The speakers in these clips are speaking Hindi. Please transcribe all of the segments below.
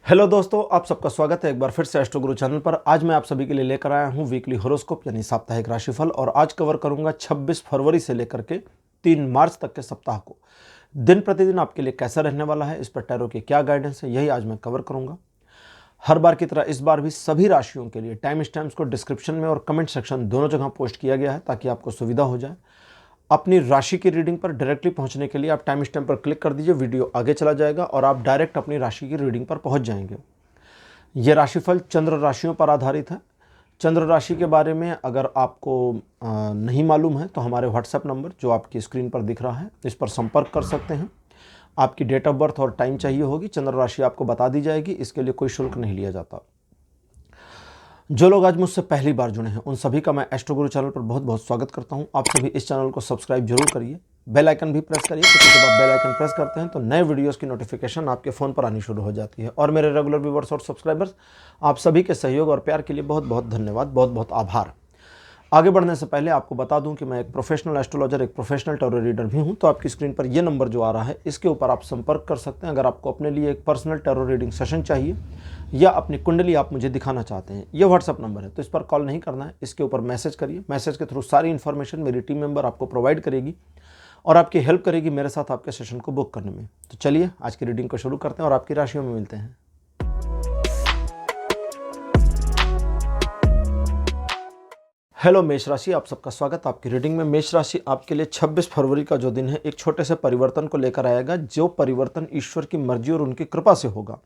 हेलो दोस्तों, आप सबका स्वागत है एक बार फिर से एस्ट्रो गुरु चैनल पर। आज मैं आप सभी के लिए लेकर आया हूं वीकली हॉरोस्कोप यानी साप्ताहिक राशिफल। और आज कवर करूंगा 26 फरवरी से लेकर के 3 मार्च तक के सप्ताह को। दिन प्रतिदिन आपके लिए कैसा रहने वाला है, इस पर टैरो की क्या गाइडेंस है, यही आज मैं कवर करूंगा। हर बार की तरह इस बार भी सभी राशियों के लिए टाइम स्टैम्प्स को डिस्क्रिप्शन में और कमेंट सेक्शन दोनों जगह पोस्ट किया गया है ताकि आपको सुविधा हो जाए। अपनी राशि की रीडिंग पर डायरेक्टली पहुंचने के लिए आप टाइम स्टैम्प पर क्लिक कर दीजिए, वीडियो आगे चला जाएगा और आप डायरेक्ट अपनी राशि की रीडिंग पर पहुंच जाएंगे। यह राशिफल चंद्र राशियों पर आधारित है। चंद्र राशि के बारे में अगर आपको नहीं मालूम है तो हमारे व्हाट्सएप नंबर जो आपकी स्क्रीन पर दिख रहा है इस पर संपर्क कर सकते हैं। आपकी डेट ऑफ बर्थ और टाइम चाहिए होगी, चंद्र राशि आपको बता दी जाएगी, इसके लिए कोई शुल्क नहीं लिया जाता। जो लोग आज मुझसे पहली बार जुड़े हैं उन सभी का मैं एस्ट्रो गुरु चैनल पर बहुत बहुत स्वागत करता हूं। आप सभी इस चैनल को सब्सक्राइब जरूर करिए, बेल आइकन भी प्रेस करिए, क्योंकि जब आप बेल आइकन प्रेस करते हैं तो नए वीडियोस की नोटिफिकेशन आपके फ़ोन पर आनी शुरू हो जाती है। और मेरे रेगुलर व्यूवर्स और सब्सक्राइबर्स, आप सभी के सहयोग और प्यार के लिए बहुत बहुत धन्यवाद, बहुत बहुत आभार। आगे बढ़ने से पहले आपको बता दूं कि मैं एक प्रोफेशनल एस्ट्रोलॉजर, एक प्रोफेशनल टैरो रीडर भी हूं। तो आपकी स्क्रीन पर ये नंबर जो आ रहा है इसके ऊपर आप संपर्क कर सकते हैं अगर आपको अपने लिए एक पर्सनल टैरो रीडिंग सेशन चाहिए या अपनी कुंडली आप मुझे दिखाना चाहते हैं। ये व्हाट्सअप नंबर है तो इस पर कॉल नहीं करना है, इसके ऊपर मैसेज करिए। मैसेज के थ्रू सारी इन्फॉर्मेशन मेरी टीम मेंबर आपको प्रोवाइड करेगी और आपकी हेल्प करेगी मेरे साथ आपके सेशन को बुक करने में। तो चलिए आज की रीडिंग को शुरू करते हैं और आपकी राशियों में मिलते हैं। हेलो मेष राशि, आप सबका स्वागत आपकी रीडिंग में। मेष राशि आपके लिए 26 फरवरी का जो दिन है एक छोटे से परिवर्तन को लेकर आएगा, जो परिवर्तन ईश्वर की मर्जी और उनकी कृपा से होगा,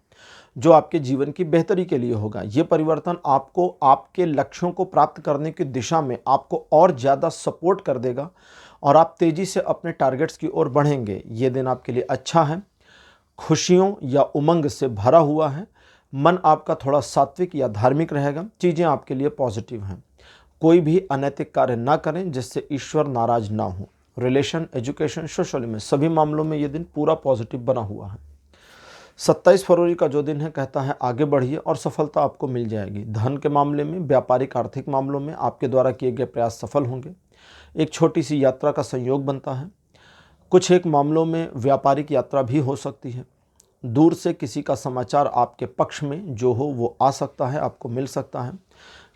जो आपके जीवन की बेहतरी के लिए होगा। ये परिवर्तन आपको आपके लक्ष्यों को प्राप्त करने की दिशा में आपको और ज़्यादा सपोर्ट कर देगा और आप तेज़ी से अपने टारगेट्स की ओर बढ़ेंगे। ये दिन आपके लिए अच्छा है, खुशियों या उमंग से भरा हुआ है। मन आपका थोड़ा सात्विक या धार्मिक रहेगा। चीज़ें आपके लिए पॉजिटिव हैं। कोई भी अनैतिक कार्य ना करें जिससे ईश्वर नाराज ना हो। रिलेशन, एजुकेशन, सोशल में सभी मामलों में ये दिन पूरा पॉजिटिव बना हुआ है। 27 फरवरी का जो दिन है कहता है आगे बढ़िए और सफलता आपको मिल जाएगी। धन के मामले में, व्यापारिक आर्थिक मामलों में आपके द्वारा किए गए प्रयास सफल होंगे। एक छोटी सी यात्रा का संयोग बनता है। कुछ एक मामलों में व्यापारिक यात्रा भी हो सकती है। दूर से किसी का समाचार आपके पक्ष में जो हो वो आ सकता है, आपको मिल सकता है।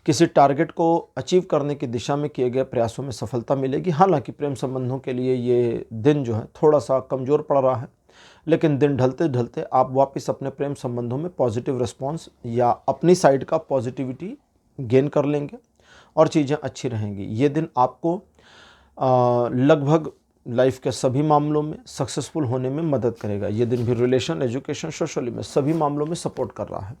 किसी टारगेट को अचीव करने की दिशा में किए गए प्रयासों में सफलता मिलेगी। हालांकि प्रेम संबंधों के लिए ये दिन जो है थोड़ा सा कमज़ोर पड़ रहा है, लेकिन दिन ढलते ढलते आप वापस अपने प्रेम संबंधों में पॉजिटिव रिस्पॉन्स या अपनी साइड का पॉजिटिविटी गेन कर लेंगे और चीज़ें अच्छी रहेंगी। ये दिन आपको लगभग लाइफ के सभी मामलों में सक्सेसफुल होने में मदद करेगा। ये दिन भी रिलेशन, एजुकेशन, सोशली में सभी मामलों में सपोर्ट कर रहा है।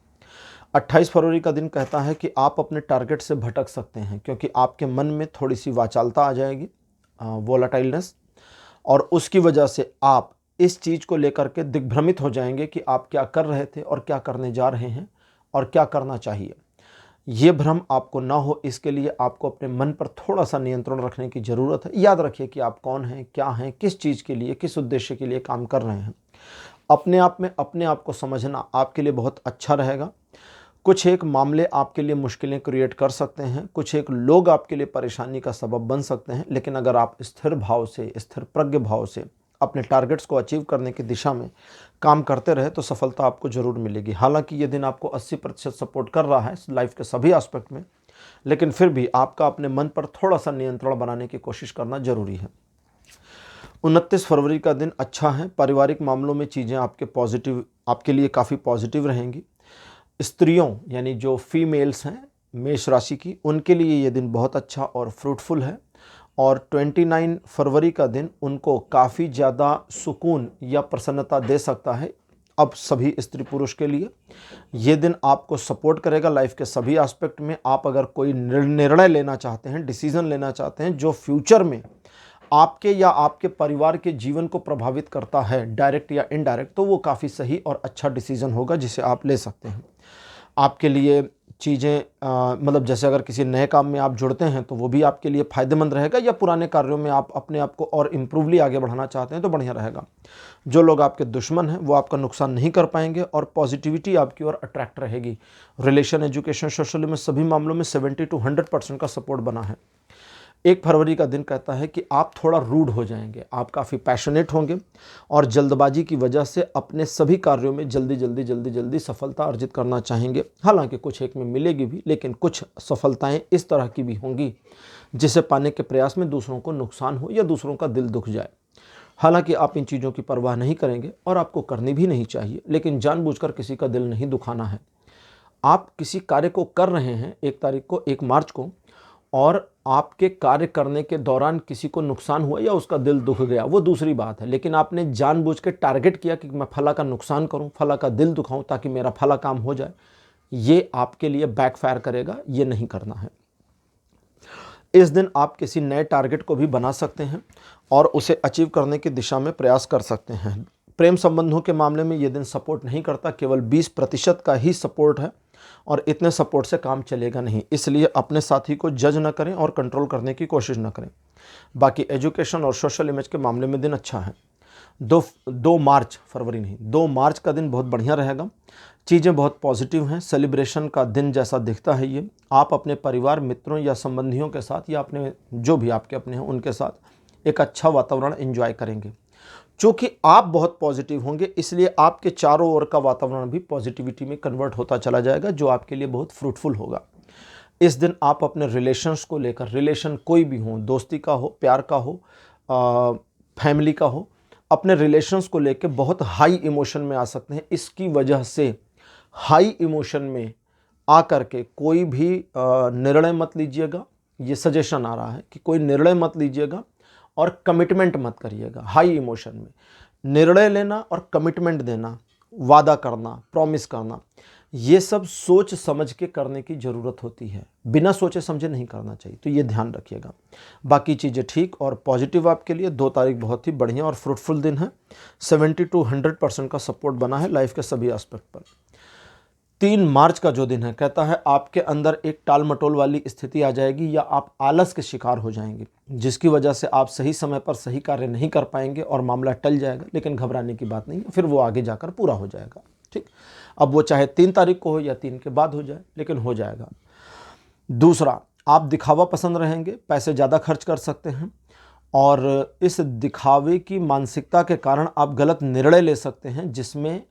28 फरवरी का दिन कहता है कि आप अपने टारगेट से भटक सकते हैं, क्योंकि आपके मन में थोड़ी सी वाचालता आ जाएगी, वोलाटाइलनेस, और उसकी वजह से आप इस चीज़ को लेकर के दिग्भ्रमित हो जाएंगे कि आप क्या कर रहे थे और क्या करने जा रहे हैं और क्या करना चाहिए। ये भ्रम आपको ना हो, इसके लिए आपको अपने मन पर थोड़ा सा नियंत्रण रखने की ज़रूरत है। याद रखिए कि आप कौन हैं, क्या हैं, किस चीज़ के लिए, किस उद्देश्य के लिए काम कर रहे हैं। अपने आप में अपने आप को समझना आपके लिए बहुत अच्छा रहेगा। कुछ एक मामले आपके लिए मुश्किलें क्रिएट कर सकते हैं, कुछ एक लोग आपके लिए परेशानी का सबब बन सकते हैं, लेकिन अगर आप स्थिर भाव से, स्थिर प्रज्ञ भाव से अपने टारगेट्स को अचीव करने की दिशा में काम करते रहे तो सफलता आपको ज़रूर मिलेगी। हालांकि ये दिन आपको 80% सपोर्ट कर रहा है लाइफ के सभी एस्पेक्ट में, लेकिन फिर भी आपका अपने मन पर थोड़ा सा नियंत्रण बनाने की कोशिश करना जरूरी है। 29 फरवरी का दिन अच्छा है। पारिवारिक मामलों में चीज़ें आपके लिए काफ़ी पॉजिटिव रहेंगी। स्त्रियों यानी जो फीमेल्स हैं मेष राशि की, उनके लिए ये दिन बहुत अच्छा और फ्रूटफुल है। और 29 फरवरी का दिन उनको काफ़ी ज़्यादा सुकून या प्रसन्नता दे सकता है। अब सभी स्त्री पुरुष के लिए ये दिन आपको सपोर्ट करेगा लाइफ के सभी एस्पेक्ट में। आप अगर कोई निर्णय लेना चाहते हैं, डिसीजन लेना चाहते हैं जो फ्यूचर में आपके या आपके परिवार के जीवन को प्रभावित करता है, डायरेक्ट या इनडायरेक्ट, तो वो काफ़ी सही और अच्छा डिसीजन होगा जिसे आप ले सकते हैं। आपके लिए चीज़ें मतलब जैसे अगर किसी नए काम में आप जुड़ते हैं तो वो भी आपके लिए फ़ायदेमंद रहेगा, या पुराने कार्यों में आप अपने आप को और इम्प्रूवली आगे बढ़ाना चाहते हैं तो बढ़िया रहेगा। जो लोग आपके दुश्मन हैं वो आपका नुकसान नहीं कर पाएंगे और पॉजिटिविटी आपकी ओर अट्रैक्ट रहेगी। रिलेशन, एजुकेशन, सोशल में सभी मामलों में 70 to 100% का सपोर्ट बना है। 1 फरवरी का दिन कहता है कि आप थोड़ा रूड हो जाएंगे, आप काफ़ी पैशनेट होंगे और जल्दबाजी की वजह से अपने सभी कार्यों में जल्दी सफलता अर्जित करना चाहेंगे। हालांकि कुछ एक में मिलेगी भी, लेकिन कुछ सफलताएं इस तरह की भी होंगी जिसे पाने के प्रयास में दूसरों को नुकसान हो या दूसरों का दिल दुख जाए। हालांकि आप इन चीज़ों की परवाह नहीं करेंगे और आपको करनी भी नहीं चाहिए, लेकिन जानबूझकर किसी का दिल नहीं दुखाना है। आप किसी कार्य को कर रहे हैं 1 तारीख को, 1 मार्च को, और आपके कार्य करने के दौरान किसी को नुकसान हुआ या उसका दिल दुख गया, वो दूसरी बात है। लेकिन आपने जानबूझ के टारगेट किया कि मैं फला का नुकसान करूं, फला का दिल दुखाऊं ताकि मेरा फला काम हो जाए, ये आपके लिए बैकफायर करेगा, ये नहीं करना है। इस दिन आप किसी नए टारगेट को भी बना सकते हैं और उसे अचीव करने की दिशा में प्रयास कर सकते हैं। प्रेम संबंधों के मामले में ये दिन सपोर्ट नहीं करता, केवल 20% का ही सपोर्ट है और इतने सपोर्ट से काम चलेगा नहीं। इसलिए अपने साथी को जज न करें और कंट्रोल करने की कोशिश न करें। बाकी एजुकेशन और सोशल इमेज के मामले में दिन अच्छा है। 2 मार्च, फरवरी नहीं, 2 मार्च का दिन बहुत बढ़िया रहेगा। चीज़ें बहुत पॉजिटिव हैं। सेलिब्रेशन का दिन जैसा दिखता है ये। आप अपने परिवार, मित्रों या संबंधियों के साथ या अपने जो भी आपके अपने हैं उनके साथ एक अच्छा वातावरण एंजॉय करेंगे। चूँकि आप बहुत पॉजिटिव होंगे, इसलिए आपके चारों ओर का वातावरण भी पॉजिटिविटी में कन्वर्ट होता चला जाएगा, जो आपके लिए बहुत फ्रूटफुल होगा। इस दिन आप अपने रिलेशंस को लेकर, रिलेशन कोई भी हो, दोस्ती का हो, प्यार का हो, फैमिली का हो, अपने रिलेशंस को लेकर बहुत हाई इमोशन में आ सकते हैं। इसकी वजह से हाई इमोशन में आकर के कोई भी निर्णय मत लीजिएगा। ये सजेशन आ रहा है कि कोई निर्णय मत लीजिएगा और कमिटमेंट मत करिएगा। हाई इमोशन में निर्णय लेना और कमिटमेंट देना, वादा करना, प्रॉमिस करना, ये सब सोच समझ के करने की ज़रूरत होती है। बिना सोचे समझे नहीं करना चाहिए, तो ये ध्यान रखिएगा। बाकी चीज़ें ठीक और पॉजिटिव आपके लिए। 2 तारीख बहुत ही बढ़िया और फ्रूटफुल दिन है। 70 to 100% का सपोर्ट बना है लाइफ के सभी एस्पेक्ट पर। 3 मार्च का जो दिन है कहता है आपके अंदर एक टाल मटोल वाली स्थिति आ जाएगी या आप आलस के शिकार हो जाएंगे, जिसकी वजह से आप सही समय पर सही कार्य नहीं कर पाएंगे और मामला टल जाएगा। लेकिन घबराने की बात नहीं है, फिर वो आगे जाकर पूरा हो जाएगा। ठीक, अब वो चाहे 3 तारीख को हो या 3 के बाद हो जाए, लेकिन हो जाएगा। दूसरा, आप दिखावा पसंद रहेंगे, पैसे ज़्यादा खर्च कर सकते हैं और इस दिखावे की मानसिकता के कारण आप गलत निर्णय ले सकते हैं, जिसमें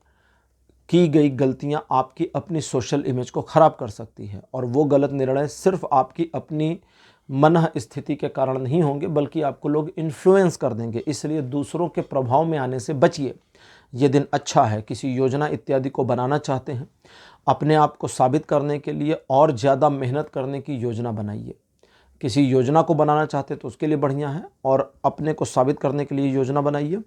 की गई गलतियां आपकी अपनी सोशल इमेज को ख़राब कर सकती है। और वो गलत निर्णय सिर्फ आपकी अपनी मन स्थिति के कारण नहीं होंगे, बल्कि आपको लोग इन्फ्लुएंस कर देंगे। इसलिए दूसरों के प्रभाव में आने से बचिए। ये दिन अच्छा है। किसी योजना इत्यादि को बनाना चाहते हैं, अपने आप को साबित करने के लिए और ज़्यादा मेहनत करने की योजना बनाइए। किसी योजना को बनाना चाहते हैं तो उसके लिए बढ़िया है, और अपने को साबित करने के लिए योजना बनाइए।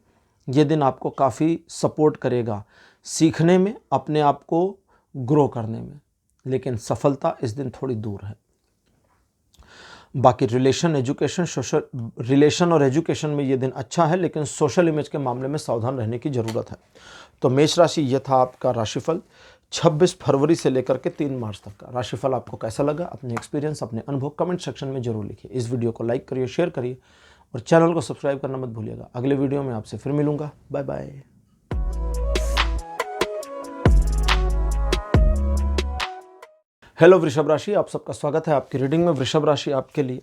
ये दिन आपको काफ़ी सपोर्ट करेगा सीखने में, अपने आप को ग्रो करने में, लेकिन सफलता इस दिन थोड़ी दूर है। बाकी रिलेशन और एजुकेशन में ये दिन अच्छा है, लेकिन सोशल इमेज के मामले में सावधान रहने की ज़रूरत है। तो मेष राशि, ये था आपका राशिफल 26 फरवरी से लेकर के 3 मार्च तक का। राशिफल आपको कैसा लगा? अपने एक्सपीरियंस, अपने अनुभव कमेंट सेक्शन में जरूर लिखिए। इस वीडियो को लाइक करिए, शेयर करिए और चैनल को सब्सक्राइब करना मत भूलिएगा। अगले वीडियो में आपसे फिर मिलूंगा। Bye bye. हेलो वृषभ राशि, आप सबका स्वागत है आपकी रीडिंग में। वृषभ राशि आपके लिए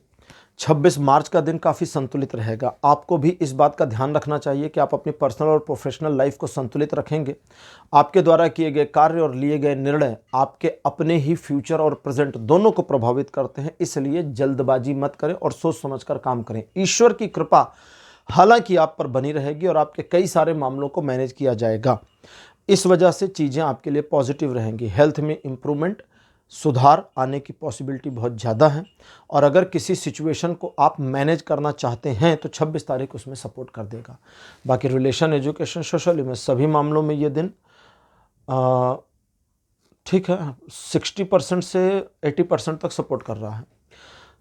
26 मार्च का दिन काफ़ी संतुलित रहेगा। आपको भी इस बात का ध्यान रखना चाहिए कि आप अपनी पर्सनल और प्रोफेशनल लाइफ को संतुलित रखेंगे। आपके द्वारा किए गए कार्य और लिए गए निर्णय आपके अपने ही फ्यूचर और प्रेजेंट दोनों को प्रभावित करते हैं। इसलिए जल्दबाजी मत करें और सोच समझकर काम करें। ईश्वर की कृपा हालांकि आप पर बनी रहेगी और आपके कई सारे मामलों को मैनेज किया जाएगा। इस वजह से चीज़ें आपके लिए पॉजिटिव रहेंगी। हेल्थ में इम्प्रूवमेंट, सुधार आने की पॉसिबिलिटी बहुत ज़्यादा है। और अगर किसी सिचुएशन को आप मैनेज करना चाहते हैं तो 26 तारीख उसमें सपोर्ट कर देगा। बाकी रिलेशन, एजुकेशन, सोशल में सभी मामलों में ये दिन ठीक है, 60% से 80% तक सपोर्ट कर रहा है।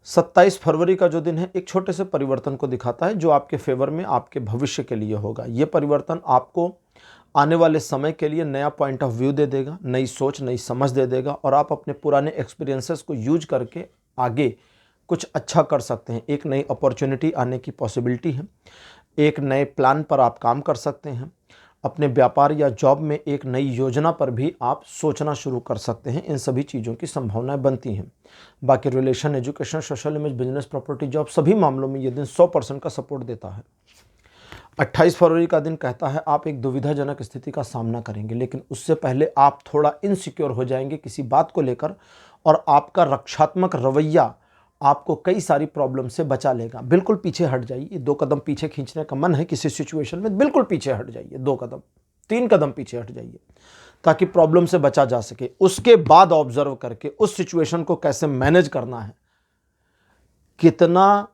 27 फरवरी का जो दिन है एक छोटे से परिवर्तन को दिखाता है, जो आपके फेवर में, आपके भविष्य के लिए होगा। ये परिवर्तन आपको आने वाले समय के लिए नया पॉइंट ऑफ व्यू दे देगा, नई सोच, नई समझ दे देगा और आप अपने पुराने एक्सपीरियंसेस को यूज करके आगे कुछ अच्छा कर सकते हैं। एक नई अपॉर्चुनिटी आने की पॉसिबिलिटी है। एक नए प्लान पर आप काम कर सकते हैं। अपने व्यापार या जॉब में एक नई योजना पर भी आप सोचना शुरू कर सकते हैं। इन सभी चीज़ों की संभावनाएं बनती हैं। बाकी relation, education, social image, business, property, job, सभी मामलों में ये दिन 100% का सपोर्ट देता है। 28 फरवरी का दिन कहता है आप एक दुविधाजनक स्थिति का सामना करेंगे, लेकिन उससे पहले आप थोड़ा इनसिक्योर हो जाएंगे किसी बात को लेकर, और आपका रक्षात्मक रवैया आपको कई सारी प्रॉब्लम से बचा लेगा। बिल्कुल पीछे हट जाइए, 2 कदम पीछे खींचने का मन है किसी सिचुएशन में, बिल्कुल पीछे हट जाइए, 2 कदम 3 कदम पीछे हट जाइए, ताकि प्रॉब्लम से बचा जा सके। उसके बाद ऑब्जर्व करके उस सिचुएशन को कैसे मैनेज करना है, कितना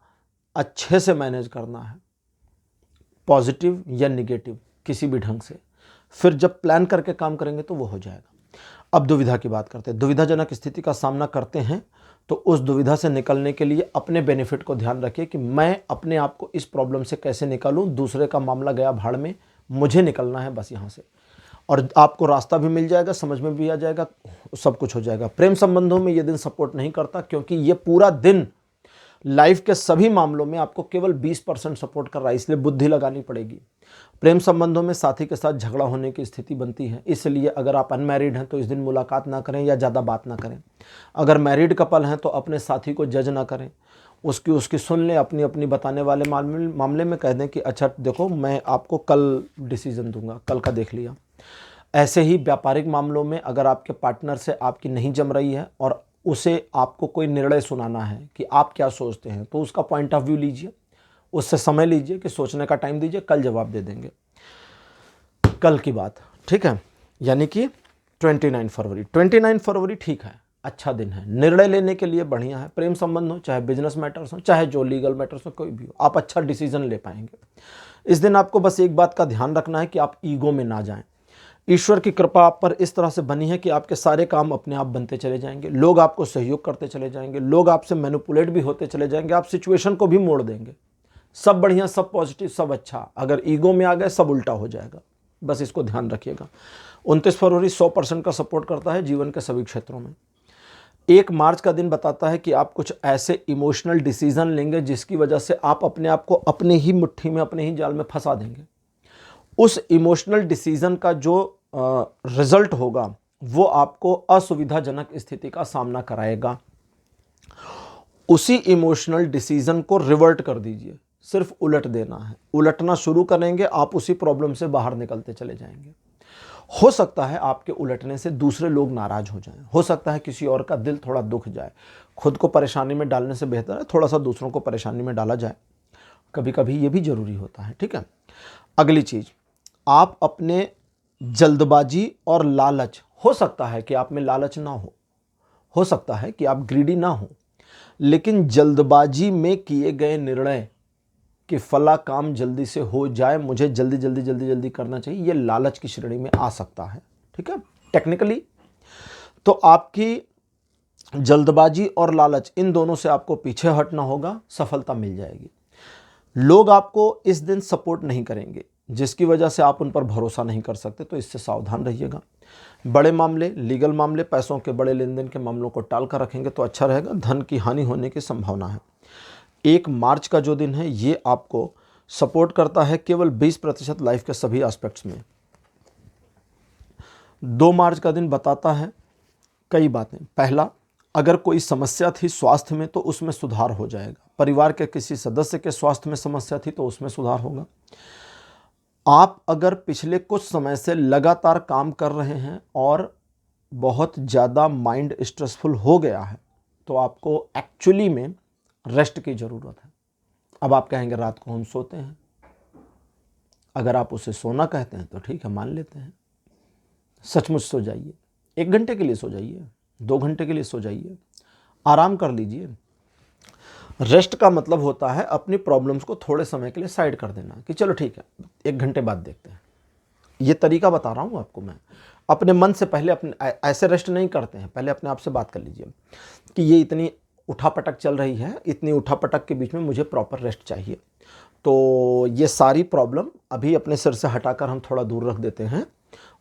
अच्छे से मैनेज करना है, पॉजिटिव या निगेटिव, किसी भी ढंग से, फिर जब प्लान करके काम करेंगे तो वो हो जाएगा। अब दुविधा की बात करते हैं। दुविधाजनक स्थिति का सामना करते हैं तो उस दुविधा से निकलने के लिए अपने बेनिफिट को ध्यान रखिए कि मैं अपने आप को इस प्रॉब्लम से कैसे निकालूं। दूसरे का मामला गया भाड़ में, मुझे निकलना है बस यहाँ से, और आपको रास्ता भी मिल जाएगा, समझ में भी आ जाएगा, सब कुछ हो जाएगा। प्रेम संबंधों में ये दिन सपोर्ट नहीं करता, क्योंकि ये पूरा दिन लाइफ के सभी मामलों में आपको केवल 20% सपोर्ट कर रहा है, इसलिए बुद्धि लगानी पड़ेगी। प्रेम संबंधों में साथी के साथ झगड़ा होने की स्थिति बनती है, इसलिए अगर आप अनमैरिड हैं तो इस दिन मुलाकात ना करें या ज़्यादा बात ना करें। अगर मैरिड कपल हैं तो अपने साथी को जज ना करें, उसकी सुन लें, अपनी अपनी बताने वाले मामले में कह दें कि अच्छा देखो मैं आपको कल डिसीजन दूंगा, कल का देख लिया। ऐसे ही व्यापारिक मामलों में अगर आपके पार्टनर से आपकी नहीं जम रही है और उसे आपको कोई निर्णय सुनाना है कि आप क्या सोचते हैं, तो उसका पॉइंट ऑफ व्यू लीजिए, उससे समय लीजिए कि सोचने का टाइम दीजिए, कल जवाब दे देंगे, कल की बात, ठीक है। यानी कि 29 फरवरी ठीक है, अच्छा दिन है, निर्णय लेने के लिए बढ़िया है। प्रेम संबंध हो, चाहे बिजनेस मैटर्स हो, चाहे जो लीगल मैटर्स हो, कोई भी हो, आप अच्छा डिसीजन ले पाएंगे। इस दिन आपको बस एक बात का ध्यान रखना है कि आप ईगो में ना जाएं। ईश्वर की कृपा आप पर इस तरह से बनी है कि आपके सारे काम अपने आप बनते चले जाएंगे, लोग आपको सहयोग करते चले जाएंगे, लोग आपसे मैनिपुलेट भी होते चले जाएंगे, आप सिचुएशन को भी मोड़ देंगे, सब बढ़िया, सब पॉजिटिव, सब अच्छा। अगर ईगो में आ गए सब उल्टा हो जाएगा, बस इसको ध्यान रखिएगा। 29 फरवरी 100% का सपोर्ट करता है जीवन के सभी क्षेत्रों में। 1 मार्च का दिन बताता है कि आप कुछ ऐसे इमोशनल डिसीजन लेंगे जिसकी वजह से आप अपने आप को अपने ही मुट्ठी में, अपने ही जाल में फंसा देंगे। उस इमोशनल डिसीजन का जो रिजल्ट होगा वो आपको असुविधाजनक स्थिति का सामना कराएगा। उसी इमोशनल डिसीजन को रिवर्ट कर दीजिए, सिर्फ उलट देना है। उलटना शुरू करेंगे, आप उसी प्रॉब्लम से बाहर निकलते चले जाएंगे। हो सकता है आपके उलटने से दूसरे लोग नाराज हो जाएं, हो सकता है किसी और का दिल थोड़ा दुख जाए। खुद को परेशानी में डालने से बेहतर है थोड़ा सा दूसरों को परेशानी में डाला जाए, कभी कभी ये भी जरूरी होता है, ठीक है। अगली चीज, आप अपने जल्दबाजी और लालच, हो सकता है कि आप में लालच ना हो सकता है कि आप ग्रीडी ना हो, लेकिन जल्दबाजी में किए गए निर्णय कि फला काम जल्दी से हो जाए, मुझे जल्दी करना चाहिए, ये लालच की श्रेणी में आ सकता है, ठीक है। टेक्निकली तो आपकी जल्दबाजी और लालच, इन दोनों से आपको पीछे हटना होगा, सफलता मिल जाएगी। लोग आपको इस दिन सपोर्ट नहीं करेंगे, जिसकी वजह से आप उन पर भरोसा नहीं कर सकते, तो इससे सावधान रहिएगा। बड़े मामले, लीगल मामले, पैसों के बड़े लेन देन के मामलों को टाल कर रखेंगे तो अच्छा रहेगा। धन की हानि होने की संभावना है। 1 मार्च का जो दिन है ये आपको सपोर्ट करता है केवल 20% लाइफ के सभी एस्पेक्ट्स में। 2 मार्च का दिन बताता है कई बातें। पहला, अगर कोई समस्या थी स्वास्थ्य में तो उसमें सुधार हो जाएगा। परिवार के किसी सदस्य के स्वास्थ्य में समस्या थी तो उसमें सुधार होगा। आप अगर पिछले कुछ समय से लगातार काम कर रहे हैं और बहुत ज़्यादा माइंड स्ट्रेसफुल हो गया है तो आपको एक्चुअली में रेस्ट की ज़रूरत है। अब आप कहेंगे रात को हम सोते हैं, अगर आप उसे सोना कहते हैं तो ठीक है, मान लेते हैं। सचमुच सो जाइए, 1 घंटे के लिए सो जाइए, 2 घंटे के लिए सो जाइए, आराम कर लीजिए। रेस्ट का मतलब होता है अपनी प्रॉब्लम्स को थोड़े समय के लिए साइड कर देना कि चलो ठीक है 1 घंटे बाद देखते हैं। ये तरीका बता रहा हूँ आपको मैं। अपने मन से पहले अपने ऐसे रेस्ट नहीं करते हैं, पहले अपने आप से बात कर लीजिए कि ये इतनी उठापटक चल रही है, इतनी उठापटक के बीच में मुझे प्रॉपर रेस्ट चाहिए। तो ये सारी प्रॉब्लम अभी अपने सिर से हटाकर हम थोड़ा दूर रख देते हैं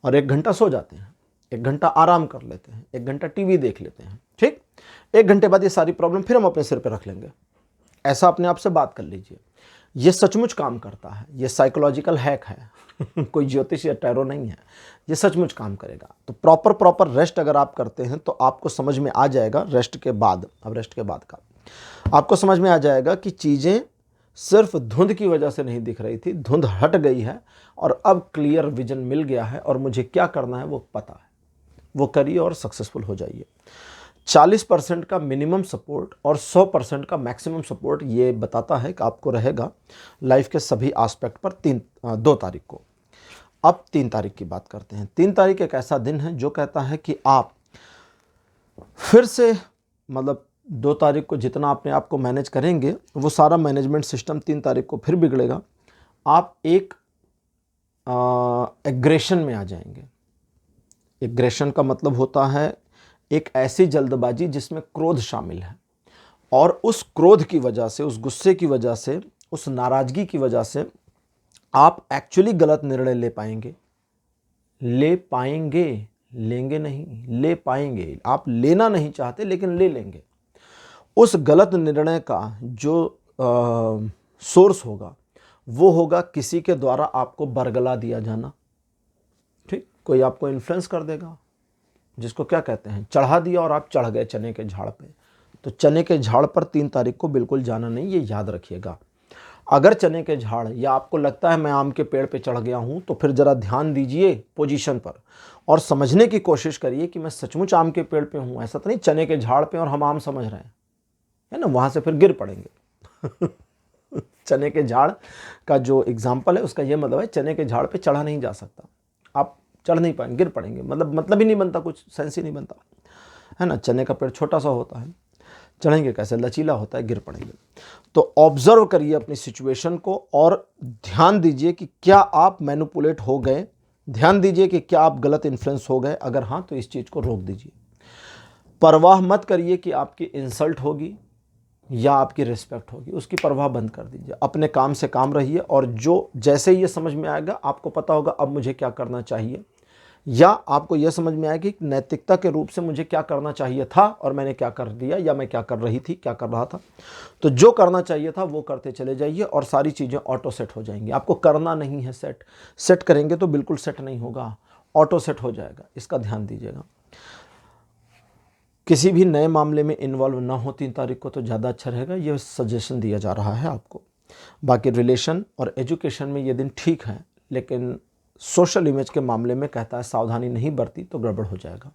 और 1 घंटा सो जाते हैं, 1 घंटा आराम कर लेते हैं, 1 घंटा टीवी देख लेते हैं, ठीक। 1 घंटे बाद ये सारी प्रॉब्लम फिर हम अपने सिर पे रख लेंगे। ऐसा अपने आप से बात कर लीजिए। ये सचमुच काम करता है, ये साइकोलॉजिकल हैक है कोई ज्योतिष या टैरो नहीं है, ये सचमुच काम करेगा। तो प्रॉपर रेस्ट अगर आप करते हैं तो आपको समझ में आ जाएगा रेस्ट के बाद, अब रेस्ट के बाद का आपको समझ में आ जाएगा कि चीज़ें सिर्फ धुंध की वजह से नहीं दिख रही थी, धुंध हट गई है और अब क्लियर विजन मिल गया है और मुझे क्या करना है वो पता है, वो करिए और सक्सेसफुल हो जाइए। 40% का मिनिमम सपोर्ट और 100% का मैक्सिमम सपोर्ट ये बताता है कि आपको रहेगा लाइफ के सभी एस्पेक्ट पर 2 तारीख को। अब 3 तारीख की बात करते हैं। 3 तारीख एक ऐसा दिन है जो कहता है कि आप फिर से मतलब 2 तारीख को जितना अपने आप को मैनेज करेंगे वो सारा मैनेजमेंट सिस्टम 3 तारीख को फिर बिगड़ेगा। आप एक एग्रेशन में आ जाएंगे। एग्रेशन का मतलब होता है एक ऐसी जल्दबाजी जिसमें क्रोध शामिल है, और उस क्रोध की वजह से, उस गुस्से की वजह से, उस नाराज़गी की वजह से आप एक्चुअली गलत निर्णय ले पाएंगे। लेंगे नहीं, ले पाएंगे। आप लेना नहीं चाहते लेकिन ले लेंगे। उस गलत निर्णय का जो सोर्स होगा वो होगा किसी के द्वारा आपको बरगला दिया जाना। ठीक, कोई आपको इन्फ्लुएंस कर देगा, जिसको क्या कहते हैं, चढ़ा दिया और आप चढ़ गए चने के झाड़ पे। तो चने के झाड़ पर 3 तारीख को बिल्कुल जाना नहीं, ये याद रखिएगा। अगर चने के झाड़ या आपको लगता है मैं आम के पेड़ पे चढ़ गया हूं, तो फिर जरा ध्यान दीजिए पोजीशन पर और समझने की कोशिश करिए कि मैं सचमुच आम के पेड़ पे हूं। ऐसा तो नहीं चने के झाड़ पे और हम आम समझ रहे हैं, है ना, वहां से फिर गिर पड़ेंगे चने के झाड़ का जो एग्जाम्पल है उसका ये मतलब है चने के झाड़ पे चढ़ा नहीं जा सकता, आप चढ़ नहीं पाएंगे, गिर पड़ेंगे। मतलब ही नहीं बनता, कुछ सेंस ही नहीं बनता, है ना। चने का पेड़ छोटा सा होता है, चढ़ेंगे कैसे, लचीला होता है, गिर पड़ेंगे। तो ऑब्जर्व करिए अपनी सिचुएशन को और ध्यान दीजिए कि क्या आप मैनिपुलेट हो गए, ध्यान दीजिए कि क्या आप गलत इन्फ्लुएंस हो गए। अगर हाँ तो इस चीज़ को रोक दीजिए। परवाह मत करिए कि आपकी इंसल्ट होगी या आपकी रिस्पेक्ट होगी, उसकी परवाह बंद कर दीजिए। अपने काम से काम रहिए और जो जैसे ही ये समझ में आएगा, आपको पता होगा अब मुझे क्या करना चाहिए, या आपको यह समझ में आएगी कि नैतिकता के रूप से मुझे क्या करना चाहिए था और मैंने क्या कर दिया, या मैं क्या कर रही थी, क्या कर रहा था। तो जो करना चाहिए था वो करते चले जाइए और सारी चीज़ें ऑटो सेट हो जाएंगी। आपको करना नहीं है सेट करेंगे तो बिल्कुल सेट नहीं होगा, ऑटो सेट हो जाएगा, इसका ध्यान दीजिएगा। किसी भी नए मामले में इन्वॉल्व ना हो 3 तारीख को तो ज़्यादा अच्छा रहेगा, यह सजेशन दिया जा रहा है आपको। बाकी रिलेशन और एजुकेशन में ये दिन ठीक है, लेकिन सोशल इमेज के मामले में कहता है सावधानी नहीं बरती तो गड़बड़ हो जाएगा।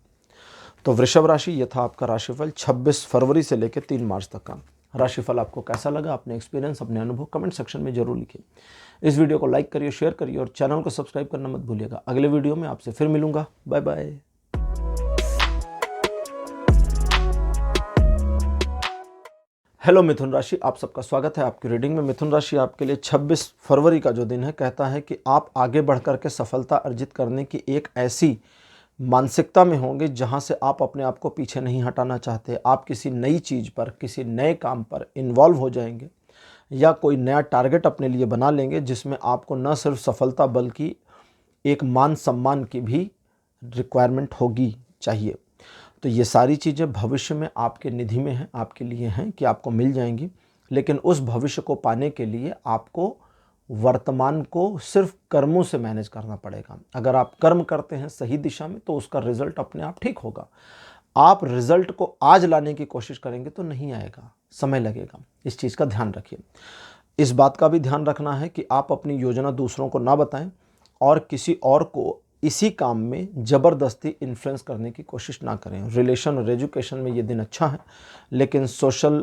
तो वृषभ राशि, ये था आपका राशिफल 26 फरवरी से लेकर 3 मार्च तक का। राशिफल आपको कैसा लगा, अपने एक्सपीरियंस, अपने अनुभव कमेंट सेक्शन में जरूर लिखिए। इस वीडियो को लाइक करिए, शेयर करिए और चैनल को सब्सक्राइब करना मत भूलिएगा। अगले वीडियो में आपसे फिर मिलूंगा। Bye bye. हेलो मिथुन राशि, आप सबका स्वागत है आपकी रीडिंग में। मिथुन राशि आपके लिए 26 फरवरी का जो दिन है कहता है कि आप आगे बढ़ कर के सफलता अर्जित करने की एक ऐसी मानसिकता में होंगे जहां से आप अपने आप को पीछे नहीं हटाना चाहते। आप किसी नई चीज़ पर, किसी नए काम पर इन्वॉल्व हो जाएंगे या कोई नया टारगेट अपने लिए बना लेंगे जिसमें आपको न सिर्फ सफलता बल्कि एक मान सम्मान की भी रिक्वायरमेंट होगी, चाहिए। तो ये सारी चीज़ें भविष्य में आपके निधि में हैं, आपके लिए हैं कि आपको मिल जाएंगी। लेकिन उस भविष्य को पाने के लिए आपको वर्तमान को सिर्फ कर्मों से मैनेज करना पड़ेगा। अगर आप कर्म करते हैं सही दिशा में तो उसका रिजल्ट अपने आप ठीक होगा। आप रिजल्ट को आज लाने की कोशिश करेंगे तो नहीं आएगा, समय लगेगा। इस चीज़ का ध्यान रखिए। इस बात का भी ध्यान रखना है कि आप अपनी योजना दूसरों को ना बताएं और किसी और को इसी काम में ज़बरदस्ती इन्फ्लुएंस करने की कोशिश ना करें। रिलेशन और एजुकेशन में ये दिन अच्छा है, लेकिन सोशल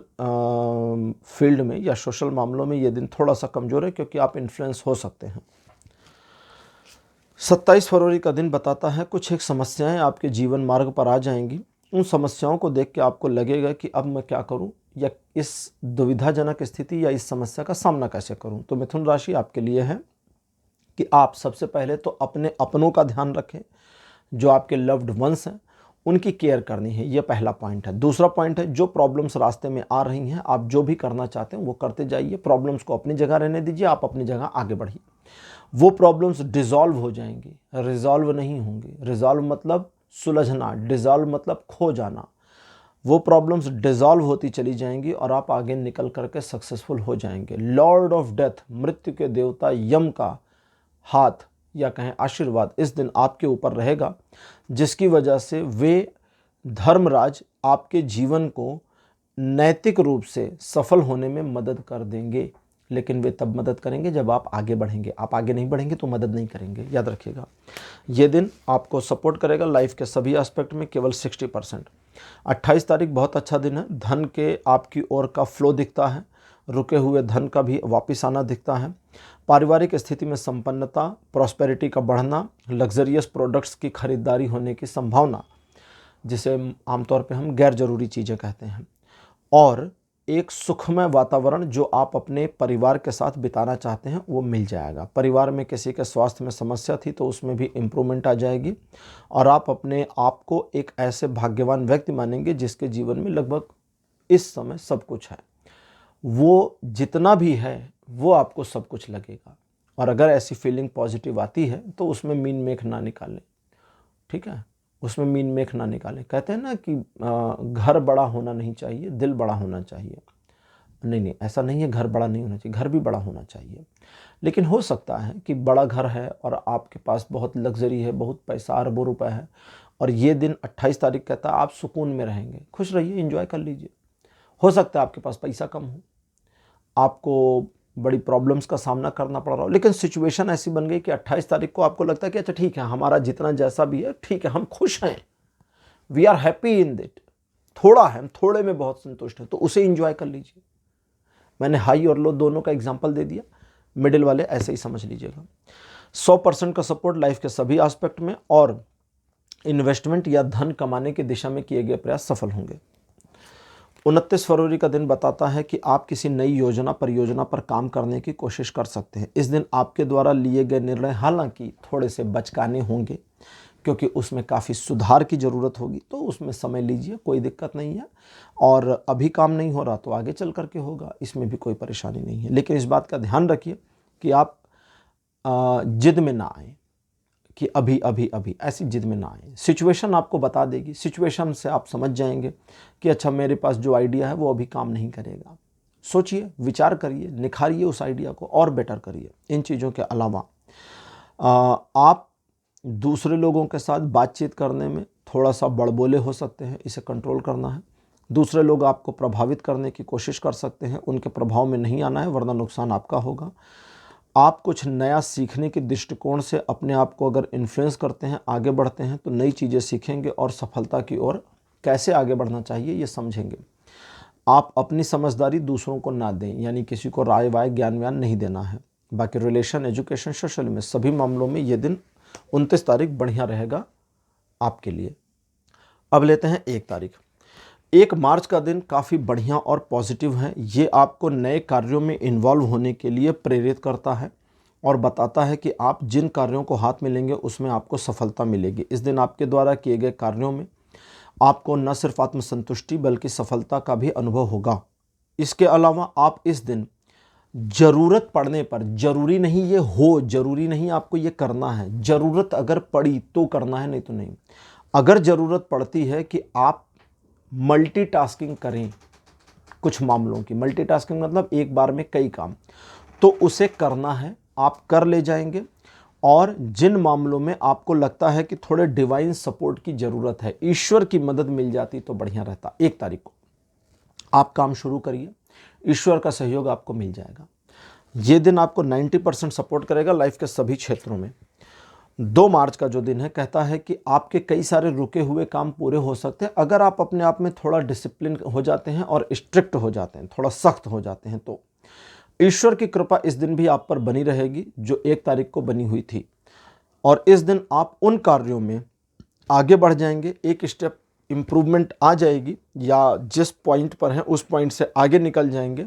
फील्ड में या सोशल मामलों में ये दिन थोड़ा सा कमज़ोर है क्योंकि आप इन्फ्लुएंस हो सकते हैं। 27 फरवरी का दिन बताता है कुछ एक समस्याएं आपके जीवन मार्ग पर आ जाएंगी। उन समस्याओं को देख के आपको लगेगा कि अब मैं क्या करूं, या इस दुविधाजनक स्थिति या इस समस्या का सामना कैसे करूं। तो मिथुन राशि आपके लिए है कि आप सबसे पहले तो अपने अपनों का ध्यान रखें, जो आपके लव्ड वंस हैं उनकी केयर करनी है, ये पहला पॉइंट है। दूसरा पॉइंट है जो प्रॉब्लम्स रास्ते में आ रही हैं, आप जो भी करना चाहते हैं वो करते जाइए। प्रॉब्लम्स को अपनी जगह रहने दीजिए, आप अपनी जगह आगे बढ़िए। वो प्रॉब्लम्स डिसॉल्व हो जाएंगी, रिजॉल्व नहीं होंगी। रिजॉल्व मतलब सुलझना, डिसॉल्व मतलब खो जाना। वो प्रॉब्लम्स डिसॉल्व होती चली जाएंगी और आप आगे निकल करके सक्सेसफुल हो जाएंगे। लॉर्ड ऑफ डेथ, मृत्यु के देवता यम का हाथ या कहें आशीर्वाद इस दिन आपके ऊपर रहेगा, जिसकी वजह से वे धर्मराज आपके जीवन को नैतिक रूप से सफल होने में मदद कर देंगे। लेकिन वे तब मदद करेंगे जब आप आगे बढ़ेंगे। आप आगे नहीं बढ़ेंगे तो मदद नहीं करेंगे, याद रखिएगा। ये दिन आपको सपोर्ट करेगा लाइफ के सभी एस्पेक्ट में, केवल 60%। 28 तारीख बहुत अच्छा दिन है। धन के आपकी ओर का फ्लो दिखता है, रुके हुए धन का भी वापस आना दिखता है। पारिवारिक स्थिति में संपन्नता, प्रॉस्पेरिटी का बढ़ना, लग्जरियस प्रोडक्ट्स की खरीदारी होने की संभावना, जिसे आमतौर पे हम गैर जरूरी चीज़ें कहते हैं, और एक सुखमय वातावरण जो आप अपने परिवार के साथ बिताना चाहते हैं वो मिल जाएगा। परिवार में किसी के स्वास्थ्य में समस्या थी तो उसमें भी इम्प्रूवमेंट आ जाएगी और आप अपने आप को एक ऐसे भाग्यवान व्यक्ति मानेंगे जिसके जीवन में लगभग इस समय सब कुछ है। वो जितना भी है वो आपको सब कुछ लगेगा। और अगर ऐसी फीलिंग पॉजिटिव आती है तो उसमें मीन मेख ना निकालें, ठीक है, उसमें मीन मेख ना निकालें। कहते हैं ना कि घर बड़ा होना नहीं चाहिए, दिल बड़ा होना चाहिए। नहीं, ऐसा नहीं है, घर बड़ा नहीं होना चाहिए, घर भी बड़ा होना चाहिए। लेकिन हो सकता है कि बड़ा घर है और आपके पास बहुत लग्जरी है, बहुत पैसा, अरबों रुपए है, और ये दिन 28 तारीख कहता है आप सुकून में रहेंगे, खुश रहिए, एंजॉय कर लीजिए। हो सकता है आपके पास पैसा कम हो, आपको बड़ी प्रॉब्लम्स का सामना करना पड़ रहा हो, लेकिन सिचुएशन ऐसी बन गई कि 28 तारीख को आपको लगता है कि अच्छा ठीक है, हमारा जितना जैसा भी है ठीक है, हम खुश हैं, we are happy in it. थोड़ा है, हम थोड़े में बहुत संतुष्ट हैं, तो उसे एंजॉय कर लीजिए। मैंने हाई और लो दोनों का एग्जाम्पल दे दिया, मिडिल वाले ऐसे ही समझ लीजिएगा। 100% का सपोर्ट लाइफ के सभी एस्पेक्ट में, और इन्वेस्टमेंट या धन कमाने की दिशा में किए गए प्रयास सफल होंगे। 29 फरवरी का दिन बताता है कि आप किसी नई योजना परियोजना पर काम करने की कोशिश कर सकते हैं। इस दिन आपके द्वारा लिए गए निर्णय हालांकि थोड़े से बचकाने होंगे, क्योंकि उसमें काफ़ी सुधार की ज़रूरत होगी, तो उसमें समय लीजिए, कोई दिक्कत नहीं है। और अभी काम नहीं हो रहा तो आगे चल करके होगा, इसमें भी कोई परेशानी नहीं है। लेकिन इस बात का ध्यान रखिए कि आप जिद में ना आए कि अभी अभी अभी, ऐसी जिद में ना आए। सिचुएशन आपको बता देगी, सिचुएशन से आप समझ जाएंगे कि अच्छा मेरे पास जो आइडिया है वो अभी काम नहीं करेगा। सोचिए, विचार करिए, निखारिए उस आइडिया को और बेटर करिए। इन चीज़ों के अलावा आप दूसरे लोगों के साथ बातचीत करने में थोड़ा सा बड़बोले हो सकते हैं, इसे कंट्रोल करना है। दूसरे लोग आपको प्रभावित करने की कोशिश कर सकते हैं, उनके प्रभाव में नहीं आना है, वरना नुकसान आपका होगा। आप कुछ नया सीखने के दृष्टिकोण से अपने आप को अगर इन्फ्लुएंस करते हैं, आगे बढ़ते हैं, तो नई चीज़ें सीखेंगे और सफलता की ओर कैसे आगे बढ़ना चाहिए ये समझेंगे। आप अपनी समझदारी दूसरों को ना दें, यानी किसी को राय वाय ज्ञान व्यान नहीं देना है। बाकी रिलेशन, एजुकेशन, सोशल में सभी मामलों में ये दिन 29 तारीख बढ़िया रहेगा आपके लिए। अब लेते हैं 1 तारीख। 1 मार्च का दिन काफ़ी बढ़िया और पॉजिटिव है। ये आपको नए कार्यों में इन्वॉल्व होने के लिए प्रेरित करता है और बताता है कि आप जिन कार्यों को हाथ में लेंगे उसमें आपको सफलता मिलेगी। इस दिन आपके द्वारा किए गए कार्यों में आपको न सिर्फ आत्मसंतुष्टि बल्कि सफलता का भी अनुभव होगा। इसके अलावा आप इस दिन ज़रूरत पड़ने पर, ज़रूरी नहीं ये हो, ज़रूरी नहीं आपको ये करना है, ज़रूरत अगर पड़ी तो करना है, नहीं तो नहीं। अगर ज़रूरत पड़ती है कि आप मल्टीटास्किंग करें, कुछ मामलों की मल्टीटास्किंग मतलब एक बार में कई काम, तो उसे करना है, आप कर ले जाएंगे। और जिन मामलों में आपको लगता है कि थोड़े डिवाइन सपोर्ट की ज़रूरत है, ईश्वर की मदद मिल जाती तो बढ़िया रहता। 1 तारीख को आप काम शुरू करिए, ईश्वर का सहयोग आपको मिल जाएगा। ये दिन आपको 90% सपोर्ट करेगा लाइफ के सभी क्षेत्रों में। 2 मार्च का जो दिन है कहता है कि आपके कई सारे रुके हुए काम पूरे हो सकते हैं अगर आप अपने आप में थोड़ा डिसिप्लिन हो जाते हैं और स्ट्रिक्ट हो जाते हैं, थोड़ा सख्त हो जाते हैं। तो ईश्वर की कृपा इस दिन भी आप पर बनी रहेगी जो 1 तारीख को बनी हुई थी, और इस दिन आप उन कार्यों में आगे बढ़ जाएंगे, एक स्टेप इम्प्रूवमेंट आ जाएगी, या जिस पॉइंट पर हैं उस पॉइंट से आगे निकल जाएंगे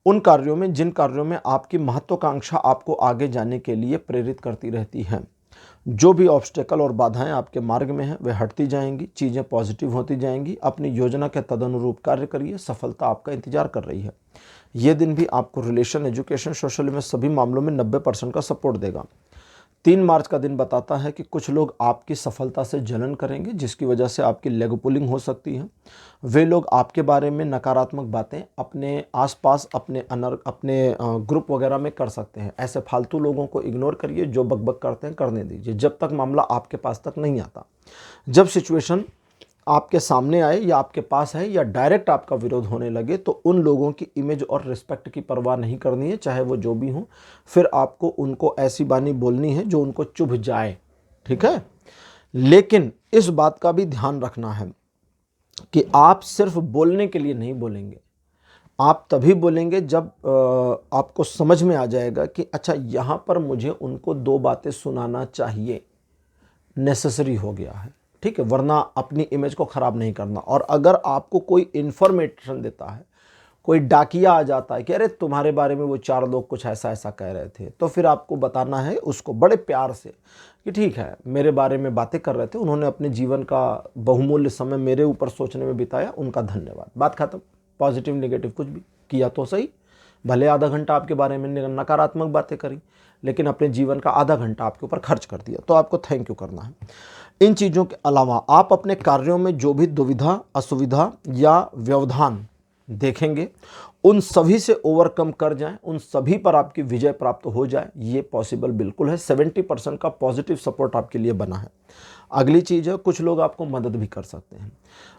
उन कार्यों में जिन कार्यों में आपकी महत्वाकांक्षा आपको आगे जाने के लिए प्रेरित करती रहती हैं। जो भी ऑब्स्टेकल और बाधाएं आपके मार्ग में हैं वे हटती जाएंगी, चीज़ें पॉजिटिव होती जाएंगी। अपनी योजना के तदनुरूप कार्य करिए, सफलता आपका इंतजार कर रही है। ये दिन भी आपको रिलेशन, एजुकेशन, सोशल में सभी मामलों में 90% का सपोर्ट देगा। 3 मार्च का दिन बताता है कि कुछ लोग आपकी सफलता से जलन करेंगे, जिसकी वजह से आपकी लेग पुलिंग हो सकती है। वे लोग आपके बारे में नकारात्मक बातें अपने आसपास, अपने ग्रुप वगैरह में कर सकते हैं। ऐसे फालतू लोगों को इग्नोर करिए, जो बकबक करते हैं करने दीजिए, जब तक मामला आपके पास तक नहीं आता। जब सिचुएशन आपके सामने आए या आपके पास है या डायरेक्ट आपका विरोध होने लगे, तो उन लोगों की इमेज और रिस्पेक्ट की परवाह नहीं करनी है, चाहे वो जो भी हो। फिर आपको उनको ऐसी बानी बोलनी है जो उनको चुभ जाए, ठीक है। लेकिन इस बात का भी ध्यान रखना है कि आप सिर्फ बोलने के लिए नहीं बोलेंगे। आप तभी बोलेंगे जब आपको समझ में आ जाएगा कि अच्छा, यहाँ पर मुझे उनको 2 बातें सुनाना चाहिए, नेसेसरी हो गया है, ठीक है। वरना अपनी इमेज को ख़राब नहीं करना। और अगर आपको कोई इन्फॉर्मेशन देता है, कोई डाकिया आ जाता है कि अरे तुम्हारे बारे में वो 4 लोग कुछ ऐसा ऐसा कह रहे थे, तो फिर आपको बताना है उसको बड़े प्यार से कि ठीक है, मेरे बारे में बातें कर रहे थे, उन्होंने अपने जीवन का बहुमूल्य समय मेरे ऊपर सोचने में बिताया, उनका धन्यवाद, बात खत्म। पॉजिटिव नेगेटिव कुछ भी किया तो सही, भले आधा घंटा आपके बारे में नकारात्मक बातें करी, लेकिन अपने जीवन का आधा घंटा आपके ऊपर खर्च कर दिया, तो आपको थैंक यू करना है। इन चीज़ों के अलावा आप अपने कार्यों में जो भी दुविधा, असुविधा या व्यवधान देखेंगे, उन सभी से ओवरकम कर जाएं, उन सभी पर आपकी विजय प्राप्त हो जाए, ये पॉसिबल बिल्कुल है। 70% का पॉजिटिव सपोर्ट आपके लिए बना है। अगली चीज़ है, कुछ लोग आपको मदद भी कर सकते हैं।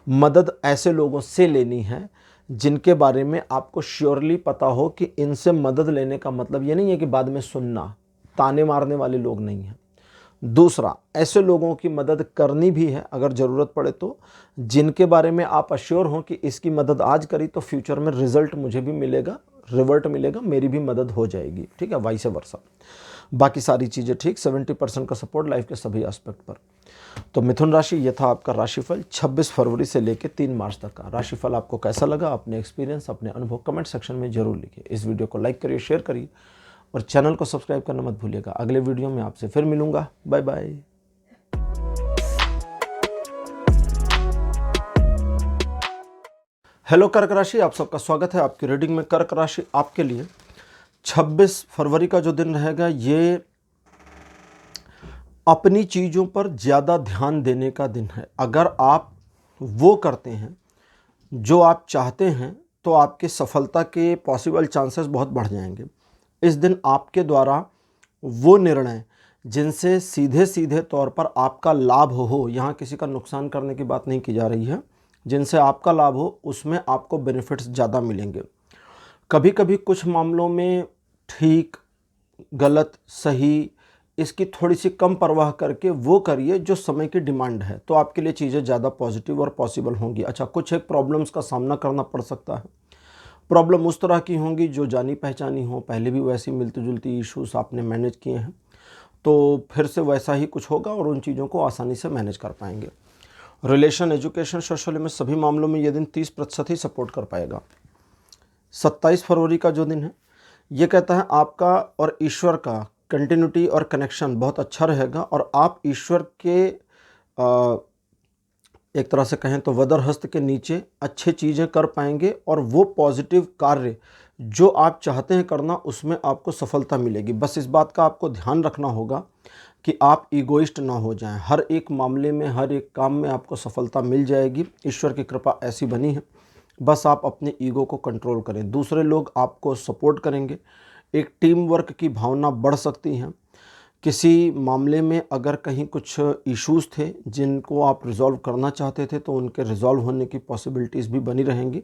मदद ऐसे लोगों से लेनी है जिनके बारे में आपको श्योरली पता हो कि इनसे मदद लेने का मतलब ये नहीं है कि बाद में सुनना, ताने मारने वाले लोग नहीं हैं। दूसरा, ऐसे लोगों की मदद करनी भी है अगर ज़रूरत पड़े तो, जिनके बारे में आप अश्योर हों कि इसकी मदद आज करी तो फ्यूचर में रिजल्ट मुझे भी मिलेगा, रिवर्ट मिलेगा, मेरी भी मदद हो जाएगी, ठीक है, वाइस वर्सा। बाकी सारी चीज़ें ठीक। 70% का सपोर्ट लाइफ के सभी एस्पेक्ट पर। तो मिथुन राशि, ये था आपका राशिफल 26 फरवरी से लेकर 3 मार्च तक का। राशिफल आपको कैसा लगा, अपने एक्सपीरियंस, अपने अनुभव कमेंट सेक्शन में जरूर लिखिए। इस वीडियो को लाइक करिए, शेयर करिए और चैनल को सब्सक्राइब करना मत भूलिएगा। अगले वीडियो में आपसे फिर मिलूंगा। Bye bye. हेलो कर्क राशि, आप सबका स्वागत है आपकी रीडिंग में। कर्क राशि आपके लिए 26 फरवरी का जो दिन रहेगा, ये अपनी चीज़ों पर ज़्यादा ध्यान देने का दिन है। अगर आप वो करते हैं जो आप चाहते हैं, तो आपके सफलता के पॉसिबल चांसेस बहुत बढ़ जाएंगे। इस दिन आपके द्वारा वो निर्णय जिनसे सीधे सीधे तौर पर आपका लाभ हो, यहाँ किसी का नुकसान करने की बात नहीं की जा रही है, जिनसे आपका लाभ हो, उसमें आपको बेनिफिट्स ज़्यादा मिलेंगे। कभी कभी कुछ मामलों में ठीक, गलत, सही, इसकी थोड़ी सी कम परवाह करके वो करिए जो समय की डिमांड है, तो आपके लिए चीज़ें ज़्यादा पॉजिटिव और पॉसिबल होंगी। अच्छा, कुछ एक प्रॉब्लम्स का सामना करना पड़ सकता है। प्रॉब्लम उस तरह की होंगी जो जानी पहचानी हो, पहले भी वैसी मिलती जुलती इश्यूज आपने मैनेज किए हैं, तो फिर से वैसा ही कुछ होगा और उन चीज़ों को आसानी से मैनेज कर पाएंगे। रिलेशन, एजुकेशन, सोशल में सभी मामलों में ये दिन 30% ही सपोर्ट कर पाएगा। 27 फरवरी का जो दिन है, ये कहता है आपका और ईश्वर का कंटिन्यूटी और कनेक्शन बहुत अच्छा रहेगा और आप ईश्वर के एक तरह से कहें तो वदर हस्त के नीचे अच्छे चीज़ें कर पाएंगे और वो पॉजिटिव कार्य जो आप चाहते हैं करना, उसमें आपको सफलता मिलेगी। बस इस बात का आपको ध्यान रखना होगा कि आप ईगोइस्ट ना हो जाएं। हर एक मामले में, हर एक काम में आपको सफलता मिल जाएगी। ईश्वर की कृपा ऐसी बनी है, बस आप अपने ईगो को कंट्रोल करें। दूसरे लोग आपको सपोर्ट करेंगे, एक टीम वर्क की भावना बढ़ सकती है। किसी मामले में अगर कहीं कुछ इश्यूज़ थे जिनको आप रिज़ॉल्व करना चाहते थे, तो उनके रिज़ॉल्व होने की पॉसिबिलिटीज़ भी बनी रहेंगी।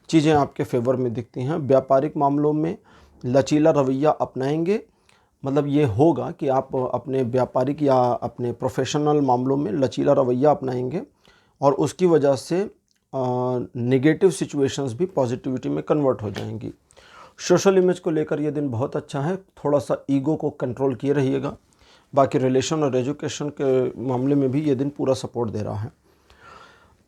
चीज़ें आपके फेवर में दिखती हैं। व्यापारिक मामलों में लचीला रवैया अपनाएंगे, मतलब ये होगा कि आप अपने व्यापारिक या अपने प्रोफेशनल मामलों में लचीला रवैया अपनाएंगे और उसकी वजह से नेगेटिव सिचुएशंस भी पॉजिटिविटी में कन्वर्ट हो जाएंगी। सोशल इमेज को लेकर ये दिन बहुत अच्छा है, थोड़ा सा ईगो को कंट्रोल किए रहिएगा। बाकी रिलेशन और एजुकेशन के मामले में भी ये दिन पूरा सपोर्ट दे रहा है।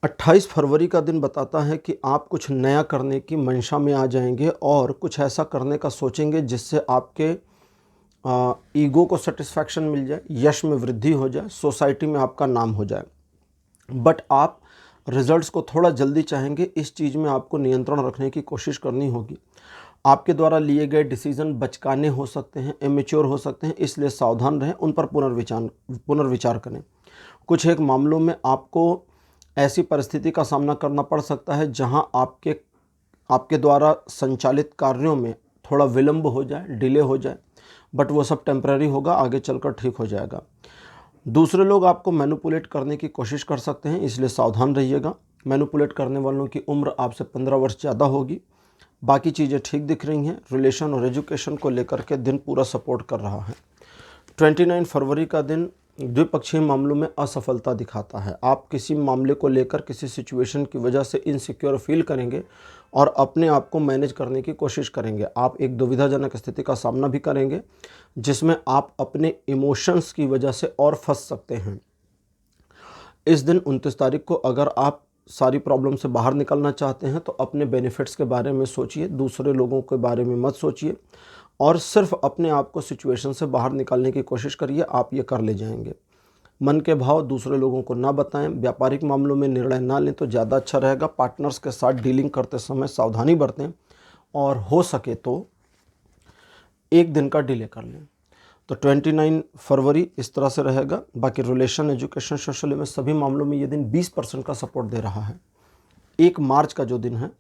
28 फरवरी का दिन बताता है कि आप कुछ नया करने की मंशा में आ जाएंगे और कुछ ऐसा करने का सोचेंगे जिससे आपके ईगो को सेटिस्फैक्शन मिल जाए, यश में वृद्धि हो जाए, सोसाइटी में आपका नाम हो जाए। बट आप रिजल्ट्स को थोड़ा जल्दी चाहेंगे, इस चीज़ में आपको नियंत्रण रखने की कोशिश करनी होगी। आपके द्वारा लिए गए डिसीजन बचकाने हो सकते हैं, इमेच्योर हो सकते हैं, इसलिए सावधान रहें, उन पर पुनर्विचार करें। कुछ एक मामलों में आपको ऐसी परिस्थिति का सामना करना पड़ सकता है जहां आपके द्वारा संचालित कार्यों में थोड़ा विलंब हो जाए, डिले हो जाए, बट वो सब टेम्पररी होगा, आगे चलकर ठीक हो जाएगा। दूसरे लोग आपको मैनिपुलेट करने की कोशिश कर सकते हैं, इसलिए सावधान रहिएगा। मैनिपुलेट करने वालों की उम्र आपसे 15 वर्ष ज़्यादा होगी। बाकी चीज़ें ठीक दिख रही हैं। रिलेशन और एजुकेशन को लेकर के दिन पूरा सपोर्ट कर रहा है। 29 फरवरी का दिन द्विपक्षीय मामलों में असफलता दिखाता है। आप किसी मामले को लेकर किसी सिचुएशन की वजह से इनसिक्योर फील करेंगे और अपने आप को मैनेज करने की कोशिश करेंगे। आप एक दुविधाजनक स्थिति का सामना भी करेंगे जिसमें आप अपने इमोशंस की वजह से और फंस सकते हैं। इस दिन 29 तारीख को अगर आप सारी प्रॉब्लम से बाहर निकलना चाहते हैं तो अपने बेनिफिट्स के बारे में सोचिए, दूसरे लोगों के बारे में मत सोचिए और सिर्फ अपने आप को सिचुएशन से बाहर निकालने की कोशिश करिए। आप ये कर ले जाएंगे। मन के भाव दूसरे लोगों को ना बताएं। व्यापारिक मामलों में निर्णय ना लें तो ज़्यादा अच्छा रहेगा। पार्टनर्स के साथ डीलिंग करते समय सावधानी बरतें और हो सके तो एक दिन का डिले कर लें। तो 29 फरवरी इस तरह से रहेगा। बाकी रिलेशन, एजुकेशन, सोशल में सभी मामलों में ये दिन 20% का सपोर्ट दे रहा है। 1 मार्च का जो दिन है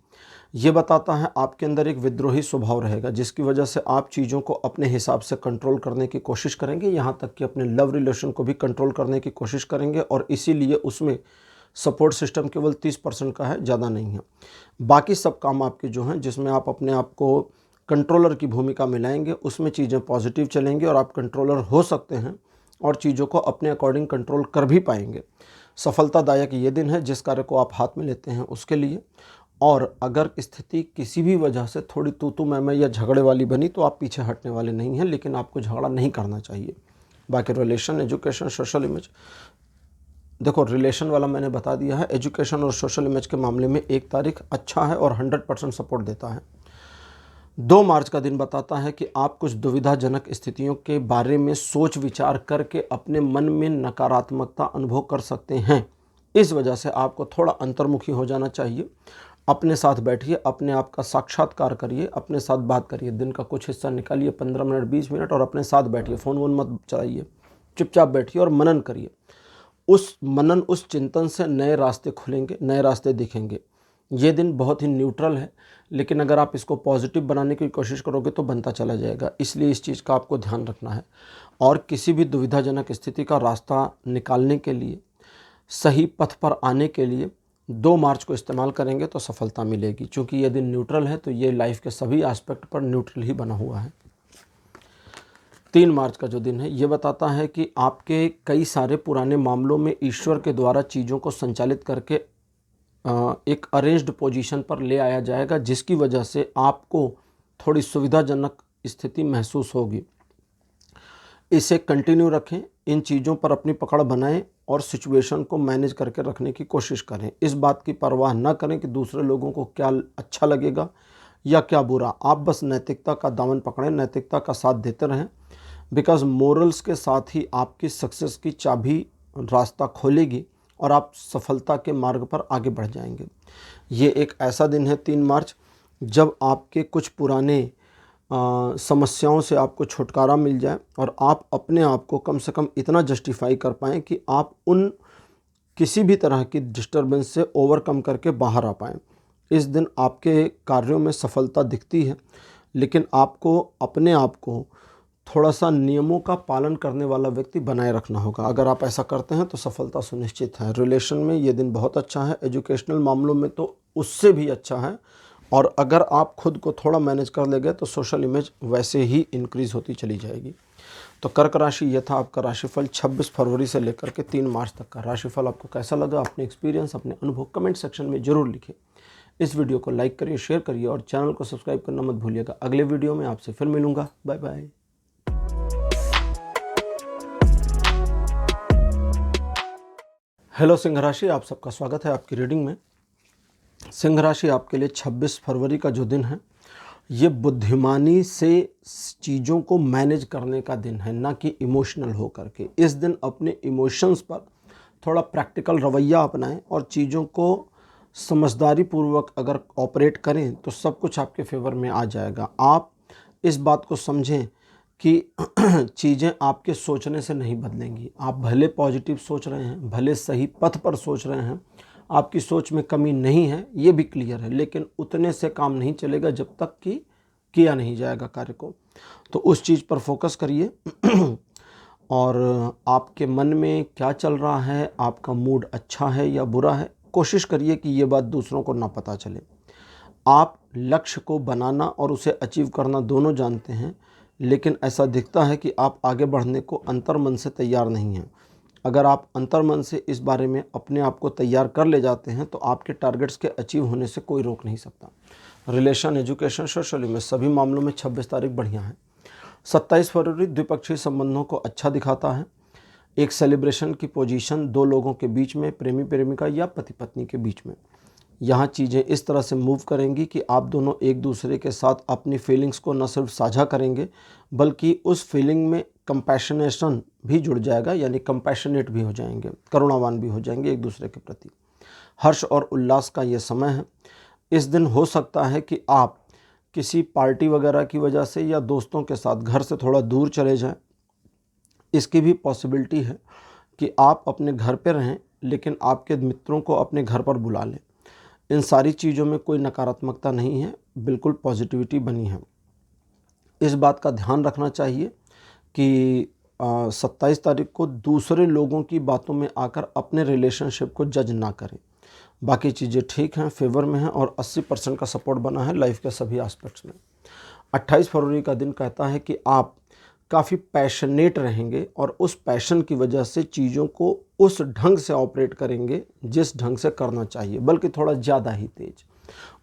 ये बताता है आपके अंदर एक विद्रोही स्वभाव रहेगा जिसकी वजह से आप चीज़ों को अपने हिसाब से कंट्रोल करने की कोशिश करेंगे, यहाँ तक कि अपने लव रिलेशन को भी कंट्रोल करने की कोशिश करेंगे और इसीलिए उसमें सपोर्ट सिस्टम केवल 30% का है, ज़्यादा नहीं है। बाकी सब काम आपके जो हैं जिसमें आप अपने आप को कंट्रोलर की भूमिका में लाएंगे उसमें चीज़ें पॉजिटिव चलेंगी और आप कंट्रोलर हो सकते हैं और चीज़ों को अपने अकॉर्डिंग कंट्रोल कर भी पाएंगे। सफलतादायक ये दिन है जिस कार्य को आप हाथ में लेते हैं उसके लिए। और अगर स्थिति किसी भी वजह से थोड़ी तू मैं या झगड़े वाली बनी तो आप पीछे हटने वाले नहीं हैं, लेकिन आपको झगड़ा नहीं करना चाहिए। बाकी रिलेशन, एजुकेशन, सोशल इमेज, देखो रिलेशन वाला मैंने बता दिया है। एजुकेशन और सोशल इमेज के मामले में 1 तारीख अच्छा है और 100% सपोर्ट देता है। 2 मार्च का दिन बताता है कि आप कुछ दुविधाजनक स्थितियों के बारे में सोच विचार करके अपने मन में नकारात्मकता अनुभव कर सकते हैं। इस वजह से आपको थोड़ा अंतर्मुखी हो जाना चाहिए। अपने साथ बैठिए, अपने आप का साक्षात्कार करिए, अपने साथ बात करिए। दिन का कुछ हिस्सा निकालिए, 15 मिनट 20 मिनट, और अपने साथ बैठिए। फ़ोन वोन मत चलाइए, चुपचाप बैठिए और मनन करिए। उस चिंतन से नए रास्ते खुलेंगे, नए रास्ते दिखेंगे। ये दिन बहुत ही न्यूट्रल है, लेकिन अगर आप इसको पॉजिटिव बनाने की कोशिश करोगे तो बनता चला जाएगा। इसलिए इस चीज़ का आपको ध्यान रखना है और किसी भी दुविधाजनक स्थिति का रास्ता निकालने के लिए, सही पथ पर आने के लिए 2 मार्च को इस्तेमाल करेंगे तो सफलता मिलेगी। चूँकि ये दिन न्यूट्रल है तो ये लाइफ के सभी एस्पेक्ट पर न्यूट्रल ही बना हुआ है। 3 मार्च का जो दिन है ये बताता है कि आपके कई सारे पुराने मामलों में ईश्वर के द्वारा चीज़ों को संचालित करके एक अरेंज्ड पोजीशन पर ले आया जाएगा, जिसकी वजह से आपको थोड़ी सुविधाजनक स्थिति महसूस होगी। इसे कंटिन्यू रखें, इन चीज़ों पर अपनी पकड़ बनाएं और सिचुएशन को मैनेज करके रखने की कोशिश करें। इस बात की परवाह ना करें कि दूसरे लोगों को क्या अच्छा लगेगा या क्या बुरा। आप बस नैतिकता का दामन पकड़ें, नैतिकता का साथ देते रहें। बिकॉज मोरल्स के साथ ही आपकी सक्सेस की चाबी रास्ता खोलेगी और आप सफलता के मार्ग पर आगे बढ़ जाएंगे। ये एक ऐसा दिन है 3 मार्च जब आपके कुछ पुराने समस्याओं से आपको छुटकारा मिल जाए और आप अपने आप को कम से कम इतना जस्टिफाई कर पाएँ कि आप उन किसी भी तरह की डिस्टर्बेंस से ओवरकम करके बाहर आ पाएँ। इस दिन आपके कार्यों में सफलता दिखती है, लेकिन आपको अपने आप को थोड़ा सा नियमों का पालन करने वाला व्यक्ति बनाए रखना होगा। अगर आप ऐसा करते हैं तो सफलता सुनिश्चित है। रिलेशन में ये दिन बहुत अच्छा है, एजुकेशनल मामलों में तो उससे भी अच्छा है, और अगर आप खुद को थोड़ा मैनेज कर ले गए तो सोशल इमेज वैसे ही इंक्रीज़ होती चली जाएगी। तो कर्क राशि ये था आपका राशिफल 26 फरवरी से लेकर के 3 मार्च तक का राशिफल। आपको कैसा लगा? अपने एक्सपीरियंस, अपने अनुभव कमेंट सेक्शन में ज़रूर लिखिए। इस वीडियो को लाइक करिए, शेयर करिए और चैनल को सब्सक्राइब करना मत भूलिएगा। अगले वीडियो में आपसे फिर मिलूँगा। Bye bye. हेलो सिंह राशि, आप सबका स्वागत है आपकी रीडिंग में। सिंह राशि आपके लिए 26 फरवरी का जो दिन है ये बुद्धिमानी से चीज़ों को मैनेज करने का दिन है, ना कि इमोशनल हो करके। इस दिन अपने इमोशंस पर थोड़ा प्रैक्टिकल रवैया अपनाएं और चीज़ों को समझदारी पूर्वक अगर ऑपरेट करें तो सब कुछ आपके फेवर में आ जाएगा। आप इस बात को समझें कि चीज़ें आपके सोचने से नहीं बदलेंगी। आप भले पॉजिटिव सोच रहे हैं, भले सही पथ पर सोच रहे हैं, आपकी सोच में कमी नहीं है, ये भी क्लियर है, लेकिन उतने से काम नहीं चलेगा जब तक कि किया नहीं जाएगा कार्य को। तो उस चीज़ पर फोकस करिए। और आपके मन में क्या चल रहा है, आपका मूड अच्छा है या बुरा है, कोशिश करिए कि ये बात दूसरों को ना पता चले। आप लक्ष्य को बनाना और उसे अचीव करना दोनों जानते हैं, लेकिन ऐसा दिखता है कि आप आगे बढ़ने को अंतर्मन से तैयार नहीं हैं। अगर आप अंतर्मन से इस बारे में अपने आप को तैयार कर ले जाते हैं तो आपके टारगेट्स के अचीव होने से कोई रोक नहीं सकता। रिलेशन, एजुकेशन, सोशली में सभी मामलों में 26 तारीख बढ़िया है। 27 फरवरी द्विपक्षीय संबंधों को अच्छा दिखाता है। एक सेलिब्रेशन की पोजीशन दो लोगों के बीच में, प्रेमी प्रेमिका या पति पत्नी के बीच में। यहाँ चीज़ें इस तरह से मूव करेंगी कि आप दोनों एक दूसरे के साथ अपनी फीलिंग्स को न सिर्फ साझा करेंगे बल्कि उस फीलिंग में कंपैशनेशन भी जुड़ जाएगा, यानी कंपैशनेट भी हो जाएंगे, करुणावान भी हो जाएंगे एक दूसरे के प्रति। हर्ष और उल्लास का ये समय है। इस दिन हो सकता है कि आप किसी पार्टी वगैरह की वजह से या दोस्तों के साथ घर से थोड़ा दूर चले जाएं। इसकी भी पॉसिबिलिटी है कि आप अपने घर पर रहें लेकिन आपके मित्रों को अपने घर पर बुला लें। इन सारी चीज़ों में कोई नकारात्मकता नहीं है, बिल्कुल पॉजिटिविटी बनी है। इस बात का ध्यान रखना चाहिए कि 27 तारीख को दूसरे लोगों की बातों में आकर अपने रिलेशनशिप को जज ना करें। बाकी चीज़ें ठीक हैं, फेवर में हैं और 80% का सपोर्ट बना है लाइफ के सभी एस्पेक्ट्स में। 28 फरवरी का दिन कहता है कि आप काफ़ी पैशनेट रहेंगे और उस पैशन की वजह से चीज़ों को उस ढंग से ऑपरेट करेंगे जिस ढंग से करना चाहिए, बल्कि थोड़ा ज़्यादा ही तेज़।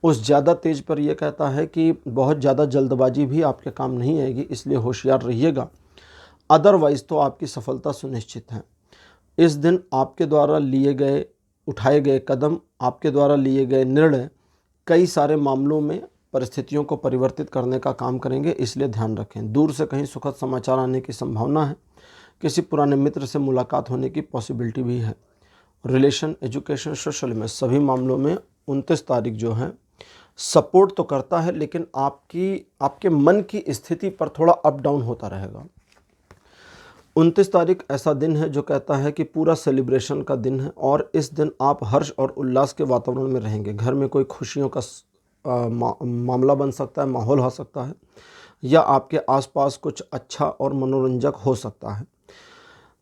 उस ज़्यादा तेज़ पर यह कहता है कि बहुत ज़्यादा जल्दबाजी भी आपके काम नहीं आएगी, इसलिए होशियार रहिएगा, अदरवाइज़ तो आपकी सफलता सुनिश्चित है। इस दिन आपके द्वारा उठाए गए कदम, आपके द्वारा लिए गए निर्णय कई सारे मामलों में परिस्थितियों को परिवर्तित करने का काम करेंगे, इसलिए ध्यान रखें। दूर से कहीं सुखद समाचार आने की संभावना है। किसी पुराने मित्र से मुलाकात होने की पॉसिबिलिटी भी है। रिलेशन, एजुकेशन, सोशल में सभी मामलों में 29 तारीख जो है सपोर्ट तो करता है, लेकिन आपके मन की स्थिति पर थोड़ा अप डाउन होता रहेगा। 29 तारीख ऐसा दिन है जो कहता है कि पूरा सेलिब्रेशन का दिन है और इस दिन आप हर्ष और उल्लास के वातावरण में रहेंगे। घर में कोई खुशियों का मामला बन सकता है, माहौल हो सकता है, या आपके आसपास कुछ अच्छा और मनोरंजक हो सकता है।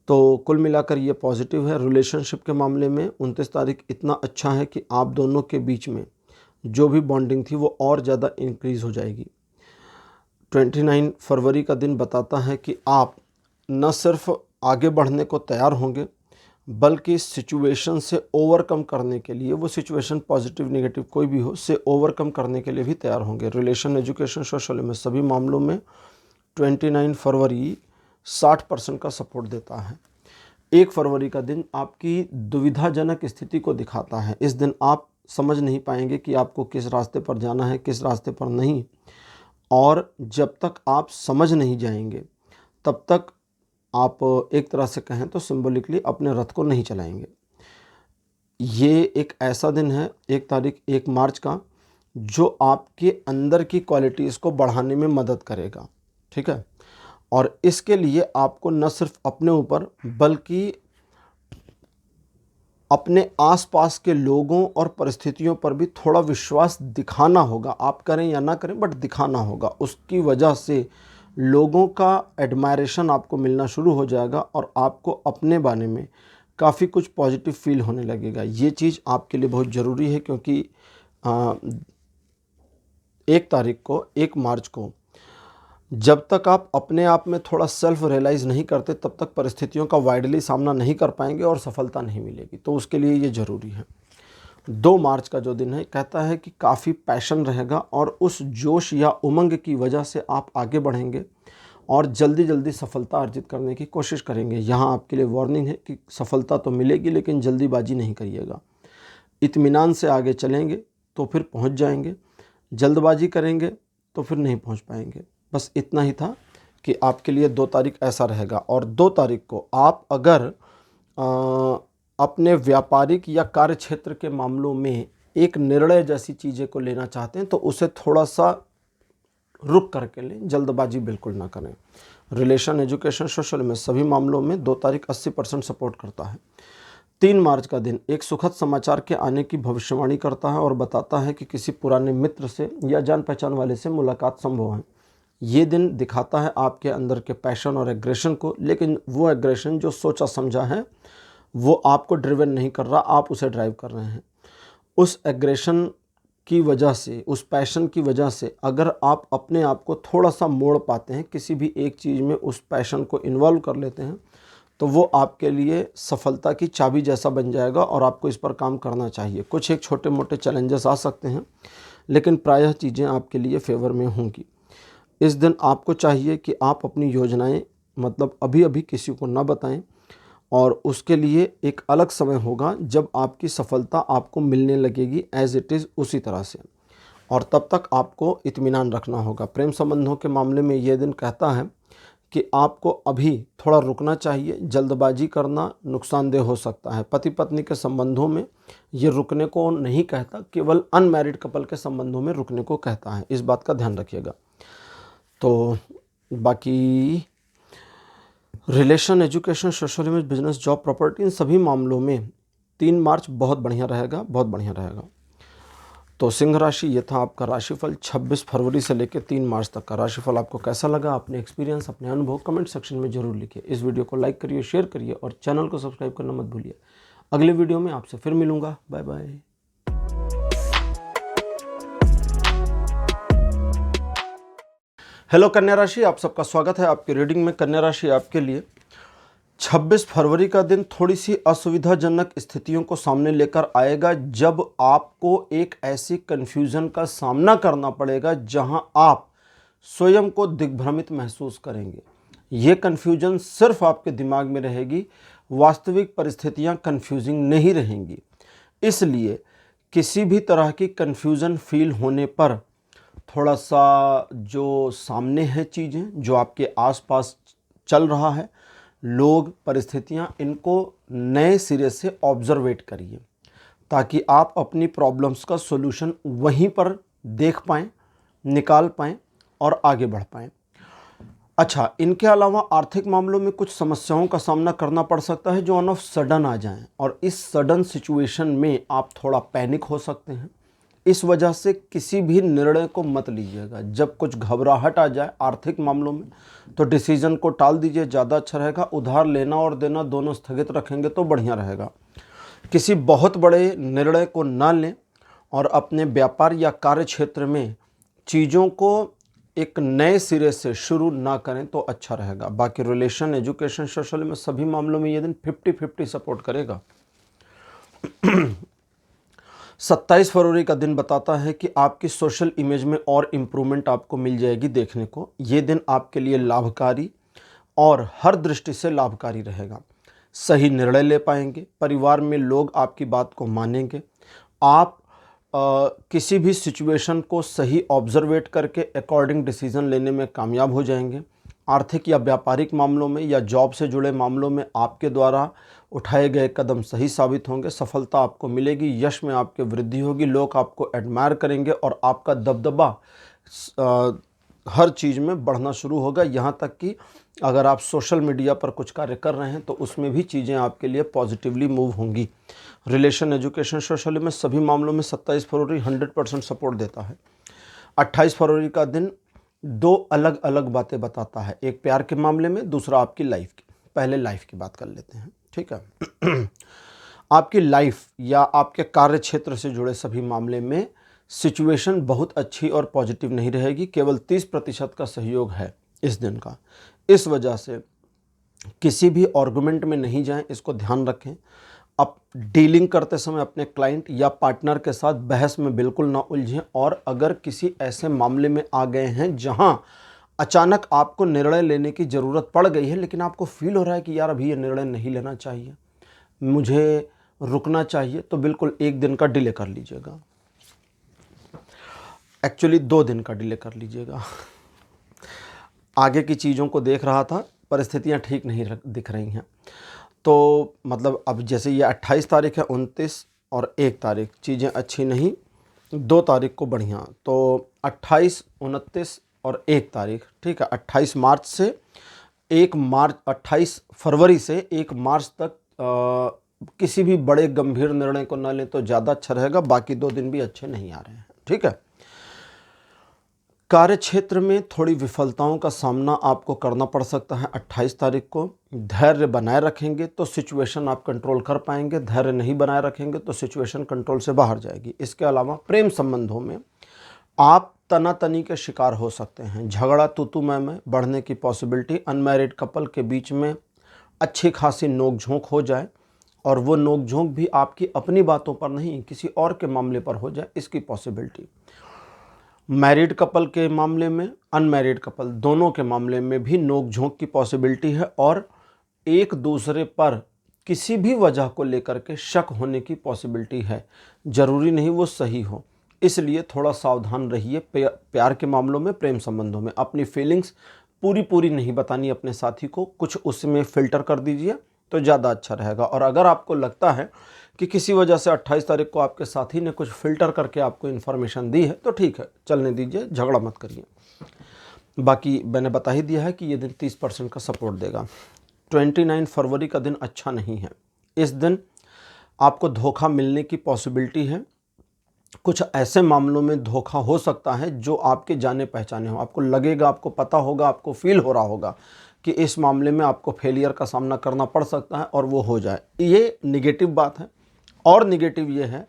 तो कुल मिलाकर ये पॉजिटिव है। रिलेशनशिप के मामले में 29 तारीख इतना अच्छा है कि आप दोनों के बीच में जो भी बॉन्डिंग थी वो और ज़्यादा इंक्रीज़ हो जाएगी। 29 फरवरी का दिन बताता है कि आप न सिर्फ आगे बढ़ने को तैयार होंगे बल्कि सिचुएशन से ओवरकम करने के लिए, वो सिचुएशन पॉजिटिव नेगेटिव कोई भी हो, से ओवरकम करने के लिए भी तैयार होंगे। रिलेशन, एजुकेशन, सोशल में सभी मामलों में 29 फरवरी 60% का सपोर्ट देता है। 1 फरवरी का दिन आपकी दुविधाजनक स्थिति को दिखाता है। इस दिन आप समझ नहीं पाएंगे कि आपको किस रास्ते पर जाना है, किस रास्ते पर नहीं, और जब तक आप समझ नहीं जाएंगे तब तक आप एक तरह से कहें तो सिंबॉलिकली अपने रथ को नहीं चलाएंगे। ये एक ऐसा दिन है 1 मार्च का जो आपके अंदर की क्वालिटीज़ को बढ़ाने में मदद करेगा, ठीक है। और इसके लिए आपको न सिर्फ अपने ऊपर बल्कि अपने आसपास के लोगों और परिस्थितियों पर भी थोड़ा विश्वास दिखाना होगा। आप करें या ना करें बट दिखाना होगा। उसकी वजह से लोगों का एडमायरेशन आपको मिलना शुरू हो जाएगा और आपको अपने बारे में काफ़ी कुछ पॉजिटिव फील होने लगेगा। ये चीज़ आपके लिए बहुत ज़रूरी है क्योंकि 1 मार्च को जब तक आप अपने आप में थोड़ा सेल्फ रियलाइज़ नहीं करते तब तक परिस्थितियों का वाइडली सामना नहीं कर पाएंगे और सफलता नहीं मिलेगी। तो उसके लिए ये ज़रूरी है। 2 मार्च का जो दिन है कहता है कि काफ़ी पैशन रहेगा और उस जोश या उमंग की वजह से आप आगे बढ़ेंगे और जल्दी जल्दी सफलता अर्जित करने की कोशिश करेंगे। यहाँ आपके लिए वार्निंग है कि सफलता तो मिलेगी लेकिन जल्दीबाजी नहीं करिएगा। इत्मीनान से आगे चलेंगे तो फिर पहुँच जाएंगे, जल्दबाजी करेंगे तो फिर नहीं पहुँच पाएंगे। बस इतना ही था कि आपके लिए 2 तारीख ऐसा रहेगा। और 2 तारीख को आप अगर अपने व्यापारिक या कार्य क्षेत्र के मामलों में एक निर्णय जैसी चीज़ें को लेना चाहते हैं तो उसे थोड़ा सा रुक करके लें, जल्दबाजी बिल्कुल ना करें। रिलेशन, एजुकेशन, सोशल में सभी मामलों में 2 तारीख 80% सपोर्ट करता है। 3 मार्च का दिन एक सुखद समाचार के आने की भविष्यवाणी करता है और बताता है कि किसी पुराने मित्र से या जान पहचान वाले से मुलाकात संभव है। ये दिन दिखाता है आपके अंदर के पैशन और एग्रेशन को, लेकिन वो एग्रेशन जो सोचा समझा है वो आपको ड्रिवन नहीं कर रहा, आप उसे ड्राइव कर रहे हैं। उस एग्रेशन की वजह से, उस पैशन की वजह से अगर आप अपने आप को थोड़ा सा मोड़ पाते हैं, किसी भी एक चीज़ में उस पैशन को इन्वॉल्व कर लेते हैं, तो वो आपके लिए सफलता की चाबी जैसा बन जाएगा और आपको इस पर काम करना चाहिए। कुछ एक छोटे मोटे चैलेंजेस आ सकते हैं, लेकिन प्रायः चीज़ें आपके लिए फेवर में होंगी। इस दिन आपको चाहिए कि आप अपनी योजनाएं मतलब अभी अभी किसी को ना बताएं, और उसके लिए एक अलग समय होगा जब आपकी सफलता आपको मिलने लगेगी एज इट इज़ उसी तरह से, और तब तक आपको इत्मीनान रखना होगा। प्रेम संबंधों के मामले में यह दिन कहता है कि आपको अभी थोड़ा रुकना चाहिए, जल्दबाजी करना नुकसानदेह हो सकता है। पति पत्नी के संबंधों में ये रुकने को नहीं कहता, केवल अनमैरिड कपल के संबंधों में रुकने को कहता है, इस बात का ध्यान रखिएगा। तो बाकी relation, education, social image, business, job, property, इन सभी मामलों में 3 मार्च बहुत बढ़िया रहेगा, बहुत बढ़िया रहेगा। तो सिंह राशि, ये था आपका राशिफल 26 फरवरी से लेकर 3 मार्च तक का राशिफल। आपको कैसा लगा, अपने एक्सपीरियंस, अपने अनुभव कमेंट सेक्शन में जरूर लिखिए। इस वीडियो को लाइक करिए, शेयर करिए और चैनल को सब्सक्राइब करना मत भूलिए। अगले वीडियो में आपसे फिर मिलूंगा। Bye bye. हेलो कन्या राशि, आप सबका स्वागत है आपकी रीडिंग में। कन्या राशि आपके लिए 26 फरवरी का दिन थोड़ी सी असुविधाजनक स्थितियों को सामने लेकर आएगा, जब आपको एक ऐसी कन्फ्यूजन का सामना करना पड़ेगा जहां आप स्वयं को दिग्भ्रमित महसूस करेंगे। ये कन्फ्यूजन सिर्फ आपके दिमाग में रहेगी, वास्तविक परिस्थितियां कन्फ्यूजिंग नहीं रहेंगी। इसलिए किसी भी तरह की कन्फ्यूजन फील होने पर थोड़ा सा जो सामने है चीज़ें, जो आपके आसपास चल रहा है, लोग, परिस्थितियां, इनको नए सिरे से ऑब्जर्वेट करिए ताकि आप अपनी प्रॉब्लम्स का सॉल्यूशन वहीं पर देख पाएँ, निकाल पाएँ और आगे बढ़ पाएँ। अच्छा, इनके अलावा आर्थिक मामलों में कुछ समस्याओं का सामना करना पड़ सकता है जो ऑन ऑफ सडन आ जाएं, और इस सडन सिचुएशन में आप थोड़ा पैनिक हो सकते हैं। इस वजह से किसी भी निर्णय को मत लीजिएगा। जब कुछ घबराहट आ जाए आर्थिक मामलों में तो डिसीजन को टाल दीजिए, ज़्यादा अच्छा रहेगा। उधार लेना और देना दोनों स्थगित रखेंगे तो बढ़िया रहेगा। किसी बहुत बड़े निर्णय को ना लें और अपने व्यापार या कार्य क्षेत्र में चीज़ों को एक नए सिरे से शुरू ना करें तो अच्छा रहेगा। बाकी रिलेशन, एजुकेशन, सोशल में सभी मामलों में ये दिन 50-50 सपोर्ट करेगा। 27 फरवरी का दिन बताता है कि आपकी सोशल इमेज में और इम्प्रूवमेंट आपको मिल जाएगी देखने को। ये दिन आपके लिए लाभकारी और हर दृष्टि से लाभकारी रहेगा। सही निर्णय ले पाएंगे, परिवार में लोग आपकी बात को मानेंगे, आप किसी भी सिचुएशन को सही ऑब्जर्वेट करके अकॉर्डिंग डिसीजन लेने में कामयाब हो जाएंगे। आर्थिक या व्यापारिक मामलों में या जॉब से जुड़े मामलों में आपके द्वारा उठाए गए कदम सही साबित होंगे, सफलता आपको मिलेगी, यश में आपकी वृद्धि होगी, लोग आपको एडमायर करेंगे और आपका दबदबा हर चीज़ में बढ़ना शुरू होगा। यहाँ तक कि अगर आप सोशल मीडिया पर कुछ कार्य कर रहे हैं तो उसमें भी चीज़ें आपके लिए पॉजिटिवली मूव होंगी। रिलेशन, एजुकेशन, सोशल में सभी मामलों में 27 फरवरी 100% सपोर्ट देता है। 28 फरवरी का दिन 2 अलग अलग बातें बताता है, एक प्यार के मामले में, दूसरा आपकी लाइफ की। पहले लाइफ की बात कर लेते हैं, ठीक है। आपकी लाइफ या आपके कार्य क्षेत्र से जुड़े सभी मामले में सिचुएशन बहुत अच्छी और पॉजिटिव नहीं रहेगी, केवल 30% का सहयोग है इस दिन का। इस वजह से किसी भी आर्गुमेंट में नहीं जाएं, इसको ध्यान रखें। अब डीलिंग करते समय अपने क्लाइंट या पार्टनर के साथ बहस में बिल्कुल ना उलझें, और अगर किसी ऐसे मामले में आ गए हैं जहां अचानक आपको निर्णय लेने की ज़रूरत पड़ गई है, लेकिन आपको फील हो रहा है कि यार अभी ये निर्णय नहीं लेना चाहिए, मुझे रुकना चाहिए, तो बिल्कुल 1 दिन का डिले कर लीजिएगा। एक्चुअली 2 दिन का डिले कर लीजिएगा। आगे की चीज़ों को देख रहा था, परिस्थितियां ठीक नहीं दिख रही हैं, तो मतलब अब जैसे ये 28 तारीख है, 29, और 1 तारीख चीज़ें अच्छी नहीं, 2 तारीख को बढ़िया। तो 28, 29 और 1 तारीख, ठीक है। 28 मार्च से 28 फरवरी से 1 मार्च तक किसी भी बड़े गंभीर निर्णय को न लें तो ज़्यादा अच्छा रहेगा। बाकी 2 दिन भी अच्छे नहीं आ रहे हैं, ठीक है। कार्य क्षेत्र में थोड़ी विफलताओं का सामना आपको करना पड़ सकता है 28 तारीख को। धैर्य बनाए रखेंगे तो सिचुएशन आप कंट्रोल कर पाएंगे, धैर्य नहीं बनाए रखेंगे तो सिचुएशन कंट्रोल से बाहर जाएगी। इसके अलावा प्रेम संबंधों में आप तनातनी के शिकार हो सकते हैं, झगड़ा तू-तू मैं बढ़ने की पॉसिबिलिटी। अनमैरिड कपल के बीच में अच्छी खासी नोक-झोंक हो जाए और वो नोक-झोंक भी आपकी अपनी बातों पर नहीं, किसी और के मामले पर हो जाए, इसकी पॉसिबिलिटी। मैरिड कपल के मामले में, अनमैरिड कपल दोनों के मामले में भी नोक-झोंक की पॉसिबिलिटी है और एक दूसरे पर किसी भी वजह को लेकर के शक होने की पॉसिबिलिटी है। ज़रूरी नहीं वो सही हो, इसलिए थोड़ा सावधान रहिए। प्यार के मामलों में, प्रेम संबंधों में अपनी फीलिंग्स पूरी नहीं बतानी अपने साथी को, कुछ उसमें फ़िल्टर कर दीजिए तो ज़्यादा अच्छा रहेगा। और अगर आपको लगता है कि किसी वजह से 28 तारीख को आपके साथी ने कुछ फ़िल्टर करके आपको इन्फॉर्मेशन दी है तो ठीक है, चलने दीजिए, झगड़ा मत करिए। बाकी मैंने बता ही दिया है कि ये दिन 30% का सपोर्ट देगा। 29 फरवरी का दिन अच्छा नहीं है। इस दिन आपको धोखा मिलने की पॉसिबिलिटी है। कुछ ऐसे मामलों में धोखा हो सकता है जो आपके जाने पहचाने हो। आपको लगेगा, आपको पता होगा, आपको फील हो रहा होगा कि इस मामले में आपको फेलियर का सामना करना पड़ सकता है और वो हो जाए। ये निगेटिव बात है। और निगेटिव ये है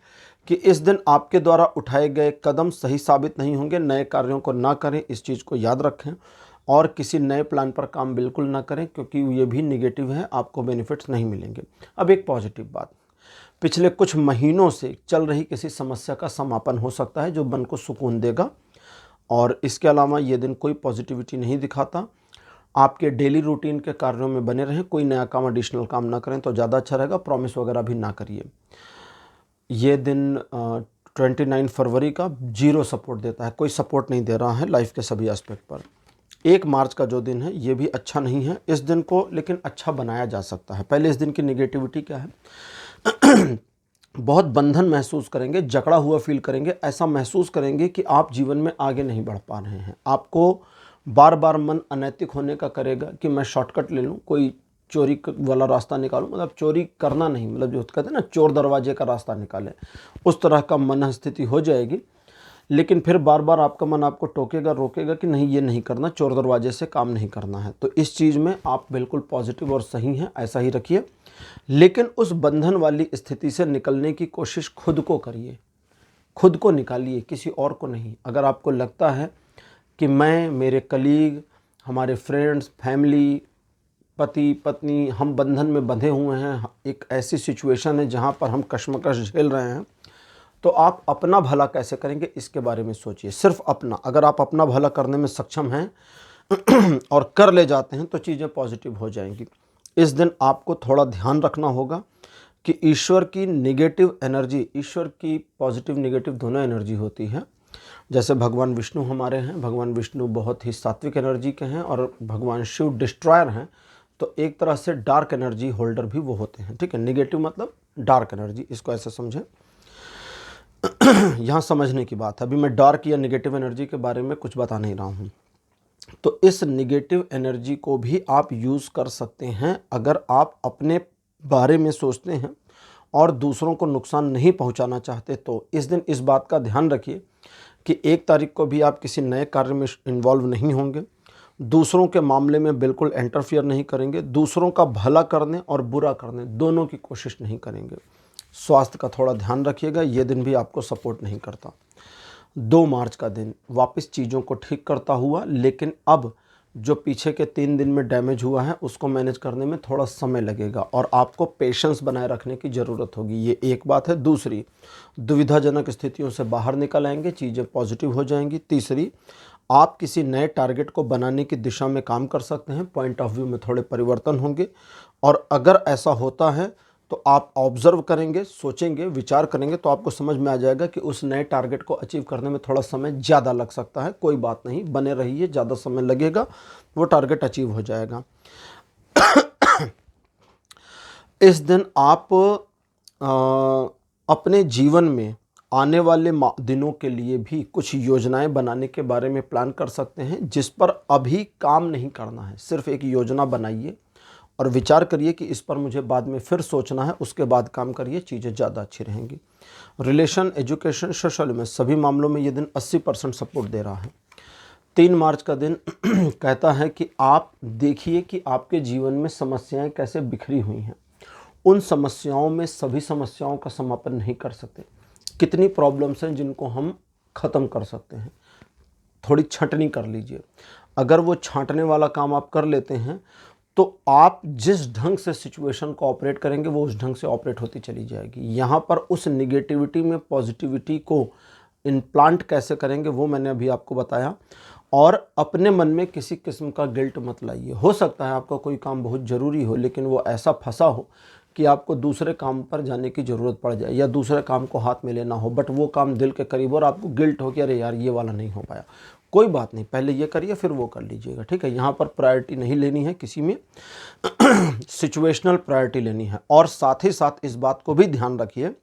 कि इस दिन आपके द्वारा उठाए गए कदम सही साबित नहीं होंगे। नए कार्यों को ना करें, इस चीज़ को याद रखें। और किसी नए प्लान पर काम बिल्कुल ना करें क्योंकि ये भी निगेटिव है, आपको बेनिफिट्स नहीं मिलेंगे। अब एक पॉजिटिव बात, पिछले कुछ महीनों से चल रही किसी समस्या का समापन हो सकता है जो मन को सुकून देगा। और इसके अलावा ये दिन कोई पॉजिटिविटी नहीं दिखाता। आपके डेली रूटीन के कार्यों में बने रहें, कोई नया काम, एडिशनल काम ना करें तो ज़्यादा अच्छा रहेगा। प्रॉमिस वगैरह भी ना करिए। ये दिन 29 फरवरी का 0 सपोर्ट देता है, कोई सपोर्ट नहीं दे रहा है लाइफ के सभी एस्पेक्ट पर। 1 मार्च का जो दिन है ये भी अच्छा नहीं है। इस दिन को लेकिन अच्छा बनाया जा सकता है। पहले इस दिन की नेगेटिविटी क्या है? बहुत बंधन महसूस करेंगे, जकड़ा हुआ फील करेंगे, ऐसा महसूस करेंगे कि आप जीवन में आगे नहीं बढ़ पा रहे हैं। आपको बार बार मन अनैतिक होने का करेगा कि मैं शॉर्टकट ले लूँ, कोई चोरी वाला रास्ता निकालूं। मतलब चोरी करना नहीं, मतलब जो कहते हैं ना, चोर दरवाजे का रास्ता निकाले, उस तरह का मन स्थिति हो जाएगी। लेकिन फिर बार बार आपका मन आपको टोकेगा, रोकेगा कि नहीं, ये नहीं करना, चोर दरवाजे से काम नहीं करना है। तो इस चीज़ में आप बिल्कुल पॉजिटिव और सही हैं, ऐसा ही रखिए। लेकिन उस बंधन वाली स्थिति से निकलने की कोशिश खुद को करिए, खुद को निकालिए, किसी और को नहीं। अगर आपको लगता है कि मैं, मेरे कलीग, हमारे फ्रेंड्स, फैमिली, पति पत्नी, हम बंधन में बंधे हुए हैं, एक ऐसी सिचुएशन है जहाँ पर हम कश्मकश झेल रहे हैं, तो आप अपना भला कैसे करेंगे इसके बारे में सोचिए, सिर्फ अपना। अगर आप अपना भला करने में सक्षम हैं और कर ले जाते हैं तो चीज़ें पॉजिटिव हो जाएंगी। इस दिन आपको थोड़ा ध्यान रखना होगा कि ईश्वर की नेगेटिव एनर्जी, ईश्वर की पॉजिटिव नेगेटिव दोनों एनर्जी होती है। जैसे भगवान विष्णु हमारे हैं, भगवान विष्णु बहुत ही सात्विक एनर्जी के हैं और भगवान शिव डिस्ट्रॉयर हैं, तो एक तरह से डार्क एनर्जी होल्डर भी वो होते हैं, ठीक है। नेगेटिव मतलब डार्क एनर्जी, इसको ऐसे समझें। यहाँ समझने की बात है। अभी मैं डार्क या नेगेटिव एनर्जी के बारे में कुछ बता नहीं रहा हूँ। तो इस नेगेटिव एनर्जी को भी आप यूज़ कर सकते हैं अगर आप अपने बारे में सोचते हैं और दूसरों को नुकसान नहीं पहुंचाना चाहते। तो इस दिन इस बात का ध्यान रखिए कि 1 तारीख को भी आप किसी नए कार्य में इन्वॉल्व नहीं होंगे, दूसरों के मामले में बिल्कुल इंटरफियर नहीं करेंगे, दूसरों का भला करने और बुरा करने दोनों की कोशिश नहीं करेंगे। स्वास्थ्य का थोड़ा ध्यान रखिएगा, ये दिन भी आपको सपोर्ट नहीं करता। 2 मार्च का दिन वापस चीज़ों को ठीक करता हुआ, लेकिन अब जो पीछे के 3 दिन में डैमेज हुआ है उसको मैनेज करने में थोड़ा समय लगेगा और आपको पेशेंस बनाए रखने की ज़रूरत होगी। ये एक बात है। दूसरी, दुविधाजनक स्थितियों से बाहर निकल आएंगे, चीज़ें पॉजिटिव हो जाएंगी। तीसरी, आप किसी नए टारगेट को बनाने की दिशा में काम कर सकते हैं, पॉइंट ऑफ व्यू में थोड़े परिवर्तन होंगे। और अगर ऐसा होता है तो आप ऑब्जर्व करेंगे, सोचेंगे, विचार करेंगे तो आपको समझ में आ जाएगा कि उस नए टारगेट को अचीव करने में थोड़ा समय ज़्यादा लग सकता है। कोई बात नहीं, बने रहिए, ज़्यादा समय लगेगा, वो टारगेट अचीव हो जाएगा। इस दिन आप अपने जीवन में आने वाले दिनों के लिए भी कुछ योजनाएं बनाने के बारे में प्लान कर सकते हैं, जिस पर अभी काम नहीं करना है। सिर्फ एक योजना बनाइए और विचार करिए कि इस पर मुझे बाद में फिर सोचना है, उसके बाद काम करिए, चीज़ें ज़्यादा अच्छी रहेंगी। रिलेशन, एजुकेशन, सोशल में सभी मामलों में ये दिन 80% सपोर्ट दे रहा है। 3 मार्च का दिन कहता है कि आप देखिए कि आपके जीवन में समस्याएं कैसे बिखरी हुई हैं। उन समस्याओं में सभी समस्याओं का समापन नहीं कर सकते। कितनी प्रॉब्लम्स हैं जिनको हम ख़त्म कर सकते हैं। थोड़ी छंटनी कर लीजिए। अगर वो छांटने वाला काम आप कर लेते हैं तो आप जिस ढंग से सिचुएशन को ऑपरेट करेंगे वो उस ढंग से ऑपरेट होती चली जाएगी। यहाँ पर उस निगेटिविटी में पॉजिटिविटी को इम्प्लांट कैसे करेंगे वो मैंने अभी आपको बताया। और अपने मन में किसी किस्म का गिल्ट मत लाइए। हो सकता है आपका कोई काम बहुत ज़रूरी हो, लेकिन वो ऐसा फंसा हो कि आपको दूसरे काम पर जाने की ज़रूरत पड़ जाए या दूसरे काम को हाथ में लेना हो, बट वो काम दिल के करीब और आपको गिल्ट हो कि अरे यार ये वाला नहीं हो पाया। कोई बात नहीं, पहले ये करिए फिर वो कर लीजिएगा, ठीक है। यहाँ पर प्रायोरिटी नहीं लेनी है किसी में, सिचुएशनल प्रायोरिटी लेनी है। और साथ ही साथ इस बात को भी ध्यान रखिए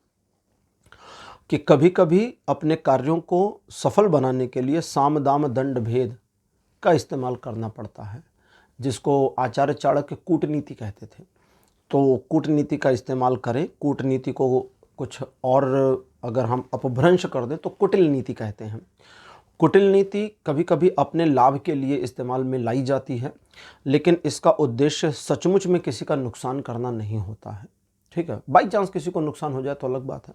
कि कभी कभी अपने कार्यों को सफल बनाने के लिए साम दाम दंड भेद का इस्तेमाल करना पड़ता है, जिसको आचार्य चाणक्य कूटनीति कहते थे। तो कूटनीति का इस्तेमाल करें। कूटनीति को कुछ और अगर हम अपभ्रंश कर दें तो कुटिल नीति कहते हैं। कुटिल नीति कभी कभी अपने लाभ के लिए इस्तेमाल में लाई जाती है, लेकिन इसका उद्देश्य सचमुच में किसी का नुकसान करना नहीं होता है, ठीक है। बाई चांस किसी को नुकसान हो जाए तो अलग बात है,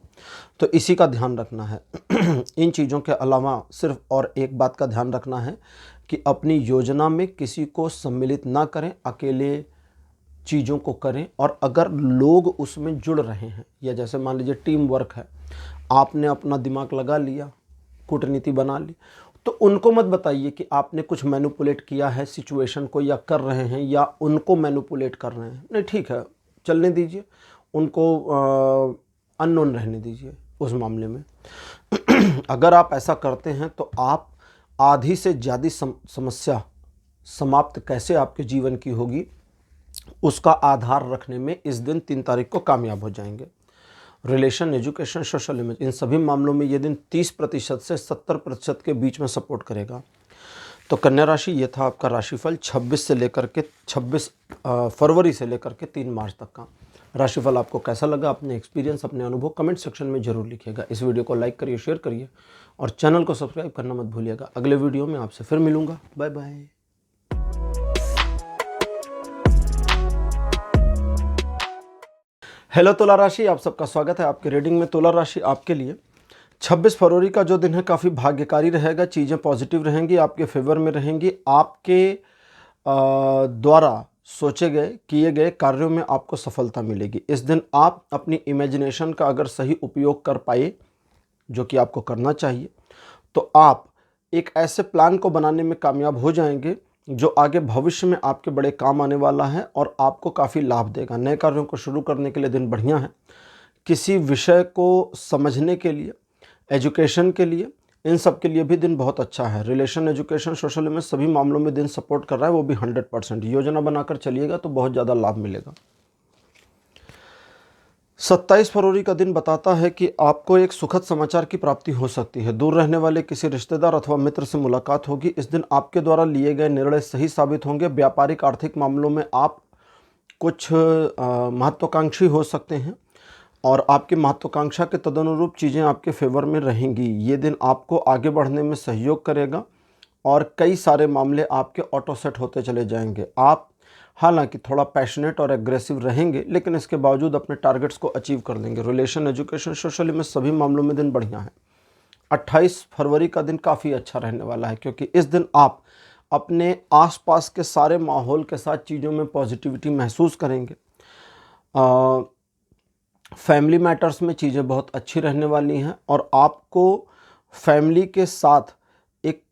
तो इसी का ध्यान रखना है। इन चीज़ों के अलावा सिर्फ और एक बात का ध्यान रखना है कि अपनी योजना में किसी को सम्मिलित ना करें, अकेले चीज़ों को करें। और अगर लोग उसमें जुड़ रहे हैं, या जैसे मान लीजिए टीम वर्क है, आपने अपना दिमाग लगा लिया, कूटनीति बना ली, तो उनको मत बताइए कि आपने कुछ मैनिपुलेट किया है सिचुएशन को, या कर रहे हैं, या उनको मैनिपुलेट कर रहे हैं। नहीं, ठीक है, चलने दीजिए, उनको अननोन रहने दीजिए उस मामले में। अगर आप ऐसा करते हैं तो आप आधी से ज़्यादा समस्या समाप्त कैसे आपके जीवन की होगी उसका आधार रखने में इस दिन 3 तारीख को कामयाब हो जाएंगे। रिलेशन, एजुकेशन, सोशल इमेज, इन सभी मामलों में ये दिन 30% से 70% के बीच में सपोर्ट करेगा। तो कन्या राशि, ये था आपका राशिफल 26 फरवरी से लेकर के 3 मार्च तक का राशिफल। आपको कैसा लगा, अपने एक्सपीरियंस, अपने अनुभव कमेंट सेक्शन में जरूर लिखिएगा। इस वीडियो को लाइक करिए, शेयर करिए और चैनल को सब्सक्राइब करना मत भूलिएगा। अगले वीडियो में आपसे फिर मिलूंगा। Bye bye. हेलो तुला राशि, आप सबका स्वागत है आपकी रीडिंग में। तुला राशि आपके लिए 26 फरवरी का जो दिन है काफ़ी भाग्यकारी रहेगा। चीज़ें पॉजिटिव रहेंगी, आपके फेवर में रहेंगी। आपके द्वारा सोचे गए, किए गए कार्यों में आपको सफलता मिलेगी। इस दिन आप अपनी इमेजिनेशन का अगर सही उपयोग कर पाए, जो कि आपको करना चाहिए, तो आप एक ऐसे प्लान को बनाने में कामयाब हो जाएंगे जो आगे भविष्य में आपके बड़े काम आने वाला है और आपको काफ़ी लाभ देगा। नए कार्यों को शुरू करने के लिए दिन बढ़िया है। किसी विषय को समझने के लिए, एजुकेशन के लिए, इन सब के लिए भी दिन बहुत अच्छा है। रिलेशन, एजुकेशन, सोशल में सभी मामलों में दिन सपोर्ट कर रहा है, वो भी 100%। योजना बनाकर चलिएगा तो बहुत ज़्यादा लाभ मिलेगा। 27 फरवरी का दिन बताता है कि आपको एक सुखद समाचार की प्राप्ति हो सकती है। दूर रहने वाले किसी रिश्तेदार अथवा मित्र से मुलाकात होगी। इस दिन आपके द्वारा लिए गए निर्णय सही साबित होंगे। व्यापारिक आर्थिक मामलों में आप कुछ महत्वाकांक्षी हो सकते हैं और आपकी महत्वाकांक्षा के तदनुरूप चीज़ें आपके फेवर में रहेंगी। ये दिन आपको आगे बढ़ने में सहयोग करेगा और कई सारे मामले आपके ऑटो सेट होते चले जाएंगे। आप हालांकि थोड़ा पैशनेट और एग्रेसिव रहेंगे, लेकिन इसके बावजूद अपने टारगेट्स को अचीव कर लेंगे। रिलेशन, एजुकेशन, सोशल में सभी मामलों में दिन बढ़िया है। 28 फरवरी का दिन काफ़ी अच्छा रहने वाला है, क्योंकि इस दिन आप अपने आसपास के सारे माहौल के साथ चीज़ों में पॉजिटिविटी महसूस करेंगे। फैमिली मैटर्स में चीज़ें बहुत अच्छी रहने वाली हैं और आपको फैमिली के साथ एक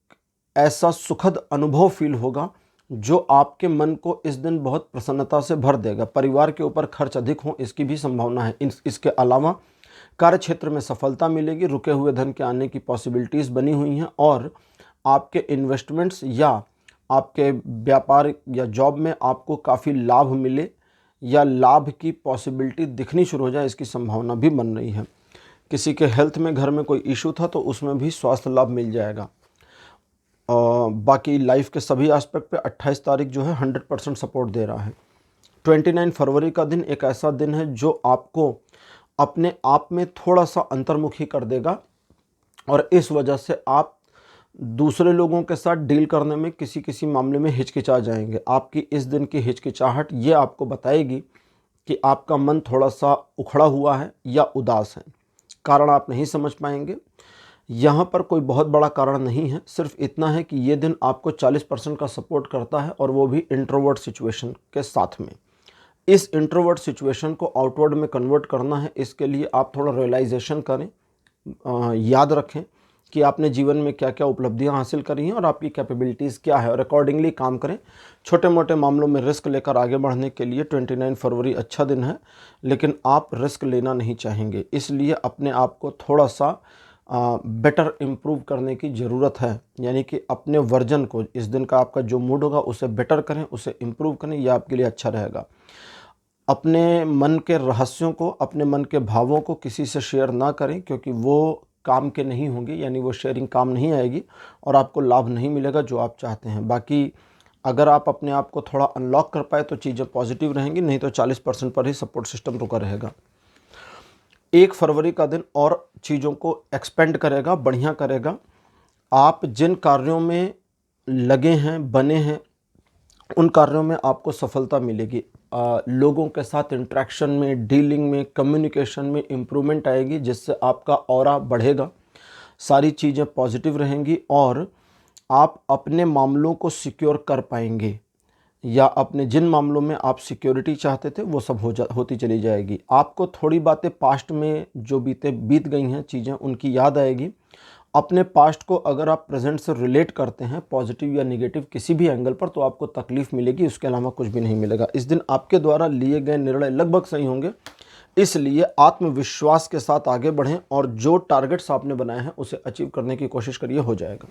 ऐसा सुखद अनुभव फील होगा जो आपके मन को इस दिन बहुत प्रसन्नता से भर देगा। परिवार के ऊपर खर्च अधिक हो, इसकी भी संभावना है। इसके अलावा कार्य क्षेत्र में सफलता मिलेगी। रुके हुए धन के आने की पॉसिबिलिटीज़ बनी हुई हैं और आपके इन्वेस्टमेंट्स या आपके व्यापार या जॉब में आपको काफ़ी लाभ मिले या लाभ की पॉसिबिलिटी दिखनी शुरू हो जाए, इसकी संभावना भी बन रही है। किसी के हेल्थ में घर में कोई इशू था तो उसमें भी स्वास्थ्य लाभ मिल जाएगा। बाकी लाइफ के सभी एस्पेक्ट पे 28 तारीख जो है 100% सपोर्ट दे रहा है। 29 फरवरी का दिन एक ऐसा दिन है जो आपको अपने आप में थोड़ा सा अंतर्मुखी कर देगा और इस वजह से आप दूसरे लोगों के साथ डील करने में किसी किसी मामले में हिचकिचा जाएंगे। आपकी इस दिन की हिचकिचाहट ये आपको बताएगी कि आपका मन थोड़ा सा उखड़ा हुआ है या उदास है। कारण आप नहीं समझ पाएंगे। यहाँ पर कोई बहुत बड़ा कारण नहीं है, सिर्फ इतना है कि ये दिन आपको 40% का सपोर्ट करता है और वो भी इंट्रोवर्ट सिचुएशन के साथ में। इस इंट्रोवर्ट सिचुएशन को आउटवर्ड में कन्वर्ट करना है, इसके लिए आप थोड़ा रियलाइजेशन करें, याद रखें कि आपने जीवन में क्या क्या उपलब्धियां हासिल करी हैं और आपकी कैपेबिलिटीज़ क्या है और अकॉर्डिंगली काम करें। छोटे मोटे मामलों में रिस्क लेकर आगे बढ़ने के लिए 29 फरवरी अच्छा दिन है, लेकिन आप रिस्क लेना नहीं चाहेंगे, इसलिए अपने आप को थोड़ा सा बेटर इम्प्रूव करने की ज़रूरत है। यानी कि अपने वर्जन को, इस दिन का आपका जो मूड होगा उसे बेटर करें, उसे इम्प्रूव करें, यह आपके लिए अच्छा रहेगा। अपने मन के रहस्यों को, अपने मन के भावों को किसी से शेयर ना करें, क्योंकि वो काम के नहीं होंगे, यानी वो शेयरिंग काम नहीं आएगी और आपको लाभ नहीं मिलेगा जो आप चाहते हैं। बाकी अगर आप अपने आप को थोड़ा अनलॉक कर पाए तो चीज़ें पॉजिटिव रहेंगी, नहीं तो 40% पर ही सपोर्ट सिस्टम रुका रहेगा। 1 फरवरी का दिन और चीज़ों को एक्सपेंड करेगा, बढ़िया करेगा। आप जिन कार्यों में लगे हैं, बने हैं, उन कार्यों में आपको सफलता मिलेगी। लोगों के साथ इंटरेक्शन में, डीलिंग में, कम्युनिकेशन में इम्प्रूवमेंट आएगी, जिससे आपका ऑरा बढ़ेगा। सारी चीज़ें पॉजिटिव रहेंगी और आप अपने मामलों को सिक्योर कर पाएंगे, या अपने जिन मामलों में आप सिक्योरिटी चाहते थे वो सब होती चली जाएगी। आपको थोड़ी बातें पास्ट में जो बीत गई हैं चीज़ें, उनकी याद आएगी। अपने पास्ट को अगर आप प्रेजेंट से रिलेट करते हैं, पॉजिटिव या नेगेटिव किसी भी एंगल पर, तो आपको तकलीफ मिलेगी, उसके अलावा कुछ भी नहीं मिलेगा। इस दिन आपके द्वारा लिए गए निर्णय लगभग सही होंगे, इसलिए आत्मविश्वास के साथ आगे बढ़ें और जो टारगेट्स आपने बनाए हैं उसे अचीव करने की कोशिश करिए, हो जाएगा।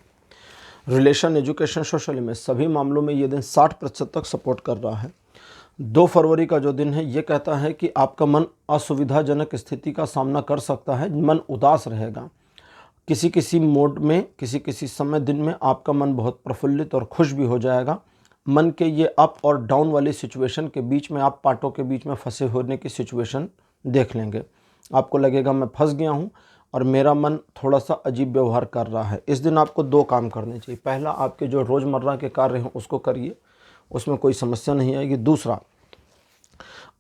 रिलेशन, एजुकेशन, सोशल में सभी मामलों में ये दिन 60% तक सपोर्ट कर रहा है। 2 फरवरी का जो दिन है ये कहता है कि आपका मन असुविधाजनक स्थिति का सामना कर सकता है, मन उदास रहेगा। किसी किसी मोड में, किसी किसी समय दिन में आपका मन बहुत प्रफुल्लित और खुश भी हो जाएगा। मन के ये अप और डाउन वाली सिचुएशन के बीच में आप पार्टों के बीच में फंसे होने की सिचुएशन देख लेंगे। आपको लगेगा मैं फंस गया हूँ और मेरा मन थोड़ा सा अजीब व्यवहार कर रहा है। इस दिन आपको 2 काम करने चाहिए। पहला, आपके जो रोज़मर्रा के कार्य हैं उसको करिए, उसमें कोई समस्या नहीं आएगी। दूसरा,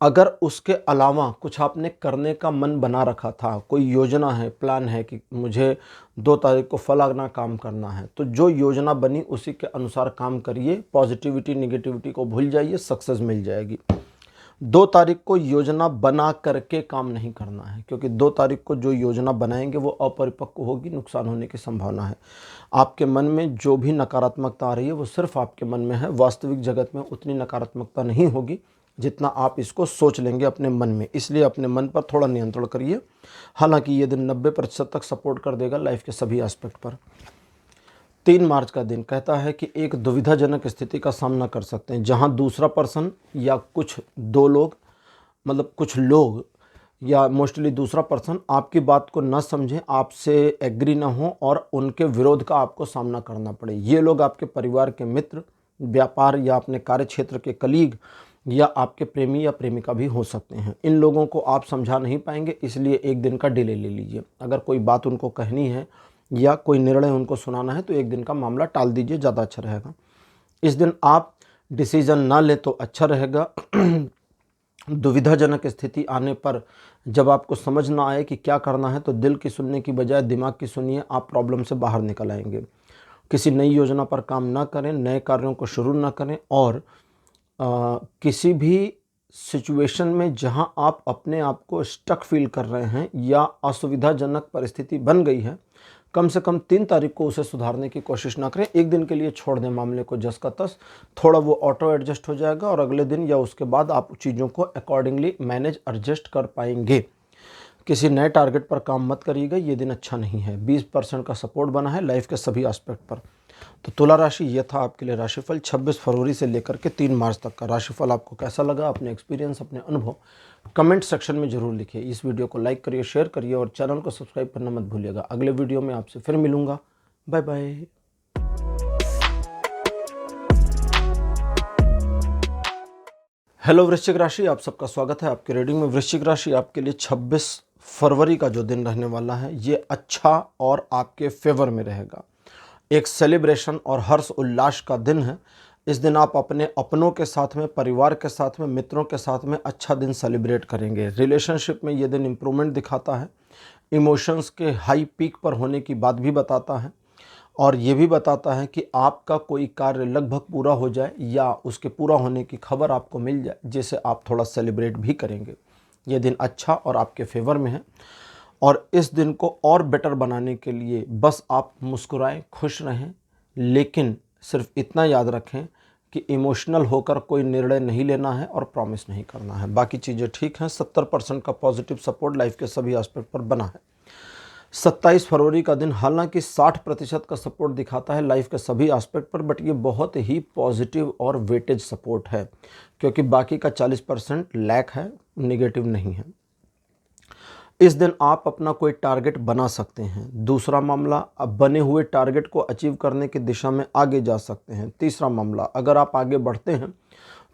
अगर उसके अलावा कुछ आपने करने का मन बना रखा था, कोई योजना है, प्लान है कि मुझे 2 तारीख को फलाना काम करना है, तो जो योजना बनी उसी के अनुसार काम करिए। पॉजिटिविटी नेगेटिविटी को भूल जाइए, सक्सेस मिल जाएगी। 2 तारीख को योजना बना करके काम नहीं करना है, क्योंकि 2 तारीख को जो योजना बनाएंगे वो अपरिपक्व होगी, नुकसान होने की संभावना है। आपके मन में जो भी नकारात्मकता आ रही है वो सिर्फ आपके मन में है, वास्तविक जगत में उतनी नकारात्मकता नहीं होगी जितना आप इसको सोच लेंगे अपने मन में। इसलिए अपने मन पर थोड़ा नियंत्रण करिए। हालांकि ये दिन 90% तक सपोर्ट कर देगा लाइफ के सभी एस्पेक्ट पर। 3 मार्च का दिन कहता है कि एक दुविधाजनक स्थिति का सामना कर सकते हैं, जहां दूसरा पर्सन या कुछ 2 लोग, मतलब कुछ लोग या मोस्टली दूसरा पर्सन आपकी बात को न समझें, आपसे एग्री ना हो और उनके विरोध का आपको सामना करना पड़े। ये लोग आपके परिवार के मित्र, व्यापार या अपने कार्य क्षेत्र के कलीग या आपके प्रेमी या प्रेमिका भी हो सकते हैं। इन लोगों को आप समझा नहीं पाएंगे, इसलिए एक दिन का डिले ले लीजिए। अगर कोई बात उनको कहनी है या कोई निर्णय उनको सुनाना है तो एक दिन का मामला टाल दीजिए, ज़्यादा अच्छा रहेगा। इस दिन आप डिसीजन ना लें तो अच्छा रहेगा। दुविधाजनक स्थिति आने पर जब आपको समझ ना आए कि क्या करना है तो दिल की सुनने की बजाय दिमाग की सुनिए, आप प्रॉब्लम से बाहर निकल आएंगे। किसी नई योजना पर काम ना करें, नए कार्यों को शुरू ना करें और किसी भी सिचुएशन में जहां आप अपने आप को स्टक फील कर रहे हैं या असुविधाजनक परिस्थिति बन गई है, कम से कम 3 तारीख को उसे सुधारने की कोशिश ना करें। एक दिन के लिए छोड़ दें मामले को जस का तस, थोड़ा वो ऑटो एडजस्ट हो जाएगा और अगले दिन या उसके बाद आप चीज़ों को अकॉर्डिंगली मैनेज एडजस्ट कर पाएंगे। किसी नए टारगेट पर काम मत करिएगा, ये दिन अच्छा नहीं है। 20% का सपोर्ट बना है लाइफ के सभी एस्पेक्ट पर। तो तुला राशि, ये था आपके लिए राशिफल 26 फरवरी से लेकर के 3 मार्च तक का राशिफल। आपको कैसा लगा? अपने एक्सपीरियंस, अपने अनुभव कमेंट सेक्शन में ज़रूर लिखिए। इस वीडियो को लाइक करिए, शेयर करिए और चैनल को सब्सक्राइब करना मत भूलिएगा। अगले वीडियो में आपसे फिर मिलूँगा। Bye bye. हेलो वृश्चिक राशि, आप सबका स्वागत है आपकी रीडिंग में। वृश्चिक राशि आपके लिए 26 फरवरी का जो दिन रहने वाला है ये अच्छा और आपके फेवर में रहेगा। एक सेलिब्रेशन और हर्ष उल्लास का दिन है। इस दिन आप अपने अपनों के साथ में, परिवार के साथ में, मित्रों के साथ में अच्छा दिन सेलिब्रेट करेंगे। रिलेशनशिप में ये दिन इम्प्रूवमेंट दिखाता है। इमोशंस के हाई पीक पर होने की बात भी बताता है और ये भी बताता है कि आपका कोई कार्य लगभग पूरा हो जाए या उसके पूरा होने की खबर आपको मिल जाए, जिसे आप थोड़ा सेलिब्रेट भी करेंगे। ये दिन अच्छा और आपके फेवर में है और इस दिन को और बेटर बनाने के लिए बस आप मुस्कुराएं, खुश रहें, लेकिन सिर्फ इतना याद रखें कि इमोशनल होकर कोई निर्णय नहीं लेना है और प्रॉमिस नहीं करना है। बाकी चीज़ें ठीक हैं। 70% का पॉजिटिव सपोर्ट लाइफ के सभी एस्पेक्ट पर बना है। 27 फरवरी का दिन हालांकि 60% का सपोर्ट दिखाता है लाइफ के सभी एस्पेक्ट पर, बट ये बहुत ही पॉजिटिव और वेटेज सपोर्ट है क्योंकि बाकी का 40% लैक है, नेगेटिव नहीं है। इस दिन आप अपना कोई टारगेट बना सकते हैं। दूसरा मामला, अब बने हुए टारगेट को अचीव करने की दिशा में आगे जा सकते हैं। तीसरा मामला, अगर आप आगे बढ़ते हैं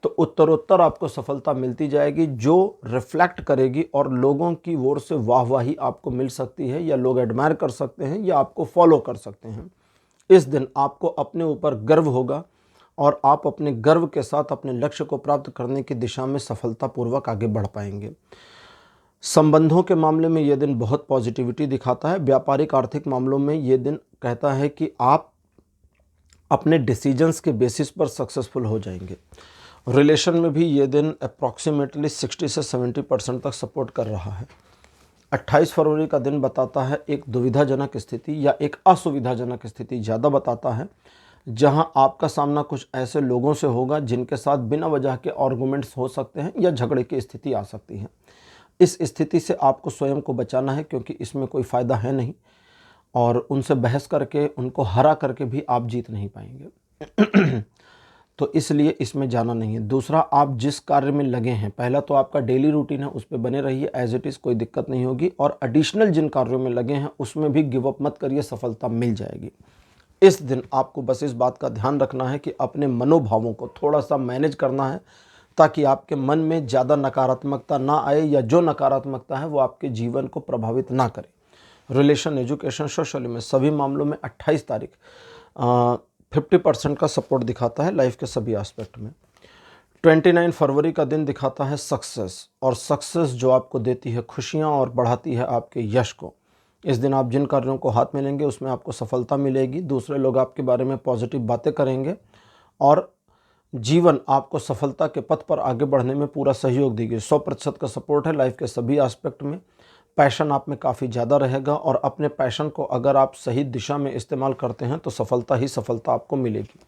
तो उत्तरोत्तर आपको सफलता मिलती जाएगी जो रिफ्लेक्ट करेगी और लोगों की ओर से वाहवाही आपको मिल सकती है या लोग एडमायर कर सकते हैं या आपको फॉलो कर सकते हैं। इस दिन आपको अपने ऊपर गर्व होगा और आप अपने गर्व के साथ अपने लक्ष्य को प्राप्त करने की दिशा में सफलतापूर्वक आगे बढ़ पाएंगे। संबंधों के मामले में यह दिन बहुत पॉजिटिविटी दिखाता है। व्यापारिक आर्थिक मामलों में यह दिन कहता है कि आप अपने डिसीजंस के बेसिस पर सक्सेसफुल हो जाएंगे। रिलेशन में भी ये दिन अप्रॉक्सीमेटली 60 से 70% तक सपोर्ट कर रहा है। 28 फरवरी का दिन बताता है एक दुविधाजनक स्थिति या एक असुविधाजनक स्थिति ज़्यादा बताता है, जहां आपका सामना कुछ ऐसे लोगों से होगा जिनके साथ बिना वजह के आर्गुमेंट्स हो सकते हैं या झगड़े की स्थिति आ सकती है। इस स्थिति से आपको स्वयं को बचाना है क्योंकि इसमें कोई फ़ायदा है नहीं और उनसे बहस करके, उनको हरा करके भी आप जीत नहीं पाएंगे। तो इसलिए इसमें जाना नहीं है। दूसरा, आप जिस कार्य में लगे हैं, पहला तो आपका डेली रूटीन है, उस पर बने रहिए एज इट इज़, कोई दिक्कत नहीं होगी। और एडिशनल जिन कार्यों में लगे हैं उसमें भी गिव अप मत करिए, सफलता मिल जाएगी। इस दिन आपको बस इस बात का ध्यान रखना है कि अपने मनोभावों को थोड़ा सा मैनेज करना है ताकि आपके मन में ज़्यादा नकारात्मकता ना आए या जो नकारात्मकता है वो आपके जीवन को प्रभावित ना करे। रिलेशन, एजुकेशन, सोशल में सभी मामलों में 28 तारीख 50% का सपोर्ट दिखाता है लाइफ के सभी एस्पेक्ट में। 29 फरवरी का दिन दिखाता है सक्सेस, और सक्सेस जो आपको देती है खुशियाँ और बढ़ाती है आपके यश को। इस दिन आप जिन कार्यों को हाथ में लेंगे उसमें आपको सफलता मिलेगी। दूसरे लोग आपके बारे में पॉजिटिव बातें करेंगे और जीवन आपको सफलता के पथ पर आगे बढ़ने में पूरा सहयोग देगी। 100% का सपोर्ट है लाइफ के सभी एस्पेक्ट में। पैशन आप में काफ़ी ज़्यादा रहेगा और अपने पैशन को अगर आप सही दिशा में इस्तेमाल करते हैं तो सफलता ही सफलता आपको मिलेगी।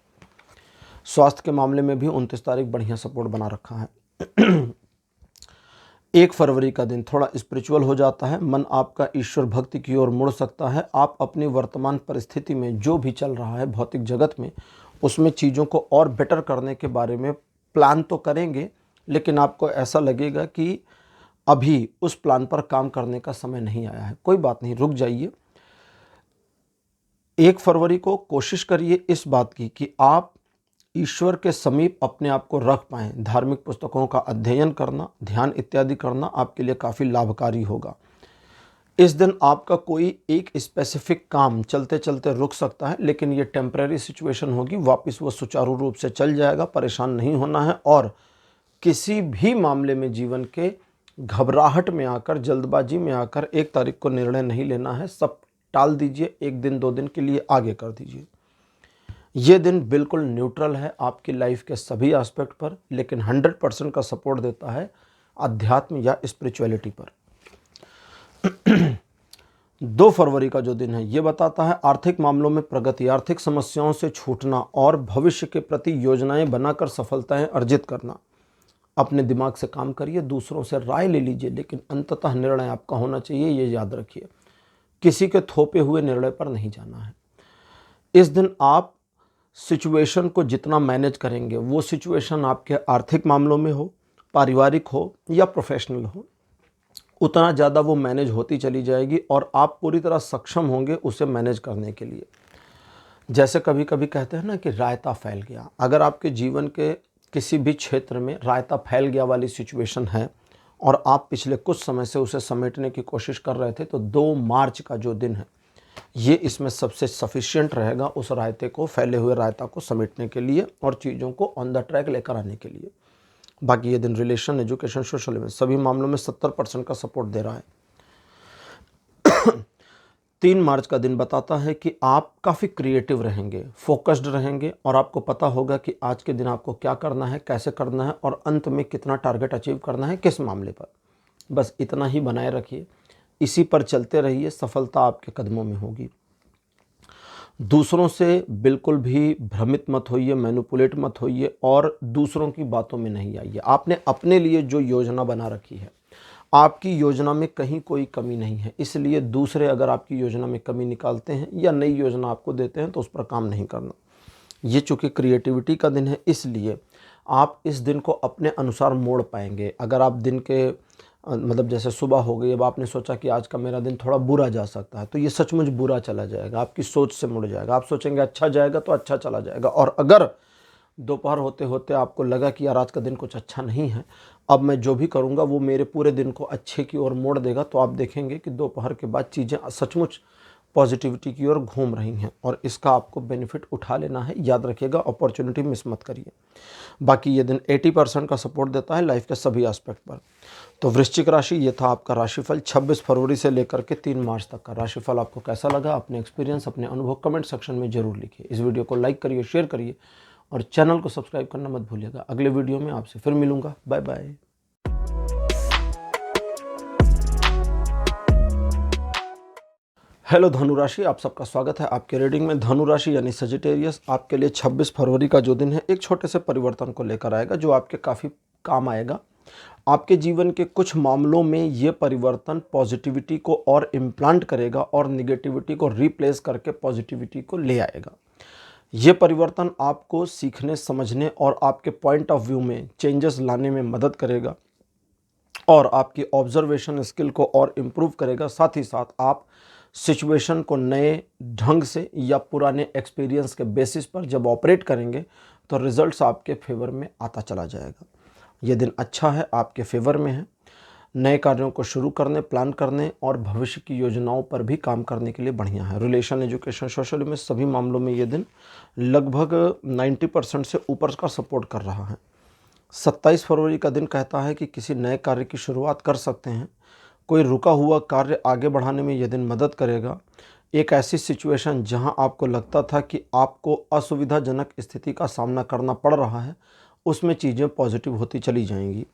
स्वास्थ्य के मामले में भी 29 तारीख बढ़िया सपोर्ट बना रखा है। 1 फरवरी का दिन थोड़ा स्पिरिचुअल हो जाता है। मन आपका ईश्वर भक्ति की ओर मुड़ सकता है। आप अपनी वर्तमान परिस्थिति में जो भी चल रहा है भौतिक जगत में, उसमें चीज़ों को और बेटर करने के बारे में प्लान तो करेंगे, लेकिन आपको ऐसा लगेगा कि अभी उस प्लान पर काम करने का समय नहीं आया है। कोई बात नहीं, रुक जाइए। 1 फरवरी को कोशिश करिए इस बात की कि आप ईश्वर के समीप अपने आप को रख पाएँ। धार्मिक पुस्तकों का अध्ययन करना, ध्यान इत्यादि करना आपके लिए काफ़ी लाभकारी होगा। इस दिन आपका कोई एक स्पेसिफिक काम चलते चलते रुक सकता है, लेकिन ये टेम्परेरी सिचुएशन होगी, वापस वो सुचारू रूप से चल जाएगा। परेशान नहीं होना है और किसी भी मामले में जीवन के घबराहट में आकर, जल्दबाजी में आकर 1 तारीख को निर्णय नहीं लेना है। सब टाल दीजिए, 1 दिन 2 दिन के लिए आगे कर दीजिए। ये दिन बिल्कुल न्यूट्रल है आपकी लाइफ के सभी एस्पेक्ट पर, लेकिन 100% का सपोर्ट देता है अध्यात्म या स्पिरिचुअलिटी पर। 2 फरवरी का जो दिन है ये बताता है आर्थिक मामलों में प्रगति, आर्थिक समस्याओं से छूटना और भविष्य के प्रति योजनाएं बनाकर सफलताएं अर्जित करना। अपने दिमाग से काम करिए, दूसरों से राय ले लीजिए, लेकिन अंततः निर्णय आपका होना चाहिए, ये याद रखिए। किसी के थोपे हुए निर्णय पर नहीं जाना है। इस दिन आप सिचुएशन को जितना मैनेज करेंगे, वो सिचुएशन आपके आर्थिक मामलों में हो, पारिवारिक हो या प्रोफेशनल हो, उतना ज़्यादा वो मैनेज होती चली जाएगी और आप पूरी तरह सक्षम होंगे उसे मैनेज करने के लिए। जैसे कभी कभी कहते हैं ना कि रायता फैल गया, अगर आपके जीवन के किसी भी क्षेत्र में रायता फैल गया वाली सिचुएशन है और आप पिछले कुछ समय से उसे समेटने की कोशिश कर रहे थे, तो 2 मार्च का जो दिन है ये इसमें सबसे सफिशिएंट रहेगा उस रायते को, फैले हुए रायता को समेटने के लिए और चीज़ों को ऑन द ट्रैक लेकर आने के लिए। बाकी ये दिन रिलेशन, एजुकेशन, सोशल में सभी मामलों में 70% का सपोर्ट दे रहा है। 3 मार्च का दिन बताता है कि आप काफ़ी क्रिएटिव रहेंगे, फोकस्ड रहेंगे और आपको पता होगा कि आज के दिन आपको क्या करना है, कैसे करना है और अंत में कितना टारगेट अचीव करना है, किस मामले पर। बस इतना ही बनाए रखिए, इसी पर चलते रहिए, सफलता आपके कदमों में होगी। दूसरों से बिल्कुल भी भ्रमित मत होइए, मैनिपुलेट मत होइए और दूसरों की बातों में नहीं आइए। आपने अपने लिए जो योजना बना रखी है, आपकी योजना में कहीं कोई कमी नहीं है, इसलिए दूसरे अगर आपकी योजना में कमी निकालते हैं या नई योजना आपको देते हैं तो उस पर काम नहीं करना। ये चूँकि क्रिएटिविटी का दिन है, इसलिए आप इस दिन को अपने अनुसार मोड़ पाएंगे। अगर आप दिन के मतलब जैसे सुबह हो गई, अब आपने सोचा कि आज का मेरा दिन थोड़ा बुरा जा सकता है, तो ये सचमुच बुरा चला जाएगा, आपकी सोच से मुड़ जाएगा। आप सोचेंगे अच्छा जाएगा तो अच्छा चला जाएगा। और अगर दोपहर होते होते आपको लगा कि यार आज का दिन कुछ अच्छा नहीं है, अब मैं जो भी करूँगा वो मेरे पूरे दिन को अच्छे की ओर मोड़ देगा, तो आप देखेंगे कि दोपहर के बाद चीज़ें सचमुच पॉजिटिविटी की ओर घूम रही हैं और इसका आपको बेनिफिट उठा लेना है। याद रखिएगा, अपॉर्चुनिटी मिस मत करिए। बाकी ये दिन 80% का सपोर्ट देता है लाइफ के सभी एस्पेक्ट पर। तो वृश्चिक राशि, ये था आपका राशिफल 26 फरवरी से लेकर के 3 मार्च तक का राशिफल। आपको कैसा लगा? अपने एक्सपीरियंस, अपने अनुभव कमेंट सेक्शन में जरूर लिखिए। इस वीडियो को लाइक करिए, शेयर करिए और चैनल को सब्सक्राइब करना मत भूलिएगा। अगले वीडियो में आपसे फिर मिलूंगा। Bye bye. हेलो धनु राशि, आप सबका स्वागत है आपके रीडिंग में। धनु राशि यानी सजिटेरियस आपके लिए 26 फरवरी का जो दिन है एक छोटे से परिवर्तन को लेकर आएगा जो आपके काफ़ी काम आएगा। आपके जीवन के कुछ मामलों में ये परिवर्तन पॉजिटिविटी को और इम्प्लांट करेगा और निगेटिविटी को रिप्लेस करके पॉजिटिविटी को ले आएगा। ये परिवर्तन आपको सीखने, समझने और आपके पॉइंट ऑफ व्यू में चेंजेस लाने में मदद करेगा और आपकी ऑब्जर्वेशन स्किल को और इम्प्रूव करेगा। साथ ही साथ आप सिचुएशन को नए ढंग से या पुराने एक्सपीरियंस के बेसिस पर जब ऑपरेट करेंगे तो रिजल्ट्स आपके फेवर में आता चला जाएगा। ये दिन अच्छा है, आपके फेवर में है। नए कार्यों को शुरू करने, प्लान करने और भविष्य की योजनाओं पर भी काम करने के लिए बढ़िया है। रिलेशन, एजुकेशन, सोशल में सभी मामलों में ये दिन लगभग 90% से ऊपर का सपोर्ट कर रहा है। 27 फरवरी का दिन कहता है कि किसी नए कार्य की शुरुआत कर सकते हैं। कोई रुका हुआ कार्य आगे बढ़ाने में यह दिन मदद करेगा। एक ऐसी सिचुएशन जहां आपको लगता था कि आपको असुविधाजनक स्थिति का सामना करना पड़ रहा है, उसमें चीज़ें पॉजिटिव होती चली जाएंगी।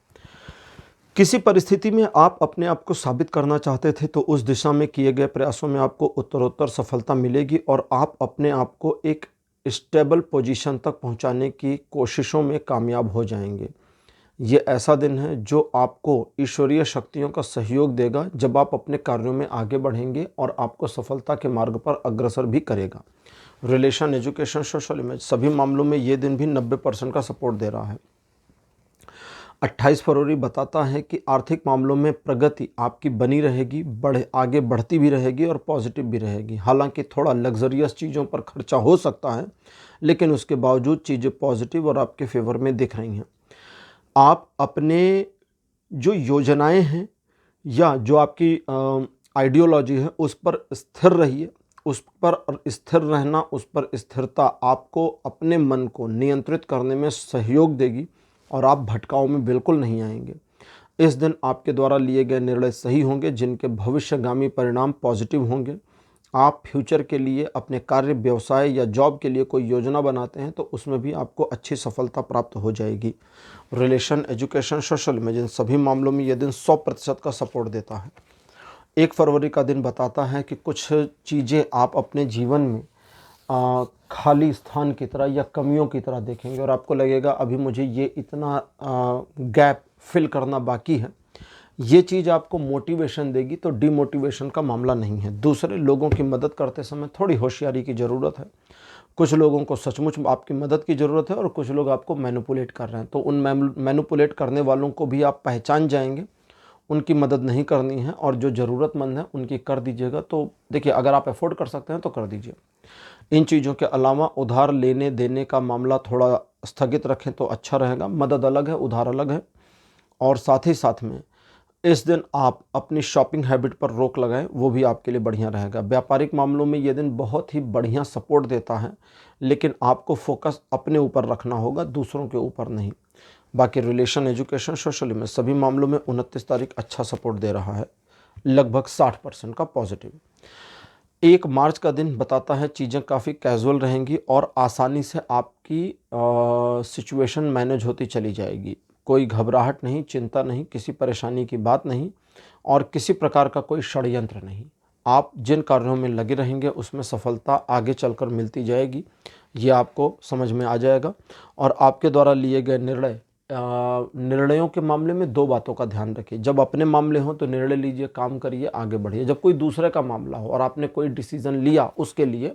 किसी परिस्थिति में आप अपने आप को साबित करना चाहते थे तो उस दिशा में किए गए प्रयासों में आपको उत्तरोत्तर सफलता मिलेगी और आप अपने आप को एक स्टेबल पोजीशन तक पहुंचाने की कोशिशों में कामयाब हो जाएंगे। ये ऐसा दिन है जो आपको ईश्वरीय शक्तियों का सहयोग देगा जब आप अपने कार्यों में आगे बढ़ेंगे और आपको सफलता के मार्ग पर अग्रसर भी करेगा। रिलेशन, एजुकेशन, सोशल इमेज सभी मामलों में ये दिन भी 90% का सपोर्ट दे रहा है। 28 फरवरी बताता है कि आर्थिक मामलों में प्रगति आपकी बनी रहेगी, आगे बढ़ती भी रहेगी और पॉजिटिव भी रहेगी। हालांकि थोड़ा लग्जरियस चीज़ों पर खर्चा हो सकता है, लेकिन उसके बावजूद चीज़ें पॉजिटिव और आपके फेवर में दिख रही हैं। आप अपने जो योजनाएं हैं या जो आपकी आइडियोलॉजी है उस पर स्थिर रहिए। उस पर स्थिर रहना, उस पर स्थिरता आपको अपने मन को नियंत्रित करने में सहयोग देगी और आप भटकाव में बिल्कुल नहीं आएंगे। इस दिन आपके द्वारा लिए गए निर्णय सही होंगे जिनके भविष्यगामी परिणाम पॉजिटिव होंगे। आप फ्यूचर के लिए अपने कार्य, व्यवसाय या जॉब के लिए कोई योजना बनाते हैं तो उसमें भी आपको अच्छी सफलता प्राप्त हो जाएगी। रिलेशन, एजुकेशन, सोशल में जिन सभी मामलों में यह दिन 100% का सपोर्ट देता है। 1 फरवरी का दिन बताता है कि कुछ चीज़ें आप अपने जीवन में खाली स्थान की तरह या कमियों की तरह देखेंगे और आपको लगेगा अभी मुझे ये इतना गैप फिल करना बाकी है। ये चीज़ आपको मोटिवेशन देगी, तो डिमोटिवेशन का मामला नहीं है। दूसरे लोगों की मदद करते समय थोड़ी होशियारी की ज़रूरत है। कुछ लोगों को सचमुच आपकी मदद की ज़रूरत है और कुछ लोग आपको मैनिपुलेट कर रहे हैं, तो उन मैनिपुलेट करने वालों को भी आप पहचान जाएंगे, उनकी मदद नहीं करनी है और जो ज़रूरतमंद है उनकी कर दीजिएगा। तो देखिए, अगर आप अफोर्ड कर सकते हैं तो कर दीजिए। इन चीज़ों के अलावा उधार लेने देने का मामला थोड़ा स्थगित रखें तो अच्छा रहेगा। मदद अलग है, उधार अलग है। और साथ ही साथ में इस दिन आप अपनी शॉपिंग हैबिट पर रोक लगाएं, वो भी आपके लिए बढ़िया रहेगा। व्यापारिक मामलों में ये दिन बहुत ही बढ़िया सपोर्ट देता है, लेकिन आपको फोकस अपने ऊपर रखना होगा, दूसरों के ऊपर नहीं। बाकी रिलेशन, एजुकेशन, सोशल में सभी मामलों में 29 तारीख अच्छा सपोर्ट दे रहा है, लगभग 60% का पॉजिटिव। 1 मार्च का दिन बताता है चीज़ें काफ़ी कैजुअल रहेंगी और आसानी से आपकी सिचुएशन मैनेज होती चली जाएगी। कोई घबराहट नहीं, चिंता नहीं, किसी परेशानी की बात नहीं और किसी प्रकार का कोई षड्यंत्र नहीं। आप जिन कार्यों में लगे रहेंगे उसमें सफलता आगे चलकर मिलती जाएगी, ये आपको समझ में आ जाएगा। और आपके द्वारा लिए गए निर्णयों के मामले में 2 बातों का ध्यान रखिए। जब अपने मामले हों तो निर्णय लीजिए, काम करिए, आगे बढ़िए। जब कोई दूसरे का मामला हो और आपने कोई डिसीज़न लिया उसके लिए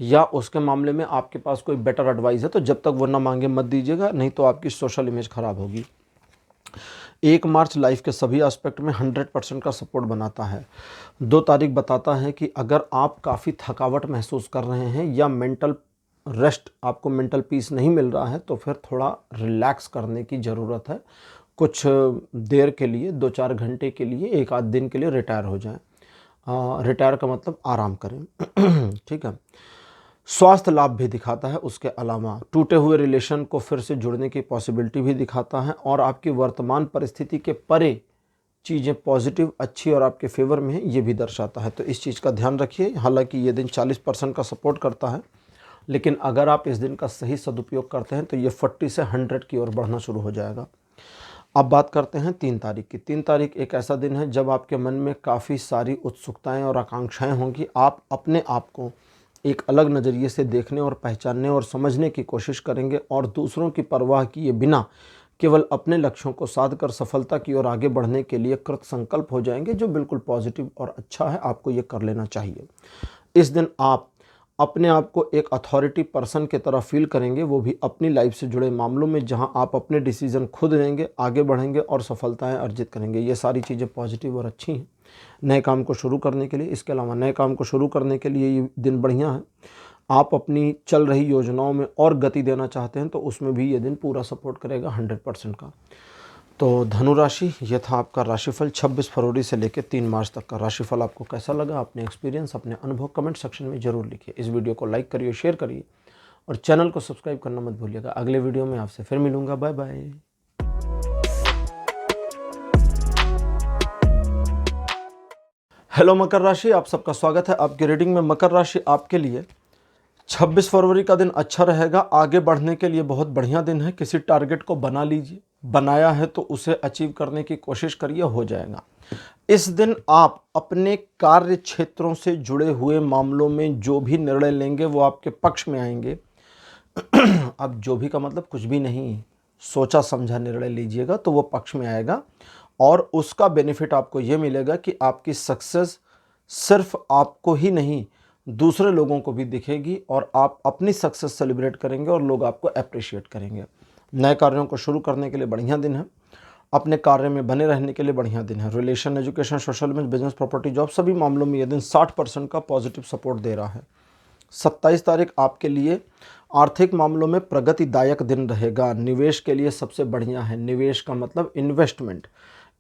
या उसके मामले में आपके पास कोई बेटर एडवाइस है, तो जब तक वो ना मांगे मत दीजिएगा, नहीं तो आपकी सोशल इमेज खराब होगी। 1 मार्च लाइफ के सभी एस्पेक्ट में 100% का सपोर्ट बनाता है। 2 तारीख बताता है कि अगर आप काफ़ी थकावट महसूस कर रहे हैं या मेंटल रेस्ट, आपको मेंटल पीस नहीं मिल रहा है, तो फिर थोड़ा रिलैक्स करने की ज़रूरत है। कुछ देर के लिए, 2-4 घंटे के लिए, 1 आध दिन के लिए रिटायर हो जाएं। रिटायर का मतलब आराम करें। ठीक है। स्वास्थ्य लाभ भी दिखाता है, उसके अलावा टूटे हुए रिलेशन को फिर से जुड़ने की पॉसिबिलिटी भी दिखाता है और आपकी वर्तमान परिस्थिति के परे चीज़ें पॉजिटिव, अच्छी और आपके फेवर में है, ये भी दर्शाता है। तो इस चीज़ का ध्यान रखिए। हालांकि ये दिन 40% का सपोर्ट करता है, लेकिन अगर आप इस दिन का सही सदुपयोग करते हैं तो ये 40 से 100 की ओर बढ़ना शुरू हो जाएगा। अब बात करते हैं 3 तारीख की। 3 तारीख एक ऐसा दिन है जब आपके मन में काफ़ी सारी उत्सुकताएं और आकांक्षाएं होंगी। आप अपने आप को एक अलग नज़रिए से देखने और पहचानने और समझने की कोशिश करेंगे और दूसरों की परवाह किए बिना केवल अपने लक्ष्यों को साध कर सफलता की ओर आगे बढ़ने के लिए कृत संकल्प हो जाएंगे, जो बिल्कुल पॉजिटिव और अच्छा है। आपको ये कर लेना चाहिए। इस दिन आप अपने आप को एक अथॉरिटी पर्सन की तरह फील करेंगे, वो भी अपनी लाइफ से जुड़े मामलों में, जहां आप अपने डिसीजन खुद लेंगे, आगे बढ़ेंगे और सफलताएं अर्जित करेंगे। ये सारी चीज़ें पॉजिटिव और अच्छी हैं नए काम को शुरू करने के लिए। इसके अलावा नए काम को शुरू करने के लिए ये दिन बढ़िया है। आप अपनी चल रही योजनाओं में और गति देना चाहते हैं तो उसमें भी ये दिन पूरा सपोर्ट करेगा 100% का। तो धनु राशि, ये था आपका राशिफल 26 फरवरी से लेकर 3 मार्च तक का राशिफल। आपको कैसा लगा? अपने एक्सपीरियंस, अपने अनुभव कमेंट सेक्शन में ज़रूर लिखिए। इस वीडियो को लाइक करिए, शेयर करिए और चैनल को सब्सक्राइब करना मत भूलिएगा। अगले वीडियो में आपसे फिर मिलूंगा। Bye bye. हेलो मकर राशि, आप सबका स्वागत है आपकी रीडिंग में। मकर राशि, आपके लिए 26 फरवरी का दिन अच्छा रहेगा। आगे बढ़ने के लिए बहुत बढ़िया दिन है। किसी टारगेट को बना लीजिए, बनाया है तो उसे अचीव करने की कोशिश करिए, हो जाएगा। इस दिन आप अपने कार्य क्षेत्रों से जुड़े हुए मामलों में जो भी निर्णय लेंगे वो आपके पक्ष में आएंगे। अब जो भी का मतलब कुछ भी नहीं, सोचा समझा निर्णय लीजिएगा तो वो पक्ष में आएगा और उसका बेनिफिट आपको ये मिलेगा कि आपकी सक्सेस सिर्फ आपको ही नहीं, दूसरे लोगों को भी दिखेगी और आप अपनी सक्सेस सेलिब्रेट करेंगे और लोग आपको अप्रिशिएट करेंगे। नए कार्यों को शुरू करने के लिए बढ़िया दिन है। अपने कार्य में बने रहने के लिए बढ़िया दिन है। रिलेशन, एजुकेशन, सोशल में, बिजनेस, प्रॉपर्टी, जॉब, सभी मामलों में यह दिन 60% का पॉजिटिव सपोर्ट दे रहा है। 27 तारीख आपके लिए आर्थिक मामलों में प्रगतिदायक दिन रहेगा। निवेश के लिए सबसे बढ़िया है। निवेश का मतलब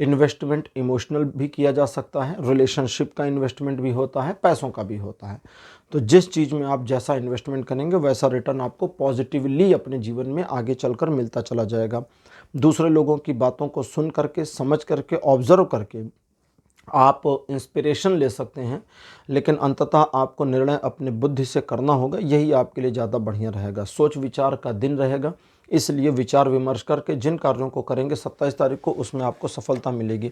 इन्वेस्टमेंट इमोशनल भी किया जा सकता है, रिलेशनशिप का इन्वेस्टमेंट भी होता है, पैसों का भी होता है। तो जिस चीज़ में आप जैसा इन्वेस्टमेंट करेंगे वैसा रिटर्न आपको पॉजिटिवली अपने जीवन में आगे चलकर मिलता चला जाएगा। दूसरे लोगों की बातों को सुन करके, समझ करके, ऑब्जर्व करके आप इंस्पिरेशन ले सकते हैं, लेकिन अंततः आपको निर्णय अपने बुद्धि से करना होगा। यही आपके लिए ज़्यादा बढ़िया रहेगा। सोच विचार का दिन रहेगा, इसलिए विचार विमर्श करके जिन कार्यों को करेंगे 27 तारीख को, उसमें आपको सफलता मिलेगी।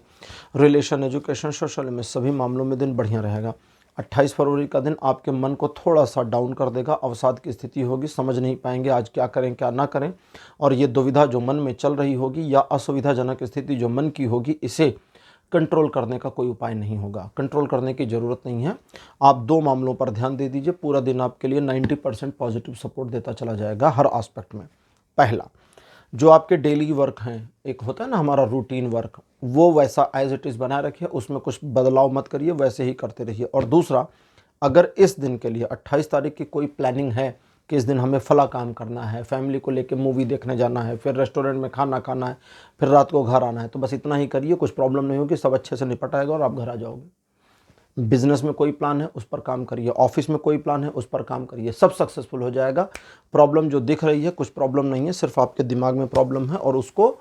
रिलेशन, एजुकेशन, सोशल में सभी मामलों में दिन बढ़िया रहेगा। 28 फरवरी का दिन आपके मन को थोड़ा सा डाउन कर देगा। अवसाद की स्थिति होगी, समझ नहीं पाएंगे आज क्या करें क्या ना करें, और ये दुविधा जो मन में चल रही होगी या असुविधाजनक स्थिति जो मन की होगी, इसे कंट्रोल करने का कोई उपाय नहीं होगा, कंट्रोल करने की ज़रूरत नहीं है। आप 2 मामलों पर ध्यान दे दीजिए, पूरा दिन आपके लिए 90% पॉजिटिव सपोर्ट देता चला जाएगा हर एस्पेक्ट में। पहला, जो आपके डेली वर्क हैं, एक होता है ना हमारा रूटीन वर्क, वो वैसा एज इट इज़ बनाए रखिए, उसमें कुछ बदलाव मत करिए, वैसे ही करते रहिए। और दूसरा, अगर इस दिन के लिए 28 तारीख की कोई प्लानिंग है कि इस दिन हमें फला काम करना है, फैमिली को लेके मूवी देखने जाना है, फिर रेस्टोरेंट में खाना खाना है, फिर रात को घर आना है, तो बस इतना ही करिए, कुछ प्रॉब्लम नहीं होगी, सब अच्छे से निपट आएगा और आप घर आ जाओगे। बिजनेस में कोई प्लान है उस पर काम करिए, ऑफिस में कोई प्लान है उस पर काम करिए, सब सक्सेसफुल हो जाएगा। प्रॉब्लम जो दिख रही है, कुछ प्रॉब्लम नहीं है, सिर्फ आपके दिमाग में प्रॉब्लम है और उसको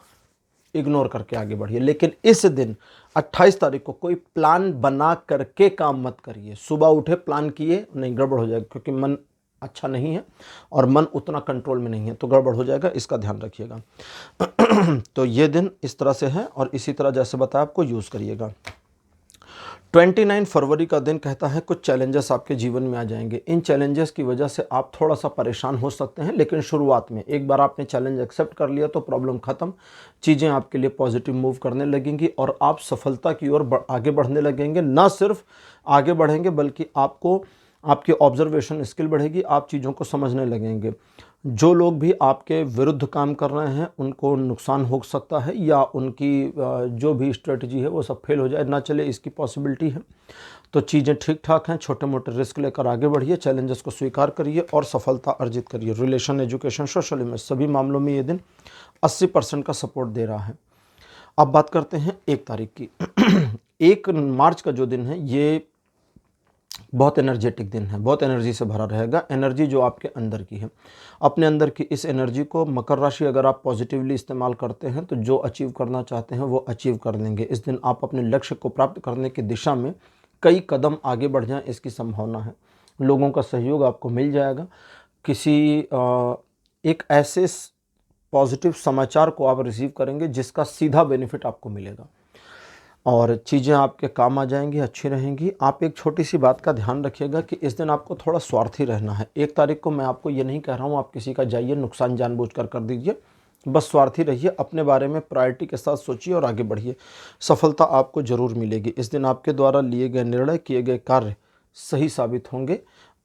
इग्नोर करके आगे बढ़िए। लेकिन इस दिन 28 तारीख को कोई प्लान बना करके काम मत करिए। सुबह उठे प्लान किए, नहीं, गड़बड़ हो जाएगा, क्योंकि मन अच्छा नहीं है और मन उतना कंट्रोल में नहीं है, तो गड़बड़ हो जाएगा, इसका ध्यान रखिएगा। तो ये दिन इस तरह से है और इसी तरह जैसे बताया आपको यूज़ करिएगा। 29 फरवरी का दिन कहता है कुछ चैलेंजेस आपके जीवन में आ जाएंगे। इन चैलेंजेस की वजह से आप थोड़ा सा परेशान हो सकते हैं, लेकिन शुरुआत में एक बार आपने चैलेंज एक्सेप्ट कर लिया तो प्रॉब्लम ख़त्म, चीज़ें आपके लिए पॉजिटिव मूव करने लगेंगी और आप सफलता की ओर आगे बढ़ने लगेंगे। ना सिर्फ आगे बढ़ेंगे बल्कि आपको आपकी ऑब्जर्वेशन स्किल बढ़ेगी, आप चीज़ों को समझने लगेंगे। जो लोग भी आपके विरुद्ध काम कर रहे हैं उनको नुकसान हो सकता है या उनकी जो भी स्ट्रेटजी है वो सब फेल हो जाए, ना चले, इसकी पॉसिबिलिटी है। तो चीज़ें ठीक ठाक हैं, छोटे मोटे रिस्क लेकर आगे बढ़िए, चैलेंजेस को स्वीकार करिए और सफलता अर्जित करिए। रिलेशन, एजुकेशन, सोशल में सभी मामलों में ये दिन 80% का सपोर्ट दे रहा है। अब बात करते हैं 1 तारीख की। 1 मार्च का जो दिन है ये बहुत एनर्जेटिक दिन है, बहुत एनर्जी से भरा रहेगा। एनर्जी जो आपके अंदर की है, अपने अंदर की इस एनर्जी को मकर राशि अगर आप पॉजिटिवली इस्तेमाल करते हैं तो जो अचीव करना चाहते हैं वो अचीव कर लेंगे। इस दिन आप अपने लक्ष्य को प्राप्त करने की दिशा में कई कदम आगे बढ़ जाएं, इसकी संभावना है। लोगों का सहयोग आपको मिल जाएगा। किसी एक ऐसे पॉजिटिव समाचार को आप रिसीव करेंगे जिसका सीधा बेनिफिट आपको मिलेगा और चीज़ें आपके काम आ जाएंगी, अच्छी रहेंगी। आप एक छोटी सी बात का ध्यान रखिएगा कि इस दिन आपको थोड़ा स्वार्थी रहना है। 1 तारीख को मैं आपको ये नहीं कह रहा हूँ आप किसी का जाइए नुकसान जानबूझकर कर दीजिए, बस स्वार्थी रहिए, अपने बारे में प्रायोरिटी के साथ सोचिए और आगे बढ़िए। सफलता आपको ज़रूर मिलेगी। इस दिन आपके द्वारा लिए गए निर्णय, किए गए कार्य सही साबित होंगे।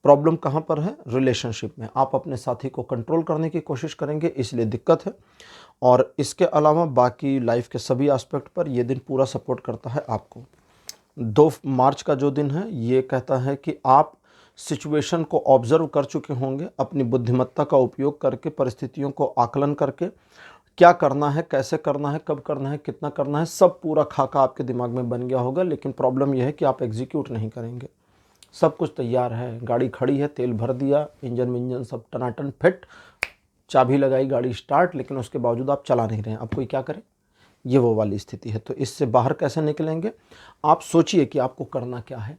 प्रॉब्लम कहाँ पर है? रिलेशनशिप में। आप अपने साथी को कंट्रोल करने की कोशिश करेंगे, इसलिए दिक्कत है। और इसके अलावा बाकी लाइफ के सभी एस्पेक्ट पर यह दिन पूरा सपोर्ट करता है आपको। 2 मार्च का जो दिन है ये कहता है कि आप सिचुएशन को ऑब्जर्व कर चुके होंगे, अपनी बुद्धिमत्ता का उपयोग करके, परिस्थितियों को आकलन करके क्या करना है, कैसे करना है, कब करना है, कितना करना है, सब पूरा खाका आपके दिमाग में बन गया होगा। लेकिन प्रॉब्लम यह है कि आप एग्जीक्यूट नहीं करेंगे। सब कुछ तैयार है, गाड़ी खड़ी है, तेल भर दिया, इंजन विंजन सब टनाटन फिट, चाबी लगाई, गाड़ी स्टार्ट, लेकिन उसके बावजूद आप चला नहीं रहे हैं। अब कोई क्या करे? ये वो वाली स्थिति है। तो इससे बाहर कैसे निकलेंगे? आप सोचिए कि आपको करना क्या है।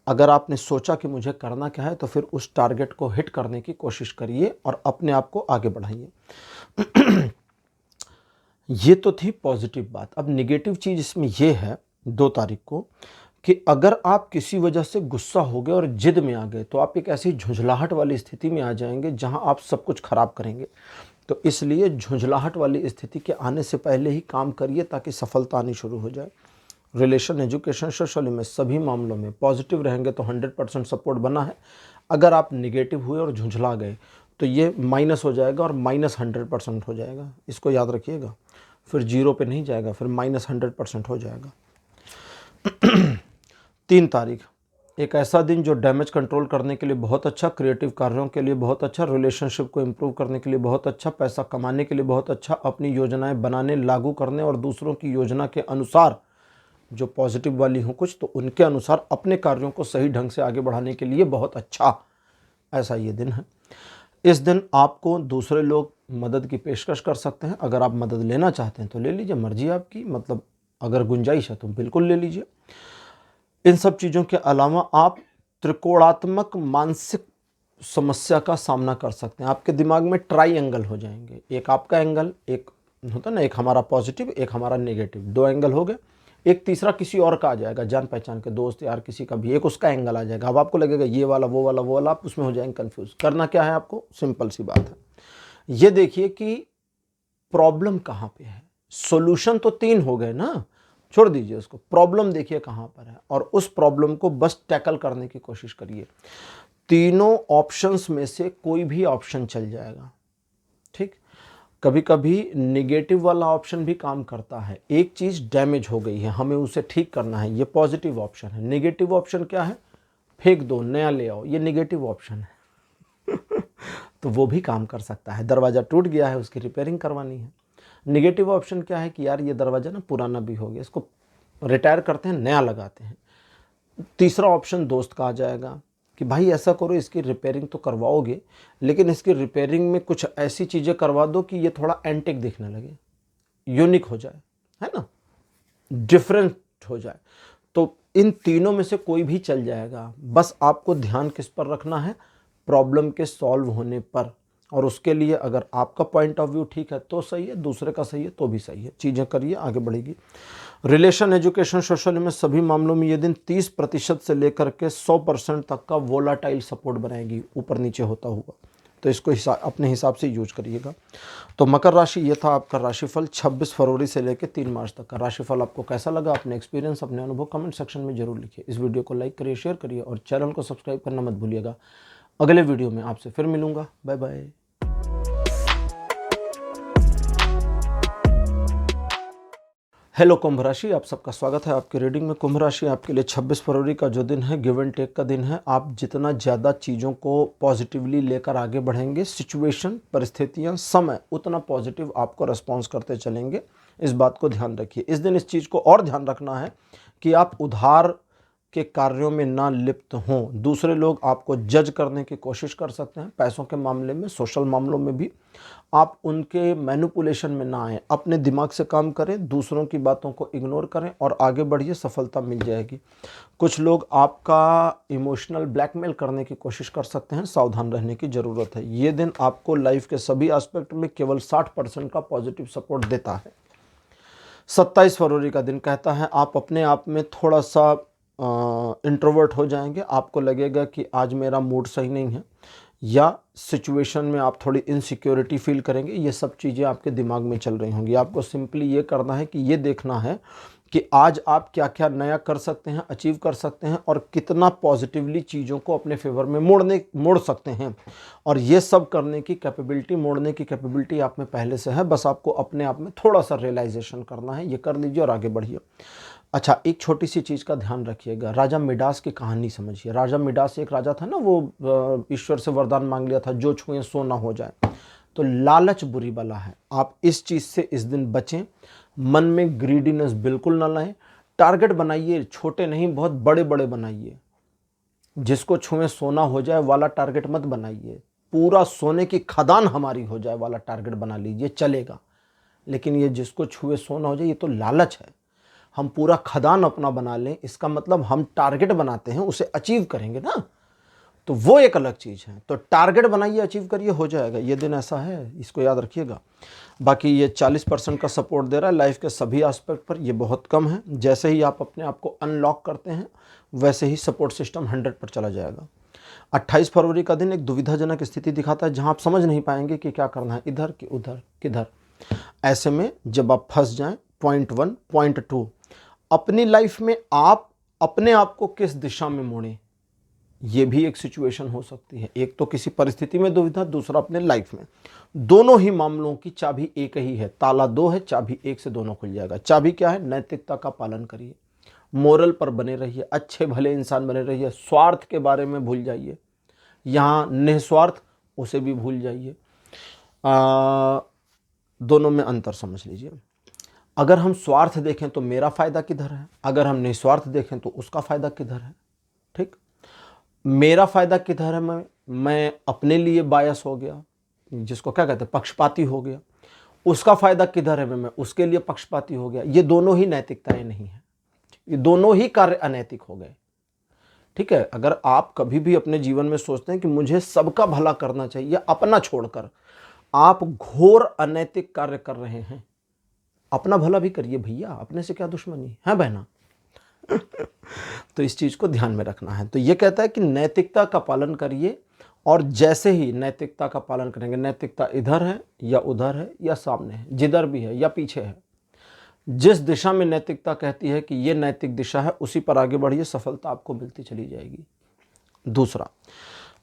अगर आपने सोचा कि मुझे करना क्या है तो फिर उस टारगेट को हिट करने की कोशिश करिए और अपने आप को आगे बढ़ाइए। ये तो थी पॉजिटिव बात। अब नेगेटिव चीज़ इसमें यह है 2 तारीख को कि अगर आप किसी वजह से गुस्सा हो गए और जिद में आ गए तो आप एक ऐसी झुंझलाहट वाली स्थिति में आ जाएंगे जहां आप सब कुछ खराब करेंगे। तो इसलिए झुंझलाहट वाली स्थिति के आने से पहले ही काम करिए ताकि सफलता आनी शुरू हो जाए। रिलेशन, एजुकेशन, सोशल में सभी मामलों में पॉजिटिव रहेंगे तो 100% सपोर्ट बना है। अगर आप निगेटिव हुए और झुंझला गए तो ये माइनस हो जाएगा और माइनस 100% हो जाएगा। इसको याद रखिएगा, फिर 0 पे नहीं जाएगा, फिर माइनस 100% हो जाएगा। 3 तारीख एक ऐसा दिन जो डैमेज कंट्रोल करने के लिए बहुत अच्छा, क्रिएटिव कार्यों के लिए बहुत अच्छा, रिलेशनशिप को इम्प्रूव करने के लिए बहुत अच्छा, पैसा कमाने के लिए बहुत अच्छा, अपनी योजनाएं बनाने, लागू करने और दूसरों की योजना के अनुसार जो पॉजिटिव वाली हों कुछ तो उनके अनुसार अपने कार्यों को सही ढंग से आगे बढ़ाने के लिए बहुत अच्छा, ऐसा ये दिन है। इस दिन आपको दूसरे लोग मदद की पेशकश कर सकते हैं। अगर आप मदद लेना चाहते हैं तो ले लीजिए, मर्जी आपकी, मतलब अगर गुंजाइश है तो बिल्कुल ले लीजिए। इन सब चीज़ों के अलावा आप त्रिकोणात्मक मानसिक समस्या का सामना कर सकते हैं। आपके दिमाग में ट्राई हो जाएंगे, एक आपका एंगल, एक होता ना, एक हमारा पॉजिटिव, एक हमारा नेगेटिव, 2 एंगल हो गए। एक तीसरा किसी और का आ जाएगा, जान पहचान के दोस्त यार किसी का भी, एक उसका एंगल आ जाएगा। अब आपको लगेगा ये वाला वो वाला वो वाला, आप उसमें हो जाएंगे कंफ्यूज। करना क्या है आपको? सिंपल सी बात है, ये देखिए कि प्रॉब्लम कहाँ पे है। सॉल्यूशन तो 3 हो गए ना, छोड़ दीजिए उसको, प्रॉब्लम देखिए कहाँ पर है और उस प्रॉब्लम को बस टैकल करने की कोशिश करिए। तीनों ऑप्शंस में से कोई भी ऑप्शन चल जाएगा, ठीक। कभी कभी निगेटिव वाला ऑप्शन भी काम करता है। एक चीज़ डैमेज हो गई है, हमें उसे ठीक करना है, ये पॉजिटिव ऑप्शन है। निगेटिव ऑप्शन क्या है? फेंक दो, नया ले आओ, ये निगेटिव ऑप्शन है। तो वो भी काम कर सकता है। दरवाज़ा टूट गया है, उसकी रिपेयरिंग करवानी है। निगेटिव ऑप्शन क्या है कि यार ये दरवाज़ा ना पुराना भी हो गया, इसको रिटायर करते हैं, नया लगाते हैं। तीसरा ऑप्शन दोस्त का आ जाएगा कि भाई ऐसा करो, इसकी रिपेयरिंग तो करवाओगे लेकिन इसकी रिपेयरिंग में कुछ ऐसी चीज़ें करवा दो कि ये थोड़ा एंटिक दिखने लगे, यूनिक हो जाए, है ना, डिफरेंट हो जाए। तो इन तीनों में से कोई भी चल जाएगा। बस आपको ध्यान किस पर रखना है? प्रॉब्लम के सॉल्व होने पर। और उसके लिए अगर आपका पॉइंट ऑफ व्यू ठीक है तो सही है, दूसरे का सही है तो भी सही है। चीज़ें करिए, आगे बढ़ेगी। रिलेशन, एजुकेशन, सोशल में सभी मामलों में ये दिन 30% से लेकर के 100% तक का वोलाटाइल सपोर्ट बनाएगी, ऊपर नीचे होता हुआ। तो इसको अपने हिसाब से यूज करिएगा। तो मकर राशि, ये था आपका राशिफल 26 फरवरी से लेकर 3 मार्च तक का राशिफल। आपको कैसा लगा? अपने एक्सपीरियंस, अपने अनुभव कमेंट सेक्शन में जरूर लिखिए। इस वीडियो को लाइक करिए, शेयर करिए और चैनल को सब्सक्राइब करना मत भूलिएगा। अगले वीडियो में आपसे फिर मिलूंगा। Bye bye. हेलो कुंभ राशि, आप सबका स्वागत है आपकी रीडिंग में। कुंभ राशि आपके लिए 26 फरवरी का जो दिन है, गिव एंड टेक का दिन है। आप जितना ज़्यादा चीज़ों को पॉजिटिवली लेकर आगे बढ़ेंगे, सिचुएशन, परिस्थितियां, समय, उतना पॉजिटिव आपको रिस्पॉन्स करते चलेंगे। इस बात को ध्यान रखिए। इस दिन इस चीज़ को और ध्यान रखना है कि आप उधार के कार्यों में ना लिप्त हों। दूसरे लोग आपको जज करने की कोशिश कर सकते हैं, पैसों के मामले में, सोशल मामलों में भी। आप उनके मैनिपुलेशन में ना आए, अपने दिमाग से काम करें, दूसरों की बातों को इग्नोर करें और आगे बढ़िए, सफलता मिल जाएगी। कुछ लोग आपका इमोशनल ब्लैकमेल करने की कोशिश कर सकते हैं, सावधान रहने की ज़रूरत है। ये दिन आपको लाइफ के सभी एस्पेक्ट में केवल 60% का पॉजिटिव सपोर्ट देता है। 27 फरवरी का दिन कहता है आप अपने आप में थोड़ा सा इंट्रोवर्ट हो जाएंगे। आपको लगेगा कि आज मेरा मूड सही नहीं है, या सिचुएशन में आप थोड़ी इनसिक्योरिटी फील करेंगे। ये सब चीज़ें आपके दिमाग में चल रही होंगी। आपको सिंपली ये करना है कि ये देखना है कि आज आप क्या क्या नया कर सकते हैं, अचीव कर सकते हैं और कितना पॉजिटिवली चीज़ों को अपने फेवर में मोड़ सकते हैं। और ये सब करने की कैपेबिलिटी, मोड़ने की कैपेबिलिटी आप में पहले से है। बस आपको अपने आप में थोड़ा सा रियलाइजेशन करना है। ये कर लीजिए और आगे बढ़िए। अच्छा, एक छोटी सी चीज़ का ध्यान रखिएगा। राजा मिडास की कहानी समझिए। राजा मिडास एक राजा था ना, वो ईश्वर से वरदान मांग लिया था, जो छुए सो ना हो जाए। तो लालच बुरी बला है। आप इस चीज़ से इस दिन बचें। मन में ग्रीडीनेस बिल्कुल ना लाएं। टारगेट बनाइए, छोटे नहीं, बहुत बड़े बड़े बनाइए। जिसको छुए सोना हो जाए वाला टारगेट मत बनाइए। पूरा सोने की खदान हमारी हो जाए वाला टारगेट बना लीजिए, चलेगा। लेकिन ये जिसको छुए सोना हो जाए, ये तो लालच है। हम पूरा खदान अपना बना लें, इसका मतलब हम टारगेट बनाते हैं, उसे अचीव करेंगे ना, तो वो एक अलग चीज़ है। तो टारगेट बनाइए, अचीव करिए, हो जाएगा। ये दिन ऐसा है, इसको याद रखिएगा। बाकी ये 40% का सपोर्ट दे रहा है लाइफ के सभी एस्पेक्ट पर। ये बहुत कम है। जैसे ही आप अपने आप को अनलॉक करते हैं, वैसे ही सपोर्ट सिस्टम 100 पर चला जाएगा। 28 फरवरी का दिन एक दुविधाजनक स्थिति दिखाता है, जहां आप समझ नहीं पाएंगे कि क्या करना है, इधर कि उधर, किधर। ऐसे में जब आप फंस जाएं, पॉइंट 1, पॉइंट 2, अपनी लाइफ में आप अपने आप को किस दिशा में मोड़ें, ये भी एक सिचुएशन हो सकती है। एक तो किसी परिस्थिति में दुविधा, दूसरा अपने लाइफ में। दोनों ही मामलों की चाबी एक ही है। ताला 2 है, चाबी 1 से दोनों खुल जाएगा। चाबी क्या है? नैतिकता का पालन करिए, मोरल पर बने रहिए, अच्छे भले इंसान बने रहिए। स्वार्थ के बारे में भूल जाइए, यहाँ निस्वार्थ, उसे भी भूल जाइए। दोनों में अंतर समझ लीजिए। अगर हम स्वार्थ देखें तो मेरा फ़ायदा किधर है, अगर हम निस्वार्थ देखें तो उसका फ़ायदा किधर है। ठीक, मेरा फ़ायदा किधर है? मैं अपने लिए बायस हो गया, जिसको क्या कहते हैं, पक्षपाती हो गया। उसका फ़ायदा किधर है? मैं उसके लिए पक्षपाती हो गया। ये दोनों ही नैतिकताएं नहीं है, ये दोनों ही कार्य अनैतिक हो गए। ठीक है, अगर आप कभी भी अपने जीवन में सोचते हैं कि मुझे सबका भला करना चाहिए, अपना छोड़कर, आप घोर अनैतिक कार्य कर रहे हैं। अपना भला भी करिए भैया, अपने से क्या दुश्मनी है बहना। तो इस चीज को ध्यान में रखना है। तो ये कहता है कि नैतिकता का पालन करिए, और जैसे ही नैतिकता का पालन करेंगे, नैतिकता इधर है या उधर है या सामने है, जिधर भी है या पीछे है, जिस दिशा में नैतिकता कहती है कि ये नैतिक दिशा है, उसी पर आगे बढ़िए, सफलता आपको मिलती चली जाएगी। दूसरा,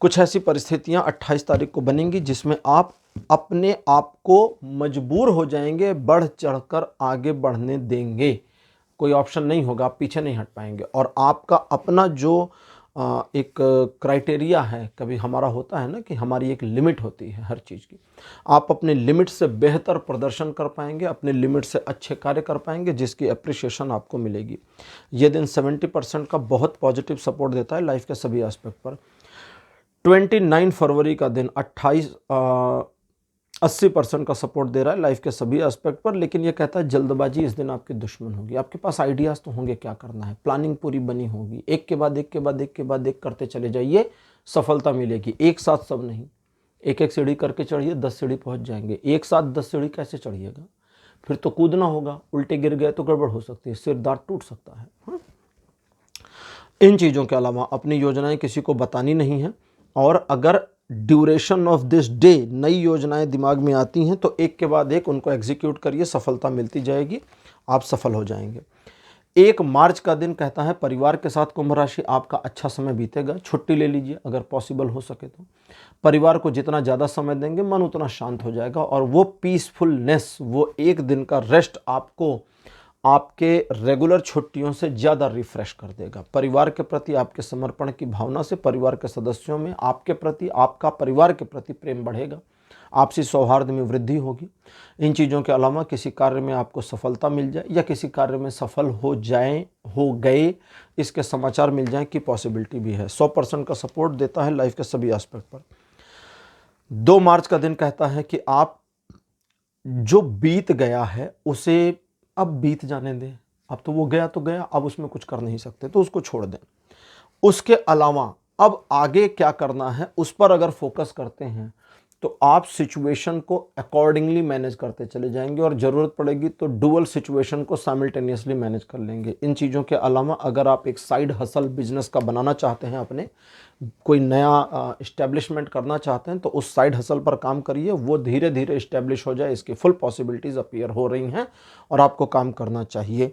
कुछ ऐसी परिस्थितियां 28 तारीख को बनेंगी जिसमें आप अपने आप को मजबूर हो जाएंगे, बढ़ चढ़कर आगे बढ़ने देंगे। कोई ऑप्शन नहीं होगा, आप पीछे नहीं हट पाएंगे। और आपका अपना जो एक क्राइटेरिया है, कभी हमारा होता है ना कि हमारी एक लिमिट होती है हर चीज़ की, आप अपने लिमिट से बेहतर प्रदर्शन कर पाएंगे, अपने लिमिट से अच्छे कार्य कर पाएंगे, जिसकी अप्रिशिएशन आपको मिलेगी। ये दिन 70% का बहुत पॉजिटिव सपोर्ट देता है लाइफ के सभी एस्पेक्ट पर। 29 फरवरी का दिन 80% का सपोर्ट दे रहा है लाइफ के सभी एस्पेक्ट पर, लेकिन ये कहता है जल्दबाजी इस दिन आपकी दुश्मन होगी। आपके पास आइडियाज़ तो होंगे क्या करना है, प्लानिंग पूरी बनी होगी, एक के बाद एक के बाद एक के बाद एक करते चले जाइए, सफलता मिलेगी। एक साथ सब नहीं, एक एक सीढ़ी करके चढ़िए, 10 सीढ़ी पहुंच जाएंगे। एक साथ 10 सीढ़ी कैसे चढ़िएगा, फिर तो कूदना होगा, उल्टे गिर गए तो गड़बड़ हो सकती है, सिर दांत टूट सकता है। इन चीज़ों के अलावा अपनी योजनाएं किसी को बतानी नहीं है, और अगर ड्यूरेशन ऑफ दिस डे नई योजनाएं दिमाग में आती हैं तो एक के बाद एक उनको एग्जीक्यूट करिए, सफलता मिलती जाएगी, आप सफल हो जाएंगे। 1 मार्च का दिन कहता है परिवार के साथ कुंभ राशि आपका अच्छा समय बीतेगा। छुट्टी ले लीजिए अगर पॉसिबल हो सके तो। परिवार को जितना ज़्यादा समय देंगे मन उतना शांत हो जाएगा, और वो पीसफुलनेस, वो एक दिन का रेस्ट आपको आपके रेगुलर छुट्टियों से ज़्यादा रिफ्रेश कर देगा। परिवार के प्रति आपके समर्पण की भावना से परिवार के सदस्यों में आपके प्रति, आपका परिवार के प्रति प्रेम बढ़ेगा, आपसी सौहार्द में वृद्धि होगी। इन चीज़ों के अलावा किसी कार्य में आपको सफलता मिल जाए या किसी कार्य में सफल हो गए, इसके समाचार मिल जाएं की पॉसिबिलिटी भी है। 100% का सपोर्ट देता है लाइफ के सभी एस्पेक्ट पर। 2 मार्च का दिन कहता है कि आप जो बीत गया है उसे अब बीत जाने दें। अब तो वो गया तो गया, अब उसमें कुछ कर नहीं सकते तो उसको छोड़ दें। उसके अलावा अब आगे क्या करना है उस पर अगर फोकस करते हैं तो आप सिचुएशन को अकॉर्डिंगली मैनेज करते चले जाएंगे, और ज़रूरत पड़ेगी तो डुअल सिचुएशन को साइमल्टेनियसली मैनेज कर लेंगे। इन चीज़ों के अलावा अगर आप एक साइड हसल बिजनेस का बनाना चाहते हैं, अपने कोई नया इस्टेब्लिशमेंट करना चाहते हैं, तो उस साइड हसल पर काम करिए, वो धीरे धीरे इस्टेब्लिश हो जाए, इसकी फुल पॉसिबिलिटीज़ अपीयर हो रही हैं और आपको काम करना चाहिए।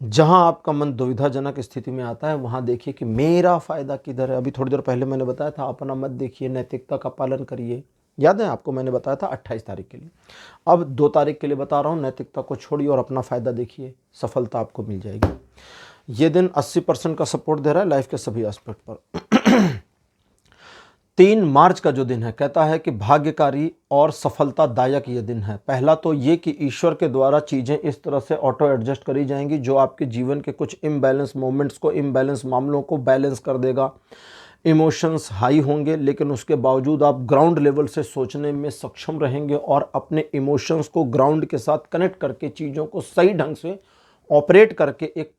जहां आपका मन दुविधाजनक स्थिति में आता है वहां देखिए कि मेरा फ़ायदा किधर है। अभी थोड़ी देर पहले मैंने बताया था अपना मत देखिए, नैतिकता का पालन करिए। याद है आपको, मैंने बताया था 28 तारीख के लिए। अब 2 तारीख के लिए बता रहा हूँ, नैतिकता को छोड़िए और अपना फ़ायदा देखिए, सफलता आपको मिल जाएगी। ये दिन 80% का सपोर्ट दे रहा है लाइफ के सभी एस्पेक्ट पर। 3 मार्च का जो दिन है कहता है कि भाग्यकारी और सफलतादायक ये दिन है। पहला तो ये कि ईश्वर के द्वारा चीज़ें इस तरह से ऑटो एडजस्ट करी जाएंगी जो आपके जीवन के कुछ इम्बैलेंस मोमेंट्स को, इम्बैलेंस मामलों को बैलेंस कर देगा। इमोशंस हाई होंगे लेकिन उसके बावजूद आप ग्राउंड लेवल से सोचने में सक्षम रहेंगे और अपने इमोशंस को ग्राउंड के साथ कनेक्ट करके चीज़ों को सही ढंग से ऑपरेट करके एक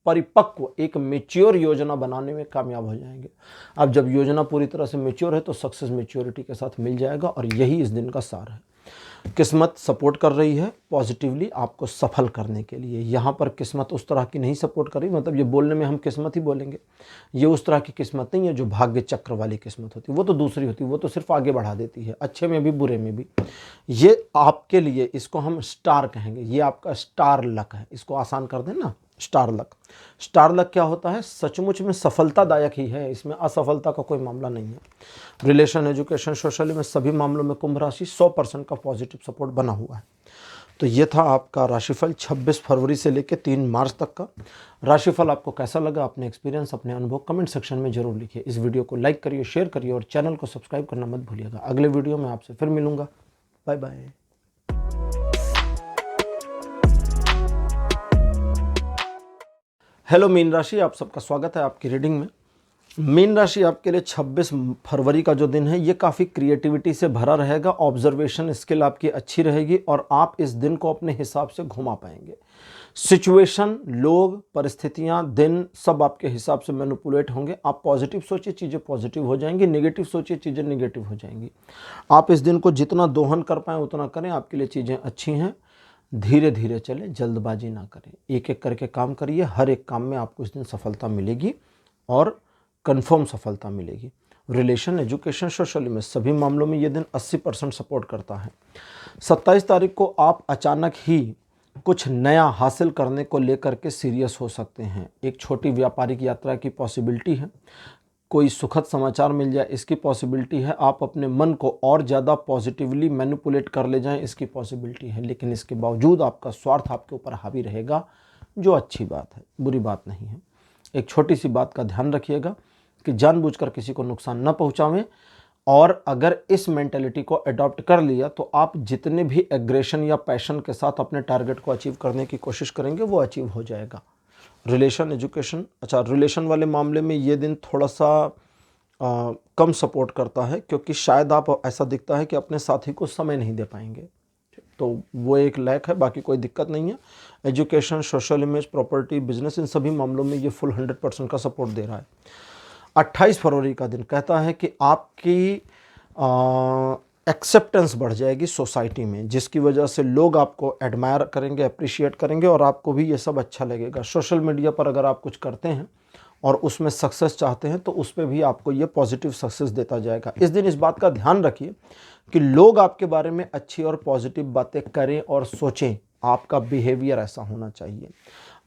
परिपक्व, एक मेच्योर योजना बनाने में कामयाब हो जाएंगे। अब जब योजना पूरी तरह से मेच्योर है तो सक्सेस मेच्योरिटी के साथ मिल जाएगा, और यही इस दिन का सार है। किस्मत सपोर्ट कर रही है पॉजिटिवली आपको सफल करने के लिए। यहाँ पर किस्मत उस तरह की नहीं सपोर्ट कर रही, मतलब ये बोलने में हम किस्मत ही बोलेंगे, ये उस तरह की किस्मत नहीं है जो भाग्य चक्र वाली किस्मत होती है, वो तो दूसरी होती है, वो तो सिर्फ आगे बढ़ा देती है, अच्छे में भी बुरे में भी। ये आपके लिए, इसको हम स्टार कहेंगे, ये आपका स्टार लक है, इसको आसान कर दें ना, स्टार लक। स्टार लक क्या होता है, सचमुच में सफलतादायक ही है, इसमें असफलता का कोई मामला नहीं है। रिलेशन, एजुकेशन, सोशल में सभी मामलों में कुंभ राशि 100% का पॉजिटिव सपोर्ट बना हुआ है। तो ये था आपका राशिफल 26 फरवरी से लेकर 3 मार्च तक का। राशिफल आपको कैसा लगा, अपने एक्सपीरियंस, अपने अनुभव कमेंट सेक्शन में जरूर लिखिए। इस वीडियो को लाइक करिए, शेयर करिए और चैनल को सब्सक्राइब करना मत भूलिएगा। अगले वीडियो में आपसे फिर मिलूंगा। Bye bye. हेलो मीन राशि, आप सबका स्वागत है आपकी रीडिंग में। मीन राशि आपके लिए 26 फरवरी का जो दिन है ये काफ़ी क्रिएटिविटी से भरा रहेगा। ऑब्जर्वेशन स्किल आपकी अच्छी रहेगी और आप इस दिन को अपने हिसाब से घुमा पाएंगे। सिचुएशन, लोग, परिस्थितियां, दिन सब आपके हिसाब से मैनिपुलेट होंगे। आप पॉजिटिव सोचिए, चीज़ें पॉजिटिव हो जाएंगी, नेगेटिव सोचिए, चीज़ें नेगेटिव हो जाएंगी। आप इस दिन को जितना दोहन कर पाएँ उतना करें, आपके लिए चीज़ें अच्छी हैं। धीरे धीरे चले, जल्दबाजी ना करें, एक एक करके काम करिए। हर एक काम में आपको इस दिन सफलता मिलेगी और कंफर्म सफलता मिलेगी। रिलेशन, एजुकेशन, सोशल में सभी मामलों में ये दिन 80% सपोर्ट करता है। 27 तारीख को आप अचानक ही कुछ नया हासिल करने को लेकर के सीरियस हो सकते हैं। एक छोटी व्यापारिक यात्रा की पॉसिबिलिटी है। कोई सुखद समाचार मिल जाए इसकी पॉसिबिलिटी है। आप अपने मन को और ज़्यादा पॉजिटिवली मैनिपुलेट कर ले जाएं इसकी पॉसिबिलिटी है। लेकिन इसके बावजूद आपका स्वार्थ आपके ऊपर हावी रहेगा, जो अच्छी बात है, बुरी बात नहीं है। एक छोटी सी बात का ध्यान रखिएगा कि जानबूझकर किसी को नुकसान न पहुंचावें। और अगर इस मेंटेलिटी को अडॉप्ट कर लिया तो आप जितने भी एग्रेशन या पैशन के साथ अपने टारगेट को अचीव करने की कोशिश करेंगे वो अचीव हो जाएगा। रिलेशन, एजुकेशन, अच्छा रिलेशन वाले मामले में ये दिन थोड़ा सा कम सपोर्ट करता है, क्योंकि शायद आप, ऐसा दिखता है कि अपने साथी को समय नहीं दे पाएंगे, तो वो एक लैक है, बाकी कोई दिक्कत नहीं है। Education, social image, property, business, इन सभी मामलों में ये फुल 100% का सपोर्ट दे रहा है। 28 फरवरी का दिन कहता है कि आपकी एक्सेप्टेंस बढ़ जाएगी सोसाइटी में, जिसकी वजह से लोग आपको एडमायर करेंगे, अप्रिशिएट करेंगे और आपको भी ये सब अच्छा लगेगा। सोशल मीडिया पर अगर आप कुछ करते हैं और उसमें सक्सेस चाहते हैं तो उस पर भी आपको ये पॉजिटिव सक्सेस देता जाएगा। इस दिन इस बात का ध्यान रखिए कि लोग आपके बारे में अच्छी और पॉजिटिव बातें करें और सोचें। आपका बिहेवियर ऐसा होना चाहिए।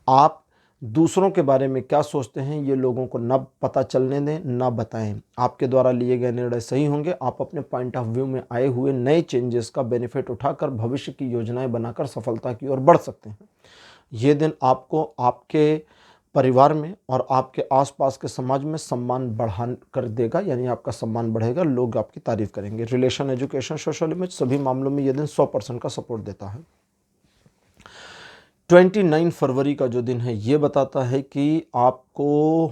आप दूसरों के बारे में क्या सोचते हैं ये लोगों को ना पता चलने दें, ना बताएं। आपके द्वारा लिए गए निर्णय सही होंगे। आप अपने पॉइंट ऑफ व्यू में आए हुए नए चेंजेस का बेनिफिट उठाकर भविष्य की योजनाएं बनाकर सफलता की ओर बढ़ सकते हैं। ये दिन आपको आपके परिवार में और आपके आसपास के समाज में सम्मान बढ़ा कर देगा, यानी आपका सम्मान बढ़ेगा, लोग आपकी तारीफ करेंगे। रिलेशन, एजुकेशन, सोशल इमेज, सभी मामलों में यह दिन 100% का सपोर्ट देता है। 29 फरवरी का जो दिन है ये बताता है कि आपको,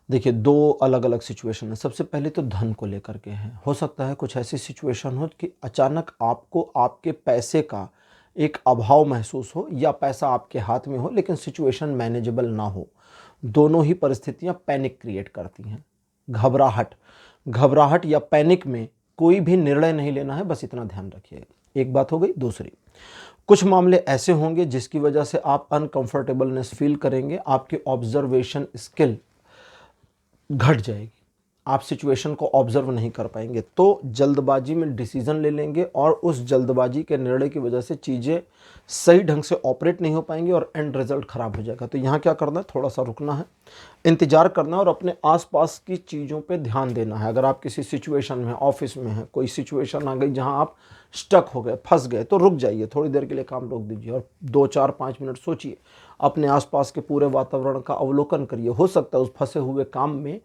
देखिए, दो अलग अलग सिचुएशन है। सबसे पहले तो धन को लेकर के है। हो सकता है कुछ ऐसी सिचुएशन हो कि अचानक आपको आपके पैसे का एक अभाव महसूस हो, या पैसा आपके हाथ में हो लेकिन सिचुएशन मैनेजेबल ना हो। दोनों ही परिस्थितियां पैनिक क्रिएट करती हैं। घबराहट या पैनिक में कोई भी निर्णय नहीं लेना है, बस इतना ध्यान रखिएगा। एक बात हो गई। दूसरी, कुछ मामले ऐसे होंगे जिसकी वजह से आप अनकंफर्टेबलनेस फील करेंगे। आपकी ऑब्जर्वेशन स्किल घट जाएगी, आप सिचुएशन को ऑब्जर्व नहीं कर पाएंगे, तो जल्दबाजी में डिसीजन ले लेंगे और उस जल्दबाजी के निर्णय की वजह से चीज़ें सही ढंग से ऑपरेट नहीं हो पाएंगी और एंड रिजल्ट खराब हो जाएगा। तो यहाँ क्या करना है, थोड़ा सा रुकना है, इंतजार करना है और अपने आसपास की चीज़ों पे ध्यान देना है। अगर आप किसी सिचुएशन में, ऑफिस में हैं, कोई सिचुएशन आ गई जहाँ आप स्टक हो गए, फंस गए, तो रुक जाइए, थोड़ी देर के लिए काम रोक दीजिए और 2-4-5 मिनट सोचिए। अपने आसपास के पूरे वातावरण का अवलोकन करिए। हो सकता है उस फंसे हुए काम में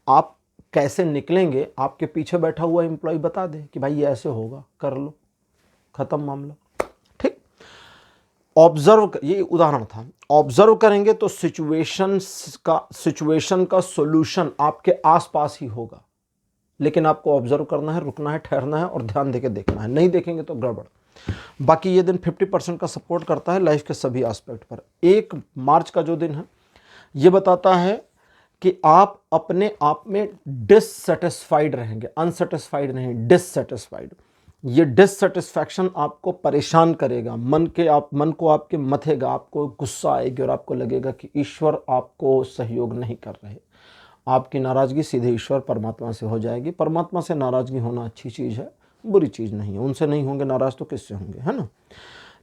आप कैसे निकलेंगे, आपके पीछे बैठा हुआ एम्प्लॉय बता दे कि भाई ये ऐसे होगा, कर लो, खत्म मामला। ठीक। ऑब्जर्व, ये उदाहरण था। ऑब्जर्व करेंगे तो सिचुएशन का सॉल्यूशन आपके आसपास ही होगा, लेकिन आपको ऑब्जर्व करना है, रुकना है, ठहरना है और ध्यान देके देखना है। नहीं देखेंगे तो गड़बड़। बाकी ये दिन 50% का सपोर्ट करता है लाइफ के सभी एस्पेक्ट पर। 1 मार्च का जो दिन है ये बताता है कि आप अपने आप में डिससेटिस्फाइड रहेंगे, अनसेटिस्फाइड नहीं, डिससेटिस्फाइड। ये डिससेटिस्फैक्शन आपको परेशान करेगा, मन को आपके मथेगा, आपको गुस्सा आएगी और आपको लगेगा कि ईश्वर आपको सहयोग नहीं कर रहे। आपकी नाराज़गी सीधे ईश्वर परमात्मा से हो जाएगी। परमात्मा से नाराज़गी होना अच्छी चीज़ है, बुरी चीज़ नहीं है। उनसे नहीं होंगे नाराज़ तो किससे होंगे, है ना।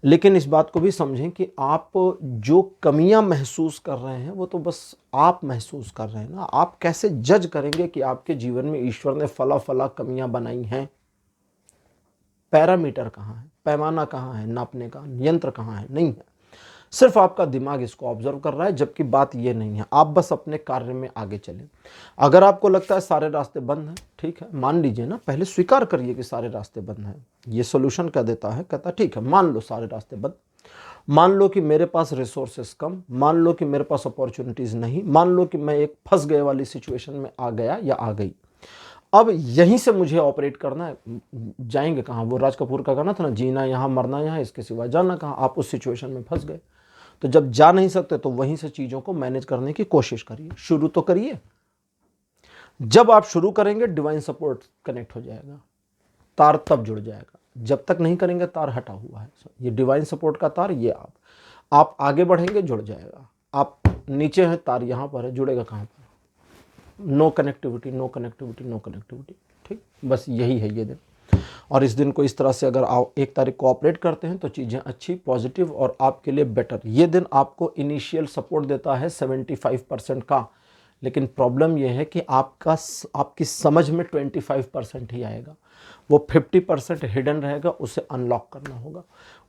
लेकिन इस बात को भी समझें कि आप जो कमियां महसूस कर रहे हैं वो तो बस आप महसूस कर रहे हैं ना। आप कैसे जज करेंगे कि आपके जीवन में ईश्वर ने फला कमियां बनाई हैं? पैरामीटर कहाँ है, पैमाना कहाँ है, नापने का यंत्र कहाँ है? नहीं है। सिर्फ आपका दिमाग इसको ऑब्जर्व कर रहा है, जबकि बात ये नहीं है। आप बस अपने कार्य में आगे चलें। अगर आपको लगता है सारे रास्ते बंद हैं, ठीक है, मान लीजिए ना, पहले स्वीकार करिए कि सारे रास्ते बंद हैं। ये सॉल्यूशन क्या देता है, कहता ठीक है, मान लो सारे रास्ते बंद, मान लो कि मेरे पास रिसोर्सेस कम, मान लो कि मेरे पास अपॉर्चुनिटीज़ नहीं, मान लो कि मैं एक फंस गए वाली सिचुएशन में आ गया या आ गई। अब यहीं से मुझे ऑपरेट करना है। जाएंगे कहाँ? वो राज कपूर का गाना था ना, जीना यहाँ मरना यहाँ, इसके सिवा जाना कहाँ। आप उस सिचुएशन में फंस गए, तो जब जा नहीं सकते तो वहीं से चीज़ों को मैनेज करने की कोशिश करिए, शुरू तो करिए। जब आप शुरू करेंगे डिवाइन सपोर्ट कनेक्ट हो जाएगा, तार तब जुड़ जाएगा। जब तक नहीं करेंगे तार हटा हुआ है। ये डिवाइन सपोर्ट का तार, ये आप आगे बढ़ेंगे जुड़ जाएगा। आप नीचे हैं, तार यहाँ पर है, जुड़ेगा कहाँ पर? No connectivity, no connectivity, no connectivity. ठीक, बस यही है ये दिन। और इस दिन को इस तरह से अगर आप 1 तारीख को ऑपरेट करते हैं तो चीज़ें अच्छी, पॉजिटिव और आपके लिए बेटर। ये दिन आपको इनिशियल सपोर्ट देता है 75% का, लेकिन प्रॉब्लम यह है कि आपकी समझ में 25% ही आएगा। वो 50% हिडन रहेगा, उसे अनलॉक करना होगा।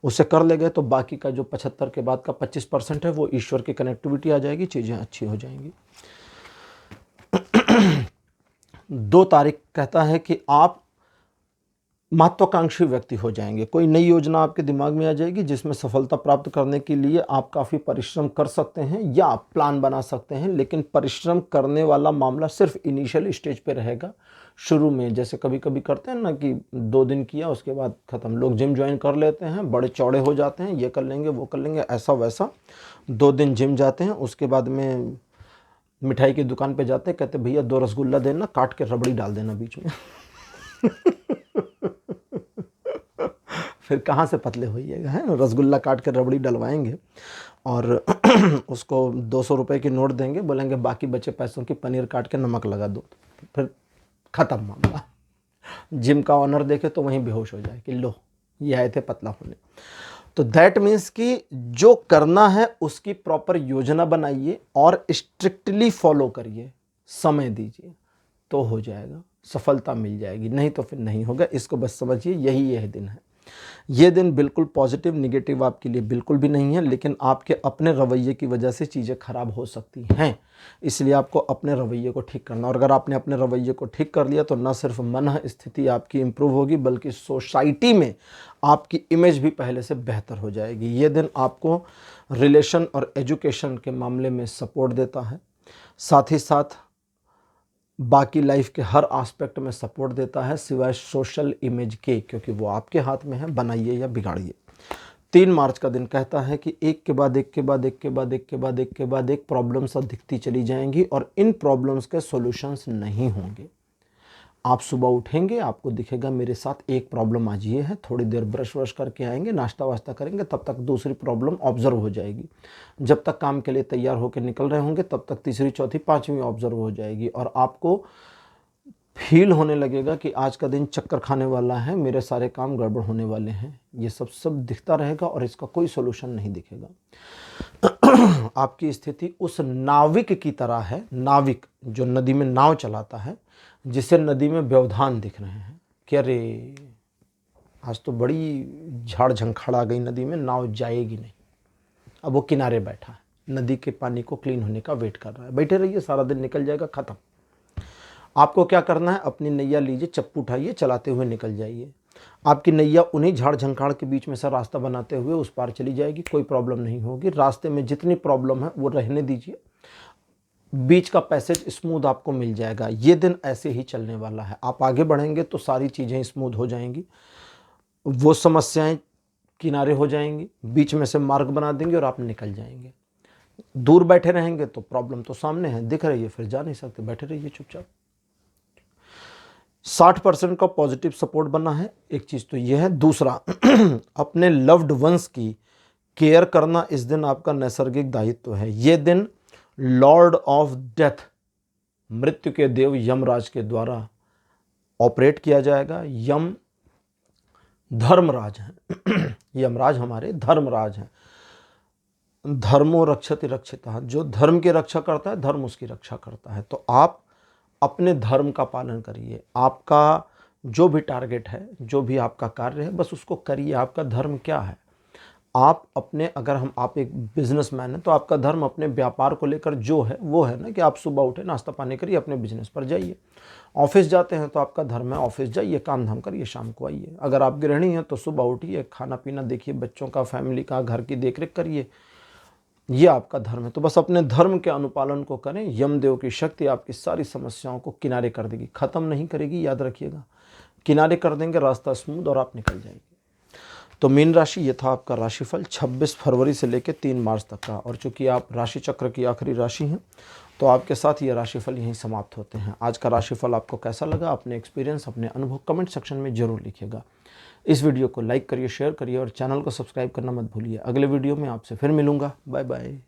उसे कर लेंगे तो बाकी का जो 75 के बाद का 25% है वो ईश्वर की कनेक्टिविटी आ जाएगी, चीज़ें अच्छी हो जाएंगी। 2 तारीख कहता है कि आप महत्वाकांक्षी व्यक्ति हो जाएंगे। कोई नई योजना आपके दिमाग में आ जाएगी जिसमें सफलता प्राप्त करने के लिए आप काफ़ी परिश्रम कर सकते हैं या प्लान बना सकते हैं, लेकिन परिश्रम करने वाला मामला सिर्फ इनिशियल स्टेज पे रहेगा। शुरू में जैसे कभी कभी करते हैं ना कि 2 दिन किया उसके बाद ख़त्म। लोग जिम ज्वाइन कर लेते हैं, बड़े चौड़े हो जाते हैं, ये कर लेंगे वो कर लेंगे, ऐसा वैसा। 2 दिन जिम जाते हैं, उसके बाद में मिठाई की दुकान पे जाते हैं, कहते भैया 2 रसगुल्ला देना, काट के रबड़ी डाल देना बीच में। फिर कहाँ से पतले होइएगा, है ना। रसगुल्ला काट कर रबड़ी डलवाएंगे और उसको 200 रुपये की नोट देंगे, बोलेंगे बाकी बचे पैसों की पनीर काट के नमक लगा दो, फिर ख़त्म मामला। जिम का ऑनर देखे तो वहीं बेहोश हो जाए कि लो ये आए थे पतला होने। तो दैट मीन्स कि जो करना है उसकी प्रॉपर योजना बनाइए और स्ट्रिक्टली फॉलो करिए, समय दीजिए तो हो जाएगा, सफलता मिल जाएगी, नहीं तो फिर नहीं होगा। इसको बस समझिए, यह दिन है। ये दिन बिल्कुल पॉजिटिव, निगेटिव आपके लिए बिल्कुल भी नहीं है, लेकिन आपके अपने रवैये की वजह से चीज़ें खराब हो सकती हैं। इसलिए आपको अपने रवैये को ठीक करना, और अगर आपने अपने रवैये को ठीक कर लिया तो न सिर्फ मन स्थिति आपकी इम्प्रूव होगी बल्कि सोसाइटी में आपकी इमेज भी पहले से बेहतर हो जाएगी। ये दिन आपको रिलेशन और एजुकेशन के मामले में सपोर्ट देता है, साथ ही साथ बाकी लाइफ के हर एस्पेक्ट में सपोर्ट देता है सिवाय सोशल इमेज के, क्योंकि वो आपके हाथ में है, बनाइए या बिगाड़िए। 3 मार्च का दिन कहता है कि एक के बाद एक के बाद एक के बाद एक के बाद एक के बाद एक प्रॉब्लम्स दिखती चली जाएंगी और इन प्रॉब्लम्स के सॉल्यूशंस नहीं होंगे। आप सुबह उठेंगे, आपको दिखेगा मेरे साथ एक प्रॉब्लम आज ये है, थोड़ी देर ब्रश वश करके आएंगे, नाश्ता वास्ता करेंगे, तब तक दूसरी प्रॉब्लम ऑब्जर्व हो जाएगी। जब तक काम के लिए तैयार होकर निकल रहे होंगे तब तक तीसरी, चौथी, पांचवी ऑब्जर्व हो जाएगी और आपको फील होने लगेगा कि आज का दिन चक्कर खाने वाला है, मेरे सारे काम गड़बड़ होने वाले हैं। ये सब दिखता रहेगा और इसका कोई सोल्यूशन नहीं दिखेगा। आपकी स्थिति उस नाविक की तरह है, नाविक जो नदी में नाव चलाता है, जिसे नदी में व्यवधान दिख रहे हैं कि अरे आज तो बड़ी झाड़ झंखाड़ आ गई नदी में, नाव जाएगी नहीं। अब वो किनारे बैठा है, नदी के पानी को क्लीन होने का वेट कर रहा है। बैठे रहिए, सारा दिन निकल जाएगा, खत्म। आपको क्या करना है, अपनी नैया लीजिए, चप्पू उठाइए, चलाते हुए निकल जाइए। आपकी नैया उन्हीं झाड़ झंखाड़ के बीच में से रास्ता बनाते हुए उस पार चली जाएगी, कोई प्रॉब्लम नहीं होगी। रास्ते में जितनी प्रॉब्लम है वो रहने दीजिए, बीच का पैसेज स्मूथ आपको मिल जाएगा। ये दिन ऐसे ही चलने वाला है। आप आगे बढ़ेंगे तो सारी चीज़ें स्मूथ हो जाएंगी, वो समस्याएं किनारे हो जाएंगी, बीच में से मार्ग बना देंगे और आप निकल जाएंगे। दूर बैठे रहेंगे तो प्रॉब्लम तो सामने है, दिख रही है, फिर जा नहीं सकते, बैठे रहिए चुपचाप। 60% का पॉजिटिव सपोर्ट बना है, एक चीज़ तो यह है। दूसरा, अपने लव्ड वंस की केयर करना इस दिन आपका नैसर्गिक दायित्व है। ये दिन लॉर्ड ऑफ डेथ, मृत्यु के देव यमराज के द्वारा ऑपरेट किया जाएगा। यम धर्मराज हैं। यमराज हमारे धर्मराज हैं। धर्मो रक्षति रक्षितः, जो धर्म की रक्षा करता है धर्म उसकी रक्षा करता है। तो आप अपने धर्म का पालन करिए। आपका जो भी टारगेट है, जो भी आपका कार्य है, बस उसको करिए। आपका धर्म क्या है? आप अपने, अगर आप एक बिजनेसमैन हैं तो आपका धर्म अपने व्यापार को लेकर जो है वो है ना कि आप सुबह उठे, नाश्ता पानी करिए, अपने बिजनेस पर जाइए। ऑफिस जाते हैं तो आपका धर्म है ऑफिस जाइए, काम धाम करिए, शाम को आइए। अगर आप गृहिणी हैं तो सुबह उठिए, खाना पीना देखिए, बच्चों का, फैमिली का, घर की देखरेख करिए, ये आपका धर्म है। तो बस अपने धर्म के अनुपालन को करें। यमदेव की शक्ति आपकी सारी समस्याओं को किनारे कर देगी, ख़त्म नहीं करेगी, याद रखिएगा। किनारे कर देंगे, रास्ता स्मूथ और आप निकल जाएंगे। तो मीन राशि, ये था आपका राशिफल 26 फरवरी से लेकर 3 मार्च तक का। और चूंकि आप राशि चक्र की आखिरी राशि हैं तो आपके साथ ये राशिफल यहीं समाप्त होते हैं। आज का राशिफल आपको कैसा लगा, अपने एक्सपीरियंस, अपने अनुभव कमेंट सेक्शन में जरूर लिखिएगा। इस वीडियो को लाइक करिए, शेयर करिए और चैनल को सब्सक्राइब करना मत भूलिए। अगले वीडियो में आपसे फिर मिलूंगा। Bye bye.